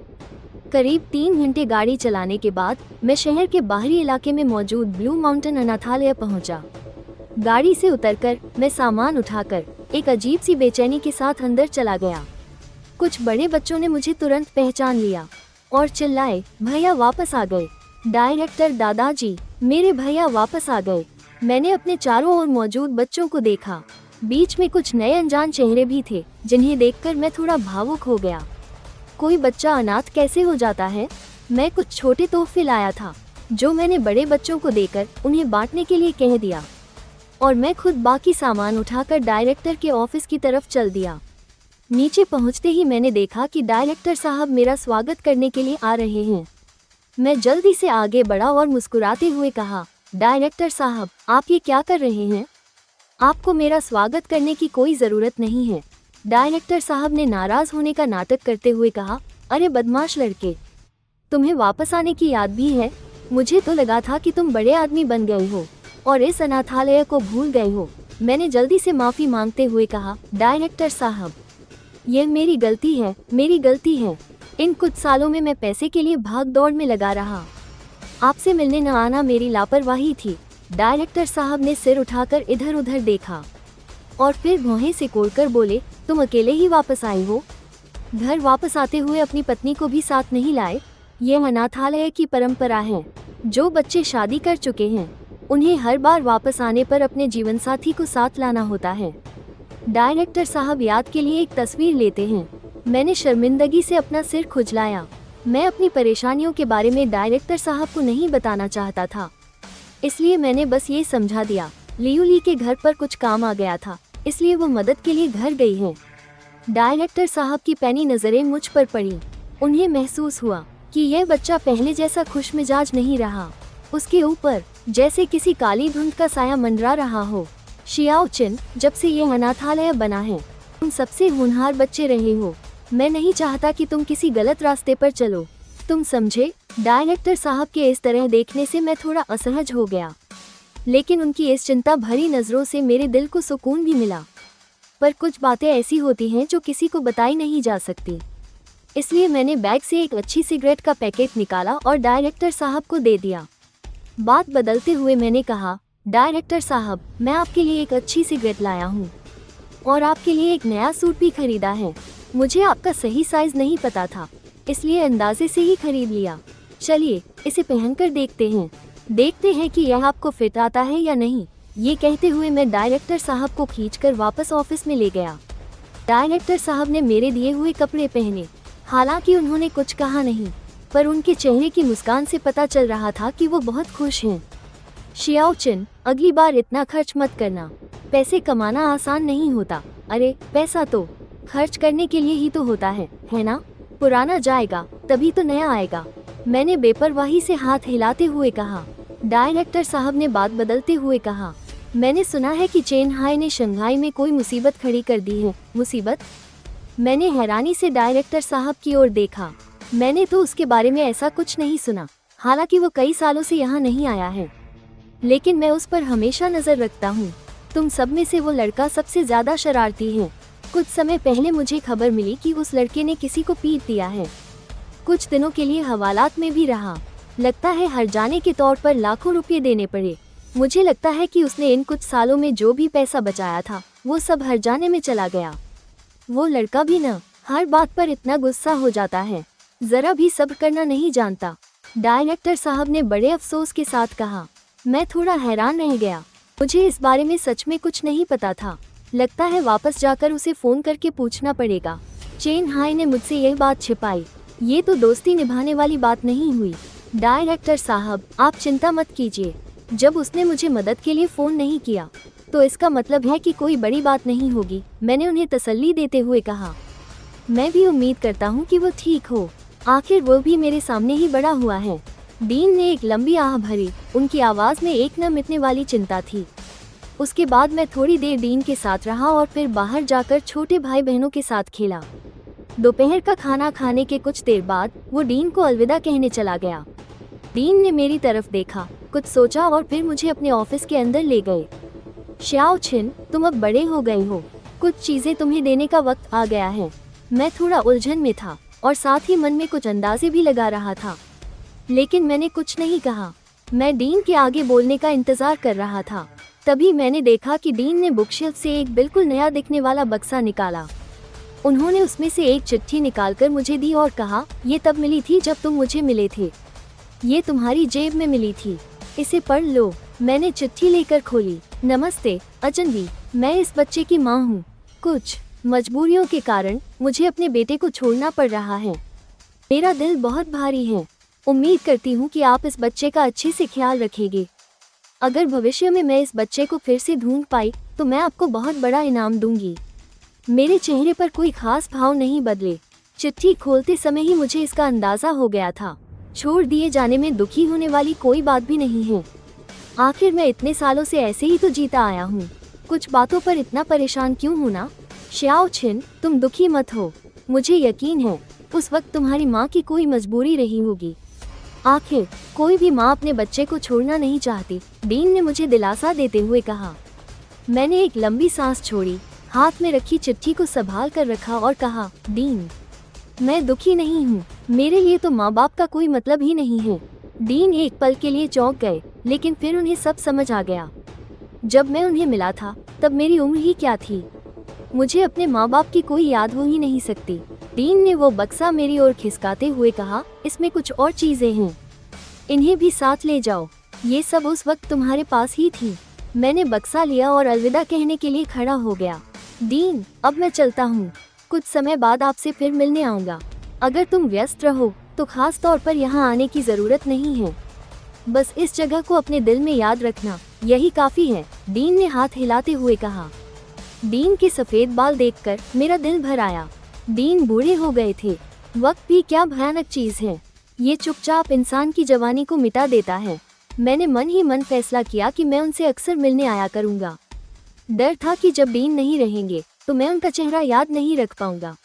[SPEAKER 1] करीब 3 घंटे गाड़ी चलाने के बाद मैं शहर के बाहरी इलाके में मौजूद ब्लू माउंटेन अनाथालय पहुंचा। गाड़ी से उतरकर मैं सामान उठाकर एक अजीब सी बेचैनी के साथ अंदर चला गया। कुछ बड़े बच्चों ने मुझे तुरंत पहचान लिया और चिल्लाए, भैया वापस आ गए। डायरेक्टर दादाजी, मेरे भैया वापस आ गए। मैंने अपने चारों ओर मौजूद बच्चों को देखा। बीच में कुछ नए अनजान चेहरे भी थे जिन्हें देखकर मैं थोड़ा भावुक हो गया। कोई बच्चा अनाथ कैसे हो जाता है? मैं कुछ छोटे तोहफे लाया था जो मैंने बड़े बच्चों को देकर उन्हें बांटने के लिए कह दिया और मैं खुद बाकी सामान उठाकर डायरेक्टर के ऑफिस की तरफ चल दिया। नीचे पहुंचते ही मैंने देखा कि डायरेक्टर साहब मेरा स्वागत करने के लिए आ रहे हैं। मैं जल्दी से आगे बढ़ा और मुस्कुराते हुए कहा, डायरेक्टर साहब, आप ये क्या कर रहे हैं? आपको मेरा स्वागत करने की कोई ज़रूरत नहीं है। डायरेक्टर साहब ने नाराज होने का नाटक करते हुए कहा, अरे बदमाश लड़के, तुम्हें वापस आने की याद भी है? मुझे तो लगा था कि तुम बड़े आदमी बन गए हो और इस अनाथालय को भूल गए हो। मैंने जल्दी से माफ़ी मांगते हुए कहा, डायरेक्टर साहब, यह मेरी गलती है, मेरी गलती है। इन कुछ सालों में मैं पैसे के लिए भाग दौड़ में लगा रहा। आपसे मिलने न आना मेरी लापरवाही थी। डायरेक्टर साहब ने सिर उठाकर इधर उधर देखा और फिर भौहें सिकोड़कर बोले, तुम अकेले ही वापस आए हो? घर वापस आते हुए अपनी पत्नी को भी साथ नहीं लाए? यह अनाथालय की परंपरा है। जो बच्चे शादी कर चुके हैं उन्हें हर बार वापस आने पर अपने जीवन साथी को साथ लाना होता है। डायरेक्टर साहब याद के लिए एक तस्वीर लेते हैं। मैंने शर्मिंदगी से अपना सिर खुजलाया। मैं अपनी परेशानियों के बारे में डायरेक्टर साहब को नहीं बताना चाहता था, इसलिए मैंने बस ये समझा दिया, लियूली के घर पर कुछ काम आ गया था, इसलिए वो मदद के लिए घर गई है। डायरेक्टर साहब की पैनी नज़रें मुझ पर पड़ी। उन्हें महसूस हुआ कि यह बच्चा पहले जैसा खुशमिजाज नहीं रहा। उसके ऊपर जैसे किसी काली धुंध का साया मंडरा रहा हो। शियाओचिन, जब से यह अनाथालय बना है तुम सबसे होनहार बच्चे रहे हो। मैं नहीं चाहता कि तुम किसी गलत रास्ते पर चलो, तुम समझे? डायरेक्टर साहब के इस तरह देखने से मैं थोड़ा असहज हो गया, लेकिन उनकी इस चिंता भरी नज़रों से मेरे दिल को सुकून भी मिला। पर कुछ बातें ऐसी होती हैं जो किसी को बताई नहीं जा सकती, इसलिए मैंने बैग से एक अच्छी सिगरेट का पैकेट निकाला और डायरेक्टर साहब को दे दिया। बात बदलते हुए मैंने कहा, डायरेक्टर साहब, मैं आपके लिए एक अच्छी सिगरेट लाया हूँ और आपके लिए एक नया सूट भी खरीदा है। मुझे आपका सही साइज नहीं पता था, इसलिए अंदाजे से ही खरीद लिया। चलिए इसे पहनकर देखते हैं कि यह आपको फिट आता है या नहीं। ये कहते हुए मैं डायरेक्टर साहब को खींचकर वापस ऑफिस में ले गया। डायरेक्टर साहब ने मेरे दिए हुए कपड़े पहने। हालांकि उन्होंने कुछ कहा नहीं, पर उनके चेहरे की मुस्कान से पता चल रहा था कि वो बहुत खुश हैं। शियाओचिन, अगली बार इतना खर्च मत करना। पैसे कमाना आसान नहीं होता। अरे पैसा तो खर्च करने के लिए ही तो होता है ना? पुराना जाएगा तभी तो नया आएगा। मैंने बेपरवाही से हाथ हिलाते हुए कहा। डायरेक्टर साहब ने बात बदलते हुए कहा, मैंने सुना है कि चेन हाई ने शंघाई में कोई मुसीबत खड़ी कर दी है। मुसीबत? मैंने हैरानी से डायरेक्टर साहब की ओर देखा। मैंने तो उसके बारे में ऐसा कुछ नहीं सुना। हालांकि वो कई सालों से यहाँ नहीं आया है, लेकिन मैं उस पर हमेशा नज़र रखता हूँ। तुम सब में से वो लड़का सबसे ज़्यादा शरारती है। कुछ समय पहले मुझे खबर मिली कि उस लड़के ने किसी को पीट दिया है। कुछ दिनों के लिए हवालात में भी रहा। लगता है हर जाने के तौर पर लाखों रुपये देने पड़े। मुझे लगता है कि उसने इन कुछ सालों में जो भी पैसा बचाया था वो सब हर जाने में चला गया। वो लड़का भी ना हर बात पर इतना गुस्सा हो जाता है, जरा भी सब्र करना नहीं जानता। डायरेक्टर साहब ने बड़े अफसोस के साथ कहा। मैं थोड़ा हैरान रह गया, मुझे इस बारे में सच में कुछ नहीं पता था। लगता है वापस जाकर उसे फोन करके पूछना पड़ेगा। चेन हाई ने मुझसे यह बात छिपाई, ये तो दोस्ती निभाने वाली बात नहीं हुई। डायरेक्टर साहब आप चिंता मत कीजिए, जब उसने मुझे मदद के लिए फ़ोन नहीं किया तो इसका मतलब है कि कोई बड़ी बात नहीं होगी, मैंने उन्हें तसल्ली देते हुए कहा। मैं भी उम्मीद करता हूँ कि वो ठीक हो, आखिर वो भी मेरे सामने ही बड़ा हुआ है। डीन ने एक लंबी आह भरी, उनकी आवाज़ में एक न मिटने वाली चिंता थी। उसके बाद मैं थोड़ी देर डीन के साथ रहा और फिर बाहर जाकर छोटे भाई बहनों के साथ खेला। दोपहर का खाना खाने के कुछ देर बाद वो डीन को अलविदा कहने चला गया। डीन ने मेरी तरफ देखा, कुछ सोचा और फिर मुझे अपने ऑफिस के अंदर ले गए। श्याओ छिन, तुम अब बड़े हो गए हो, कुछ चीजें तुम्हें देने का वक्त आ गया है। मैं थोड़ा उलझन में था और साथ ही मन में कुछ अंदाजे भी लगा रहा था, लेकिन मैंने कुछ नहीं कहा। मैं डीन के आगे बोलने का इंतजार कर रहा था। तभी मैंने देखा कि डीन ने बुकशेल्फ से एक बिल्कुल नया दिखने वाला बक्सा निकाला। उन्होंने उसमें से एक चिट्ठी निकालकर मुझे दी और कहा, ये तब मिली थी जब तुम मुझे मिले थे, ये तुम्हारी जेब में मिली थी, इसे पढ़ लो। मैंने चिट्ठी लेकर खोली। नमस्ते अजनबी, मैं इस बच्चे की माँ हूँ। कुछ मजबूरियों के कारण मुझे अपने बेटे को छोड़ना पड़ रहा है। मेरा दिल बहुत भारी है। उम्मीद करती हूँ कि आप इस बच्चे का अच्छे से ख्याल रखेंगे। अगर भविष्य में मैं इस बच्चे को फिर से ढूंढ पाई तो मैं आपको बहुत बड़ा इनाम दूंगी। मेरे चेहरे पर कोई खास भाव नहीं बदले। चिट्ठी खोलते समय ही मुझे इसका अंदाजा हो गया था। छोड़ दिए जाने में दुखी होने वाली कोई बात भी नहीं है। आखिर मैं इतने सालों से ऐसे ही तो जीता आया हूँ, कुछ बातों पर इतना परेशान क्यों होना। श्याओ छिन, तुम दुखी मत हो, मुझे यकीन है उस वक्त तुम्हारी माँ की कोई मजबूरी रही होगी। आखिर कोई भी माँ अपने बच्चे को छोड़ना नहीं चाहती, डीन ने मुझे दिलासा देते हुए कहा। मैंने एक लंबी सांस छोड़ी, हाथ में रखी चिट्ठी को संभाल कर रखा और कहा, डीन मैं दुखी नहीं हूँ, मेरे लिए तो माँ बाप का कोई मतलब ही नहीं है। डीन एक पल के लिए चौंक गए, लेकिन फिर उन्हें सब समझ आ गया। जब मैं उन्हें मिला था तब मेरी उम्र ही क्या थी, मुझे अपने माँ बाप की कोई याद हो ही नहीं सकती। डीन ने वो बक्सा मेरी ओर खिसकाते हुए कहा, इसमें कुछ और चीजें हैं, इन्हें भी साथ ले जाओ, ये सब उस वक्त तुम्हारे पास ही थी। मैंने बक्सा लिया और अलविदा कहने के लिए खड़ा हो गया। डीन अब मैं चलता हूँ, कुछ समय बाद आपसे फिर मिलने आऊँगा। अगर तुम व्यस्त रहो तो खास तौर पर यहाँ आने की ज़रूरत नहीं है, बस इस जगह को अपने दिल में याद रखना, यही काफ़ी है। डीन ने हाथ हिलाते हुए कहा। डीन के सफ़ेद बाल देखकर मेरा दिल भर आया। डीन बूढ़े हो गए थे। वक्त भी क्या भयानक चीज़ है, ये चुपचाप इंसान की जवानी को मिटा देता है। मैंने मन ही मन फैसला किया कि मैं उनसे अक्सर मिलने आया करूँगा। डर था कि जब डीन नहीं रहेंगे तो मैं उनका चेहरा याद नहीं रख पाऊंगा।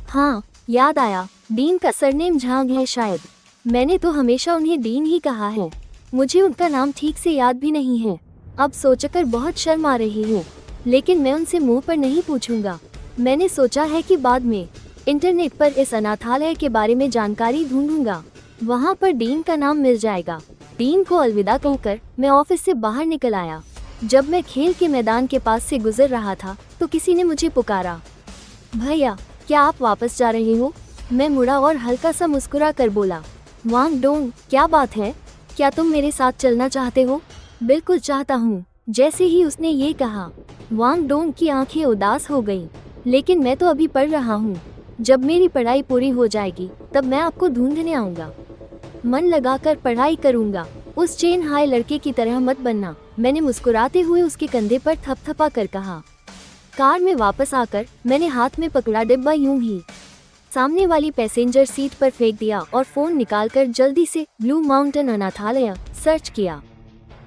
[SPEAKER 1] हाँ, याद आया, डीन का सरनेम झांग है शायद। मैंने तो हमेशा उन्हें डीन ही कहा है, मुझे उनका नाम ठीक से याद भी नहीं है। अब सोचकर बहुत शर्म आ रही है, लेकिन मैं उनसे मुंह पर नहीं पूछूंगा। मैंने सोचा है कि बाद में इंटरनेट पर इस अनाथालय के बारे में जानकारी ढूंढूंगा, वहाँ पर डीन का नाम मिल जाएगा। डीन को अलविदा कहकर मैं ऑफिस से बाहर निकल आया। जब मैं खेल के मैदान के पास से गुजर रहा था तो किसी ने मुझे पुकारा, भैया क्या आप वापस जा रहे हो? मैं मुड़ा और हल्का सा मुस्कुरा कर बोला, वांग डोंग क्या बात है, क्या तुम मेरे साथ चलना चाहते हो? बिल्कुल चाहता हूँ। जैसे ही उसने ये कहा वांग डोंग की आंखें उदास हो गईं। लेकिन मैं तो अभी पढ़ रहा हूँ, जब मेरी पढ़ाई पूरी हो जाएगी तब मैं आपको ढूंढने आऊँगा, मन लगाकर पढ़ाई करूँगा, उस चेन हाई लड़के की तरह मत बनना। मैंने मुस्कुराते हुए उसके कंधे पर थपथपा कर कहा। कार में वापस आकर मैंने हाथ में पकड़ा डिब्बा यूं ही सामने वाली पैसेंजर सीट पर फेंक दिया और फोन निकालकर जल्दी से ब्लू माउंटेन अनाथालय सर्च किया।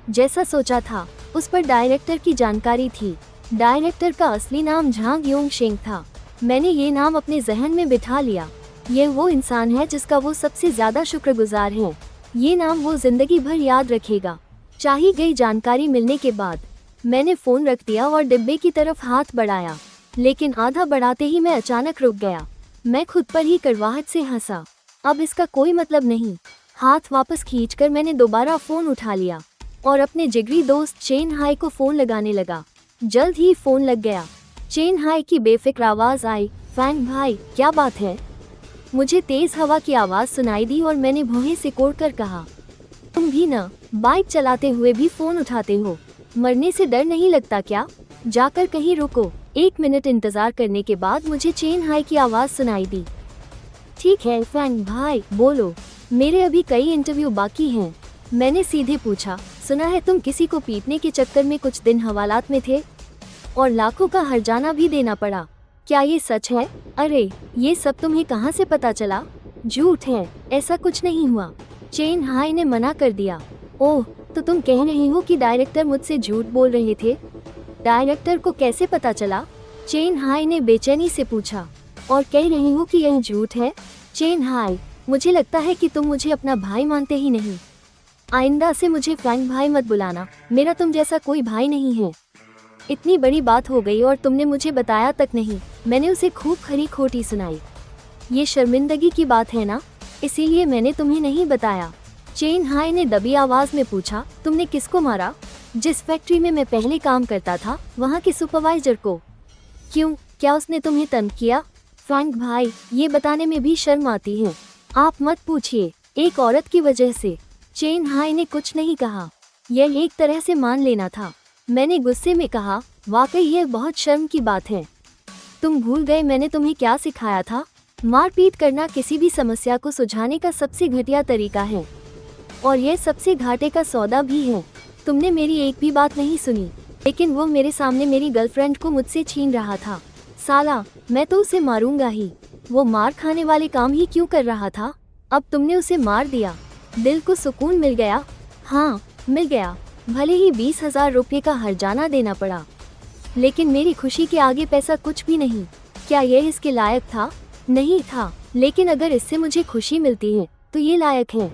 [SPEAKER 1] जैसा सोचा था उस पर डायरेक्टर की जानकारी थी। डायरेक्टर का असली नाम झांग योंग शेंग था। मैंने ये नाम अपने जहन में बिठा लिया। ये वो इंसान है जिसका वो सबसे ज्यादा शुक्रगुजार है। ये नाम वो जिंदगी भर याद रखेगा। चाही गई जानकारी मिलने के बाद मैंने फोन रख दिया और डिब्बे की तरफ हाथ बढ़ाया, लेकिन आधा बढ़ाते ही मैं अचानक रुक गया। मैं खुद पर ही कड़वाहट से हंसा। अब इसका कोई मतलब नहीं। हाथ वापस खींचकर मैंने दोबारा फोन उठा लिया और अपने जिगरी दोस्त चेन हाई को फोन लगाने लगा। जल्द ही फोन लग गया। चेन हाई की बेफिक्र आवाज आई, फैंग भाई क्या बात है? मुझे तेज हवा की आवाज सुनाई दी और मैंने भौहें सिकोड़कर कहा, तुम भी न बाइक चलाते हुए भी फोन उठाते हो, मरने से डर नहीं लगता क्या? जाकर कहीं रुको। 1 मिनट इंतजार करने के बाद मुझे चेन हाई की आवाज सुनाई दी। ठीक है फैंग भाई बोलो, मेरे अभी कई इंटरव्यू बाकी हैं। मैंने सीधे पूछा, सुना है तुम किसी को पीटने के चक्कर में कुछ दिन हवालात में थे और लाखों का हर्जाना भी देना पड़ा, क्या ये सच है? अरे ये सब तुम्हें कहाँ से पता चला? झूठ है, ऐसा कुछ नहीं हुआ। चेन हाई ने मना कर दिया। ओह, तो तुम कह रही हो कि डायरेक्टर मुझसे झूठ बोल रहे थे? डायरेक्टर को कैसे पता चला? चेन हाई ने बेचैनी से पूछा। और कह रही हो कि यह झूठ है? चेन हाई, मुझे लगता है कि तुम मुझे अपना भाई मानते ही नहीं। आइंदा से मुझे फैंग भाई मत बुलाना, मेरा तुम जैसा कोई भाई नहीं है। इतनी बड़ी बात हो गई और तुमने मुझे बताया तक नहीं। मैंने उसे खूब खरी खोटी सुनाई। ये शर्मिंदगी की बात है ना, इसीलिए मैंने तुम्हें नहीं बताया। चेन हाई ने दबी आवाज में पूछा, तुमने किसको मारा? जिस फैक्ट्री में मैं पहले काम करता था, वहाँ के सुपरवाइजर को। क्यों, क्या उसने तुम्हें तंग किया? फैंग भाई, ये बताने में भी शर्म आती है। आप मत पूछिए, एक औरत की वजह से। चेन हाई ने कुछ नहीं कहा। यह एक तरह से मान लेना था। मैंने गुस्से में कहा, वाकई यह बहुत शर्म की बात है। तुम भूल गए मैंने तुम्हें क्या सिखाया था? मारपीट करना किसी भी समस्या को सुलझाने का सबसे घटिया तरीका है और यह सबसे घाटे का सौदा भी है। तुमने मेरी एक भी बात नहीं सुनी, लेकिन वो मेरे सामने मेरी गर्लफ्रेंड को मुझसे छीन रहा था। साला, मैं तो उसे मारूंगा ही। वो मार खाने वाले काम ही क्यों कर रहा था? अब तुमने उसे मार दिया, दिल को सुकून मिल गया। हाँ मिल गया, भले ही 20,000 रुपये का हर्जाना देना पड़ा, लेकिन मेरी खुशी के आगे पैसा कुछ भी नहीं। क्या यह इसके लायक था? नहीं था, लेकिन अगर इससे मुझे खुशी मिलती है तो ये लायक है।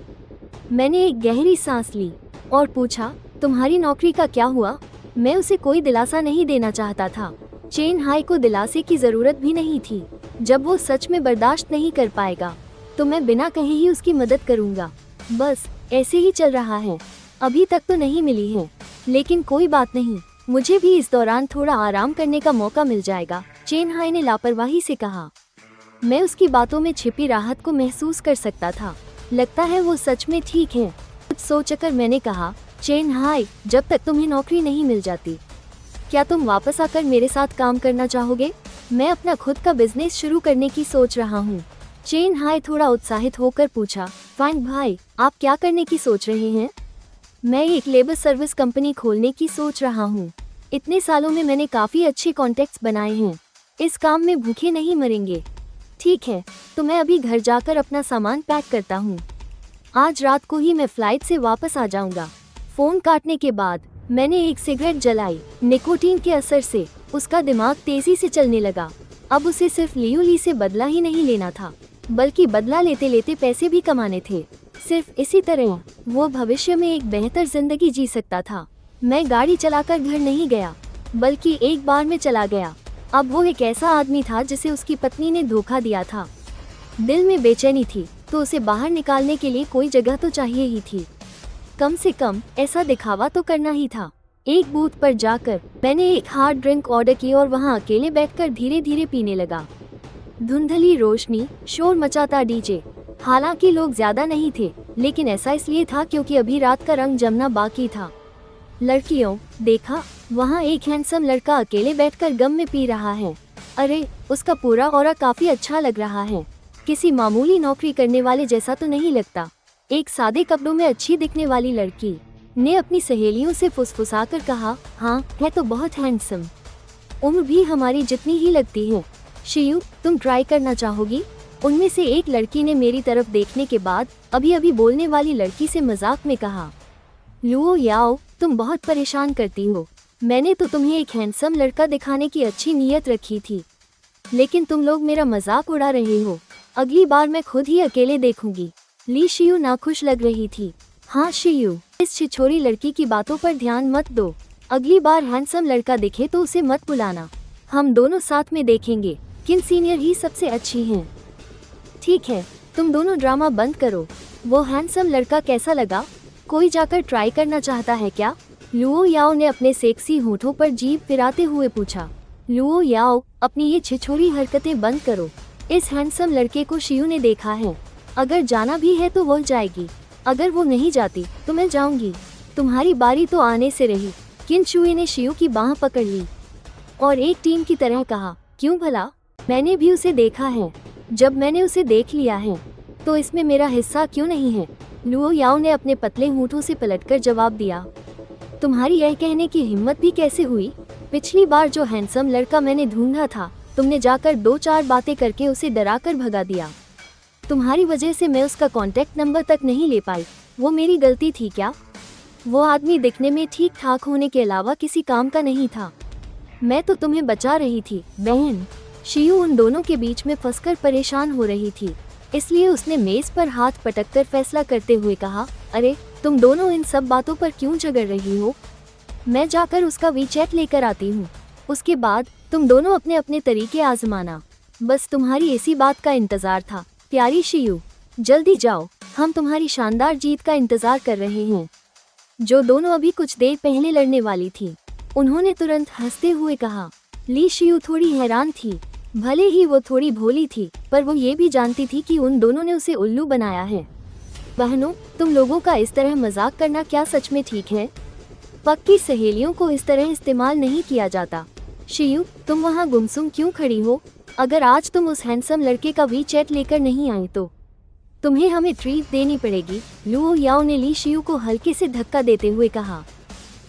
[SPEAKER 1] मैंने एक गहरी सांस ली और पूछा, तुम्हारी नौकरी का क्या हुआ? मैं उसे कोई दिलासा नहीं देना चाहता था। चेन हाई को दिलासे की जरूरत भी नहीं थी। जब वो सच में बर्दाश्त नहीं कर पाएगा तो मैं बिना कहे ही उसकी मदद करूंगा। बस ऐसे ही चल रहा है। अभी तक तो नहीं मिली है, लेकिन कोई बात नहीं, मुझे भी इस दौरान थोड़ा आराम करने का मौका मिल जाएगा। चेन हाई ने लापरवाही से कहा। मैं उसकी बातों में छिपी राहत को महसूस कर सकता था। लगता है वो सच में ठीक है। कुछ सोचकर मैंने कहा, चेन हाई, जब तक तुम्हें नौकरी नहीं मिल जाती, क्या तुम वापस आकर मेरे साथ काम करना चाहोगे? मैं अपना खुद का बिजनेस शुरू करने की सोच रहा हूँ। चेन हाई थोड़ा उत्साहित होकर पूछा, फैंग भाई, आप क्या करने की सोच रहे हैं? मैं एक लेबर सर्विस कंपनी खोलने की सोच रहा हूँ। इतने सालों में मैंने काफ़ी अच्छे कॉन्टेक्ट्स बनाए हैं। इस काम में भूखे नहीं मरेंगे। ठीक है, तो मैं अभी घर जाकर अपना सामान पैक करता हूँ। आज रात को ही मैं फ्लाइट से वापस आ जाऊँगा। फ़ोन काटने के बाद मैंने एक सिगरेट जलाई। निकोटीन के असर से उसका दिमाग तेज़ी से चलने लगा। अब उसे सिर्फ लियो ली से बदला ही नहीं लेना था, बल्कि बदला लेते लेते पैसे भी कमाने थे। सिर्फ इसी तरह वो भविष्य में एक बेहतर जिंदगी जी सकता था। मैं गाड़ी चलाकर घर नहीं गया, बल्कि एक बार में चला गया। अब वो एक ऐसा आदमी था जिसे उसकी पत्नी ने धोखा दिया था। दिल में बेचैनी थी, तो उसे बाहर निकालने के लिए कोई जगह तो चाहिए ही थी। कम से कम ऐसा दिखावा तो करना ही था। एक बूथ पर जाकर मैंने एक हार्ड ड्रिंक ऑर्डर की और वहाँ अकेले बैठकर धीरे धीरे पीने लगा। धुंधली रोशनी, शोर मचाता डीजे। हालांकि लोग ज्यादा नहीं थे, लेकिन ऐसा इसलिए था क्योंकि अभी रात का रंग जमना बाकी था। लड़कियों, देखा, वहाँ एक हैंडसम लड़का अकेले बैठकर गम में पी रहा है। अरे, उसका पूरा ऑरा काफी अच्छा लग रहा है। किसी मामूली नौकरी करने वाले जैसा तो नहीं लगता। एक सादे कपड़ों में अच्छी दिखने वाली लड़की ने अपनी सहेलियों से फुसफुसाकर कहा, हाँ, है तो बहुत हैंडसम। उम्र भी हमारी जितनी ही लगती है। शियू, तुम ट्राई करना चाहोगी? उनमें से एक लड़की ने मेरी तरफ देखने के बाद अभी अभी बोलने वाली लड़की से मजाक में कहा, लुओ याओ, तुम बहुत परेशान करती हो। मैंने तो तुम्हें एक हैंडसम लड़का दिखाने की अच्छी नीयत रखी थी, लेकिन तुम लोग मेरा मजाक उड़ा रहे हो। अगली बार मैं खुद ही अकेले देखूंगी। ली शियू नाखुश लग रही थी। हाँ शियू, इस छिछोरी लड़की की बातों पर ध्यान मत दो। अगली बार हैंडसम लड़का दिखे तो उसे मत बुलाना। हम दोनों साथ में देखेंगे किन सीनियर ही सबसे अच्छी हैं। ठीक है, तुम दोनों ड्रामा बंद करो। वो हैंडसम लड़का कैसा लगा? कोई जाकर ट्राई करना चाहता है क्या? लुओ याओ ने अपने सेक्सी होठों पर जीभ फिराते हुए पूछा। लुओ याओ, अपनी ये छिछोरी हरकतें बंद करो। इस हैंडसम लड़के को शियू ने देखा है। अगर जाना भी है तो वो जाएगी, अगर वो नहीं जाती तो मैं जाऊंगी। तुम्हारी बारी तो आने से रही। किन शुई ने शियू की बाह पकड़ ली और एक टीम की तरह कहा, क्यों भला? मैंने भी उसे देखा है। जब मैंने उसे देख लिया है तो इसमें मेरा हिस्सा क्यों नहीं है? लुओ याओ ने अपने पतले होठों से पलटकर जवाब दिया। तुम्हारी यह कहने की हिम्मत भी कैसे हुई? पिछली बार जो हैंडसम लड़का मैंने ढूंढा था, तुमने जाकर 2-4 बातें करके उसे डराकर भगा दिया। तुम्हारी वजह से मैं उसका कॉन्टैक्ट नंबर तक नहीं ले पाई। वो मेरी गलती थी क्या? वो आदमी दिखने में ठीक ठाक होने के अलावा किसी काम का नहीं था। मैं तो तुम्हें बचा रही थी बहन। शियू उन दोनों के बीच में फंसकर परेशान हो रही थी, इसलिए उसने मेज पर हाथ पटककर फैसला करते हुए कहा, अरे तुम दोनों इन सब बातों पर क्यों झगड़ रही हो? मैं जाकर उसका वीचैट लेकर आती हूँ। उसके बाद तुम दोनों अपने अपने तरीके आजमाना। बस तुम्हारी इसी बात का इंतजार था प्यारी शियू। जल्दी जाओ, हम तुम्हारी शानदार जीत का इंतजार कर रहे हैं। जो दोनों अभी कुछ देर पहले लड़ने वाली थी, उन्होंने तुरंत हंसते हुए कहा। ली शियू थोड़ी हैरान थी। भले ही वो थोड़ी भोली थी, पर वो ये भी जानती थी कि उन दोनों ने उसे उल्लू बनाया है। बहनों, तुम लोगों का इस तरह मजाक करना क्या सच में ठीक है? पक्की सहेलियों को इस तरह इस्तेमाल नहीं किया जाता। शियू, तुम वहाँ गुमसुम क्यों खड़ी हो? अगर आज तुम उस हैंडसम लड़के का वीचैट लेकर नहीं आई तो तुम्हें हमें ट्रीट देनी पड़ेगी। लुओ याओ ने ली शियू को हल्के से धक्का देते हुए कहा।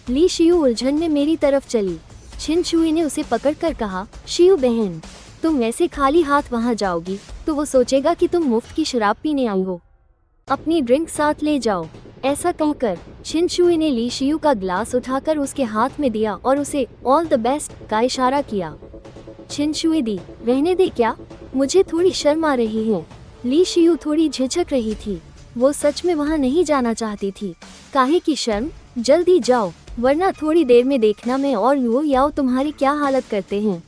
[SPEAKER 1] ली शियू उलझन में मेरी तरफ चली। छिन शुई ने उसे पकड़कर कहा, शियू बहन, तुम ऐसे खाली हाथ वहाँ जाओगी तो वो सोचेगा कि तुम मुफ्त की शराब पीने आई हो। अपनी ड्रिंक साथ ले जाओ। ऐसा कहकर छिन शुई ने ली शियू का ग्लास उठाकर उसके हाथ में दिया और उसे ऑल द बेस्ट का इशारा किया। छिन शुई दी, रहने दे क्या? मुझे थोड़ी शर्म आ रही है। ली शियू थोड़ी झिझक रही थी। वो सच में वहाँ नहीं जाना चाहती थी। काहे की शर्म? जल्दी जाओ, वरना थोड़ी देर में देखना मैं और लुओ याओ तुम्हारी क्या हालत करते हैं।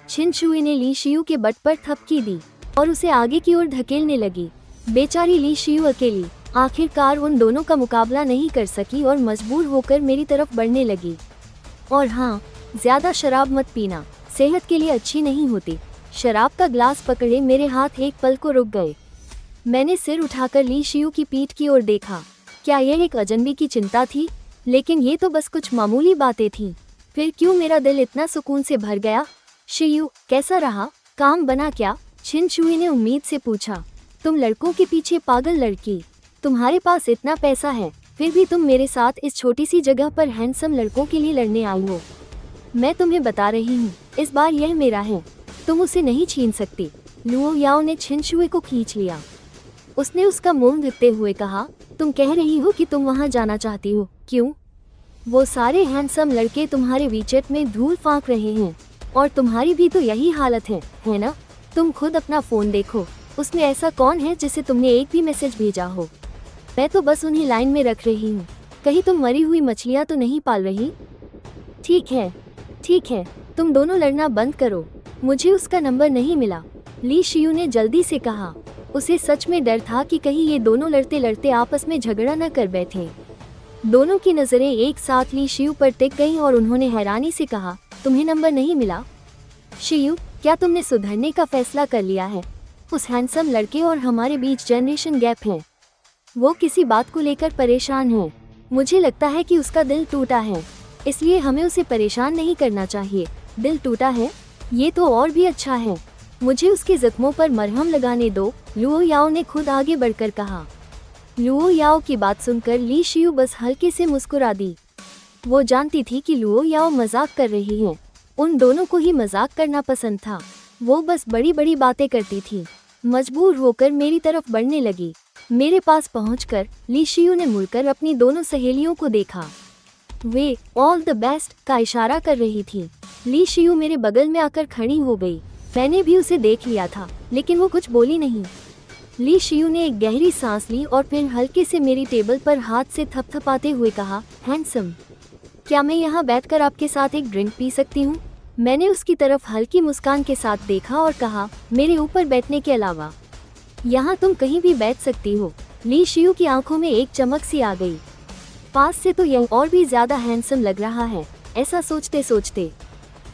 [SPEAKER 1] छिन शुई ने ली शियू के बट पर थपकी दी और उसे आगे की ओर धकेलने लगी। बेचारी ली शियू अकेली आखिरकार उन दोनों का मुकाबला नहीं कर सकी और मजबूर होकर मेरी तरफ बढ़ने लगी। और हाँ, ज्यादा शराब मत पीना, सेहत के लिए अच्छी नहीं होती। शराब का ग्लास पकड़े मेरे हाथ एक पल को रुक गए। मैंने सिर उठाकर ली शियू की पीठ की ओर देखा। क्या यह एक अजनबी की चिंता थी? लेकिन ये तो बस कुछ मामूली बातें थीं। फिर क्यों मेरा दिल इतना सुकून से भर गया? शियू, कैसा रहा? काम बना क्या? छिन शुई ने उम्मीद से पूछा। तुम लड़कों के पीछे पागल लड़की, तुम्हारे पास इतना पैसा है, फिर भी तुम मेरे साथ इस छोटी सी जगह पर हैंडसम लड़कों के लिए लड़ने आई हो। मैं तुम्हें बता रही हूँ, इस बार यह मेरा है, तुम उसे नहीं छीन सकती। लुओ याओ ने छिन शुई को खींच लिया। उसने उसका मुंह ढकते हुए कहा, तुम कह रही हो कि तुम वहाँ जाना चाहती हो, क्यों? वो सारे हैंडसम लड़के तुम्हारे वीचैट में धूल फांक रहे हैं और तुम्हारी भी तो यही हालत है ना? तुम खुद अपना फोन देखो, उसमें ऐसा कौन है जिसे तुमने एक भी मैसेज भेजा हो? मैं तो बस उन्हें लाइन में रख रही हूँ। कहीं तुम मरी हुई मछलियाँ तो नहीं पाल रही? ठीक है, तुम दोनों लड़ना बंद करो। मुझे उसका नंबर नहीं मिला, ली शियू ने जल्दी से कहा। उसे सच में डर था कि कहीं ये दोनों लड़ते लड़ते आपस में झगड़ा न कर बैठे। दोनों की नज़रें एक साथ ली शियू पर टिक गईं और उन्होंने हैरानी से कहा, तुम्हें नंबर नहीं मिला? शियू, क्या तुमने सुधरने का फैसला कर लिया है? उस हैंडसम लड़के और हमारे बीच जनरेशन गैप है। वो किसी बात को लेकर परेशान है। मुझे लगता है कि उसका दिल टूटा है, इसलिए हमें उसे परेशान नहीं करना चाहिए। दिल टूटा है, ये तो और भी अच्छा है। मुझे उसके जख्मों पर मरहम लगाने दो, लुओ याओ ने खुद आगे बढ़कर कहा। लुओ याओ की बात सुनकर ली शियू बस हल्के से मुस्कुरा दी। वो जानती थी कि लुओ याओ मजाक कर रही है। उन दोनों को ही मजाक करना पसंद था। वो बस बड़ी बड़ी बातें करती थी। मजबूर होकर मेरी तरफ बढ़ने लगी। मेरे पास पहुंचकर ली शियू ने मुड़कर अपनी दोनों सहेलियों को देखा। वे ऑल द बेस्ट का इशारा कर रही थी। ली शियू मेरे बगल में आकर खड़ी हो गई। मैंने भी उसे देख लिया था, लेकिन वो कुछ बोली नहीं। ली शियू ने एक गहरी सांस ली और फिर हल्के से मेरी टेबल पर हाथ से थपथपाते हुए कहा, हैंडसम, क्या मैं यहाँ बैठकर आपके साथ एक ड्रिंक पी सकती हूँ? मैंने उसकी तरफ हल्की मुस्कान के साथ देखा और कहा, मेरे ऊपर बैठने के अलावा यहाँ तुम कहीं भी बैठ सकती हो। ली शियू की आंखों में एक चमक सी आ गई। पास से तो यह और भी ज्यादा हैंडसम लग रहा है। ऐसा सोचते सोचते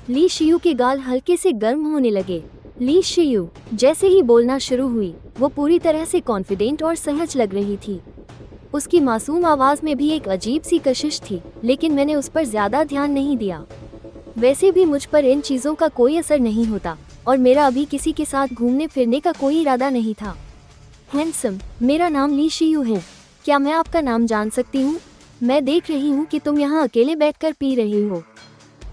[SPEAKER 1] ली शियू के गाल हल्के से गर्म होने लगे। ली शियू जैसे ही बोलना शुरू हुई, वो पूरी तरह से कॉन्फिडेंट और सहज लग रही थी। उसकी मासूम आवाज में भी एक अजीब सी कशिश थी, लेकिन मैंने उस पर ज्यादा ध्यान नहीं दिया। वैसे भी मुझ पर इन चीजों का कोई असर नहीं होता और मेरा अभी किसी के साथ घूमने फिरने का कोई इरादा नहीं था। हैंडसम, मेरा नाम ली शियू है। क्या मैं आपका नाम जान सकती हूँ? मैं देख रही हूँ कि तुम यहाँ अकेले बैठकर पी रही हो।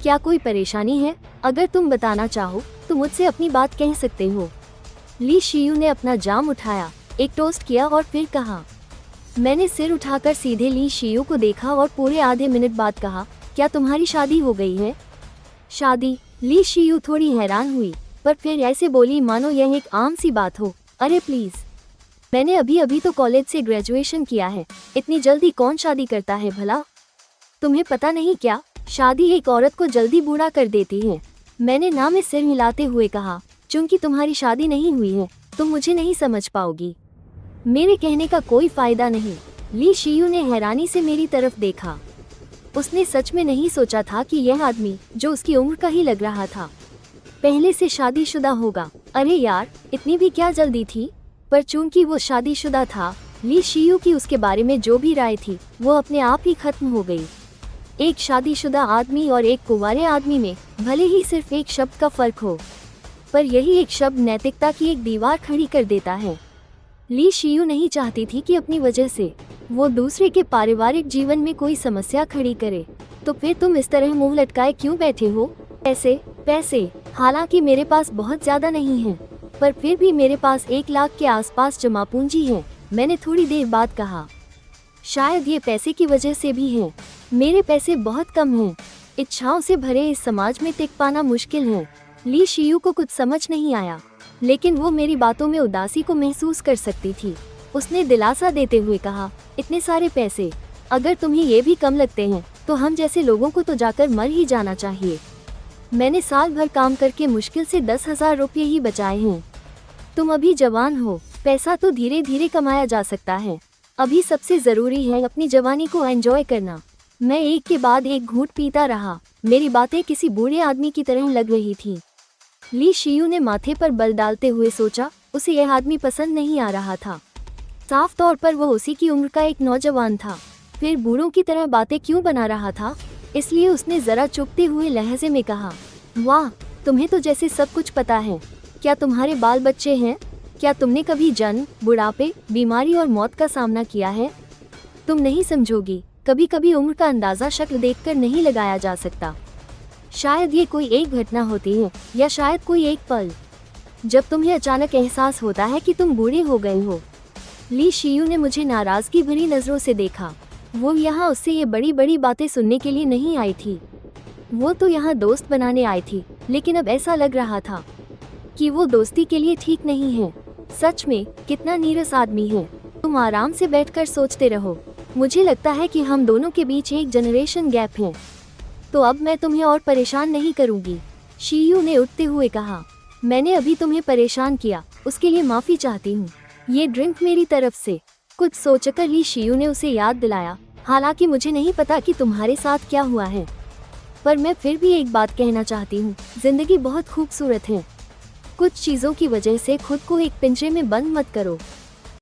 [SPEAKER 1] क्या कोई परेशानी है? अगर तुम बताना चाहो तो मुझसे अपनी बात कह सकते हो। ली शियू ने अपना जाम उठाया, एक टोस्ट किया और फिर कहा। मैंने सिर उठाकर सीधे ली शियू को देखा और पूरे आधे मिनट बाद कहा, क्या तुम्हारी शादी हो गई है? शादी? ली शियू थोड़ी हैरान हुई, पर फिर ऐसे बोली मानो यह एक आम सी बात हो। अरे प्लीज, मैंने अभी अभी तो कॉलेज से ग्रेजुएशन किया है, इतनी जल्दी कौन शादी करता है भला? तुम्हें पता नहीं क्या, शादी एक औरत को जल्दी बूढ़ा कर देती है। मैंने ना में सिर हिलाते हुए कहा, चूंकि तुम्हारी शादी नहीं हुई है तुम मुझे नहीं समझ पाओगी। मेरे कहने का कोई फायदा नहीं। ली शियू ने हैरानी से मेरी तरफ देखा। उसने सच में नहीं सोचा था कि यह आदमी, जो उसकी उम्र का ही लग रहा था, पहले से शादीशुदा होगा। अरे यार, इतनी भी क्या जल्दी थी? पर चूंकि वो शादीशुदा था, ली शियू की उसके बारे में जो भी राय थी वो अपने आप ही खत्म हो गई। एक शादीशुदा आदमी और एक कुंवारे आदमी में भले ही सिर्फ एक शब्द का फर्क हो, पर यही एक शब्द नैतिकता की एक दीवार खड़ी कर देता है। ली शियू नहीं चाहती थी कि अपनी वजह से वो दूसरे के पारिवारिक जीवन में कोई समस्या खड़ी करे। तो फिर तुम इस तरह मुंह लटकाए क्यों बैठे हो? पैसे, हालांकि मेरे पास बहुत ज्यादा नहीं है, पर फिर भी मेरे पास 1 लाख के आसपास जमा पूंजी है। मैंने थोड़ी देर बाद कहा, शायद ये पैसे की वजह से भी है। मेरे पैसे बहुत कम हैं। इच्छाओं से भरे इस समाज में टिक पाना मुश्किल है। ली शियू को कुछ समझ नहीं आया, लेकिन वो मेरी बातों में उदासी को महसूस कर सकती थी। उसने दिलासा देते हुए कहा, इतने सारे पैसे, अगर तुम्हें ये भी कम लगते हैं तो हम जैसे लोगों को तो जाकर मर ही जाना चाहिए। मैंने साल भर काम करके मुश्किल से 10,000 रुपये ही बचाए हैं। तुम अभी जवान हो, पैसा तो धीरे धीरे कमाया जा सकता है। अभी सबसे जरूरी है अपनी जवानी को एंजॉय करना। मैं एक के बाद एक घूंट पीता रहा। मेरी बातें किसी बूढ़े आदमी की तरह लग रही थी। ली शियू ने माथे पर बल डालते हुए सोचा, उसे यह आदमी पसंद नहीं आ रहा था। साफ तौर पर वह उसी की उम्र का एक नौजवान था, फिर बूढ़ों की तरह बातें क्यों बना रहा था? इसलिए उसने जरा चुपते हुए लहजे में कहा, वाह, तुम्हें तो जैसे सब कुछ पता है। क्या तुम्हारे बाल बच्चे हैं? क्या तुमने कभी जन्म, बुढ़ापे, बीमारी और मौत का सामना किया है? तुम नहीं समझोगी। कभी कभी उम्र का अंदाजा शक्ल देखकर नहीं लगाया जा सकता। शायद ये कोई एक घटना होती है, या शायद कोई एक पल, जब तुम्हें अचानक एहसास होता है कि तुम बूढ़े हो गए हो। ली शियू ने मुझे नाराजगी भरी नजरों से देखा। वो यहाँ उससे ये बड़ी बड़ी बातें सुनने के लिए नहीं आई थी। वो तो यहाँ दोस्त बनाने आई थी, लेकिन अब ऐसा लग रहा था कि वो दोस्ती के लिए ठीक नहीं है। सच में कितना नीरस आदमी है। तुम आराम से बैठकर सोचते रहो। मुझे लगता है कि हम दोनों के बीच एक जनरेशन गैप है। तो अब मैं तुम्हें और परेशान नहीं करूंगी। शियू ने उठते हुए कहा, मैंने अभी तुम्हें परेशान किया, उसके लिए माफी चाहती हूँ। ये ड्रिंक मेरी तरफ से। कुछ सोचकर ली शियू ने उसे याद दिलाया, हालांकि मुझे नहीं पता कि तुम्हारे साथ क्या हुआ है, पर मैं फिर भी एक बात कहना चाहती हूँ, जिंदगी बहुत खूबसूरत है। कुछ चीजों की वजह से खुद को एक पिंजरे में बंद मत करो।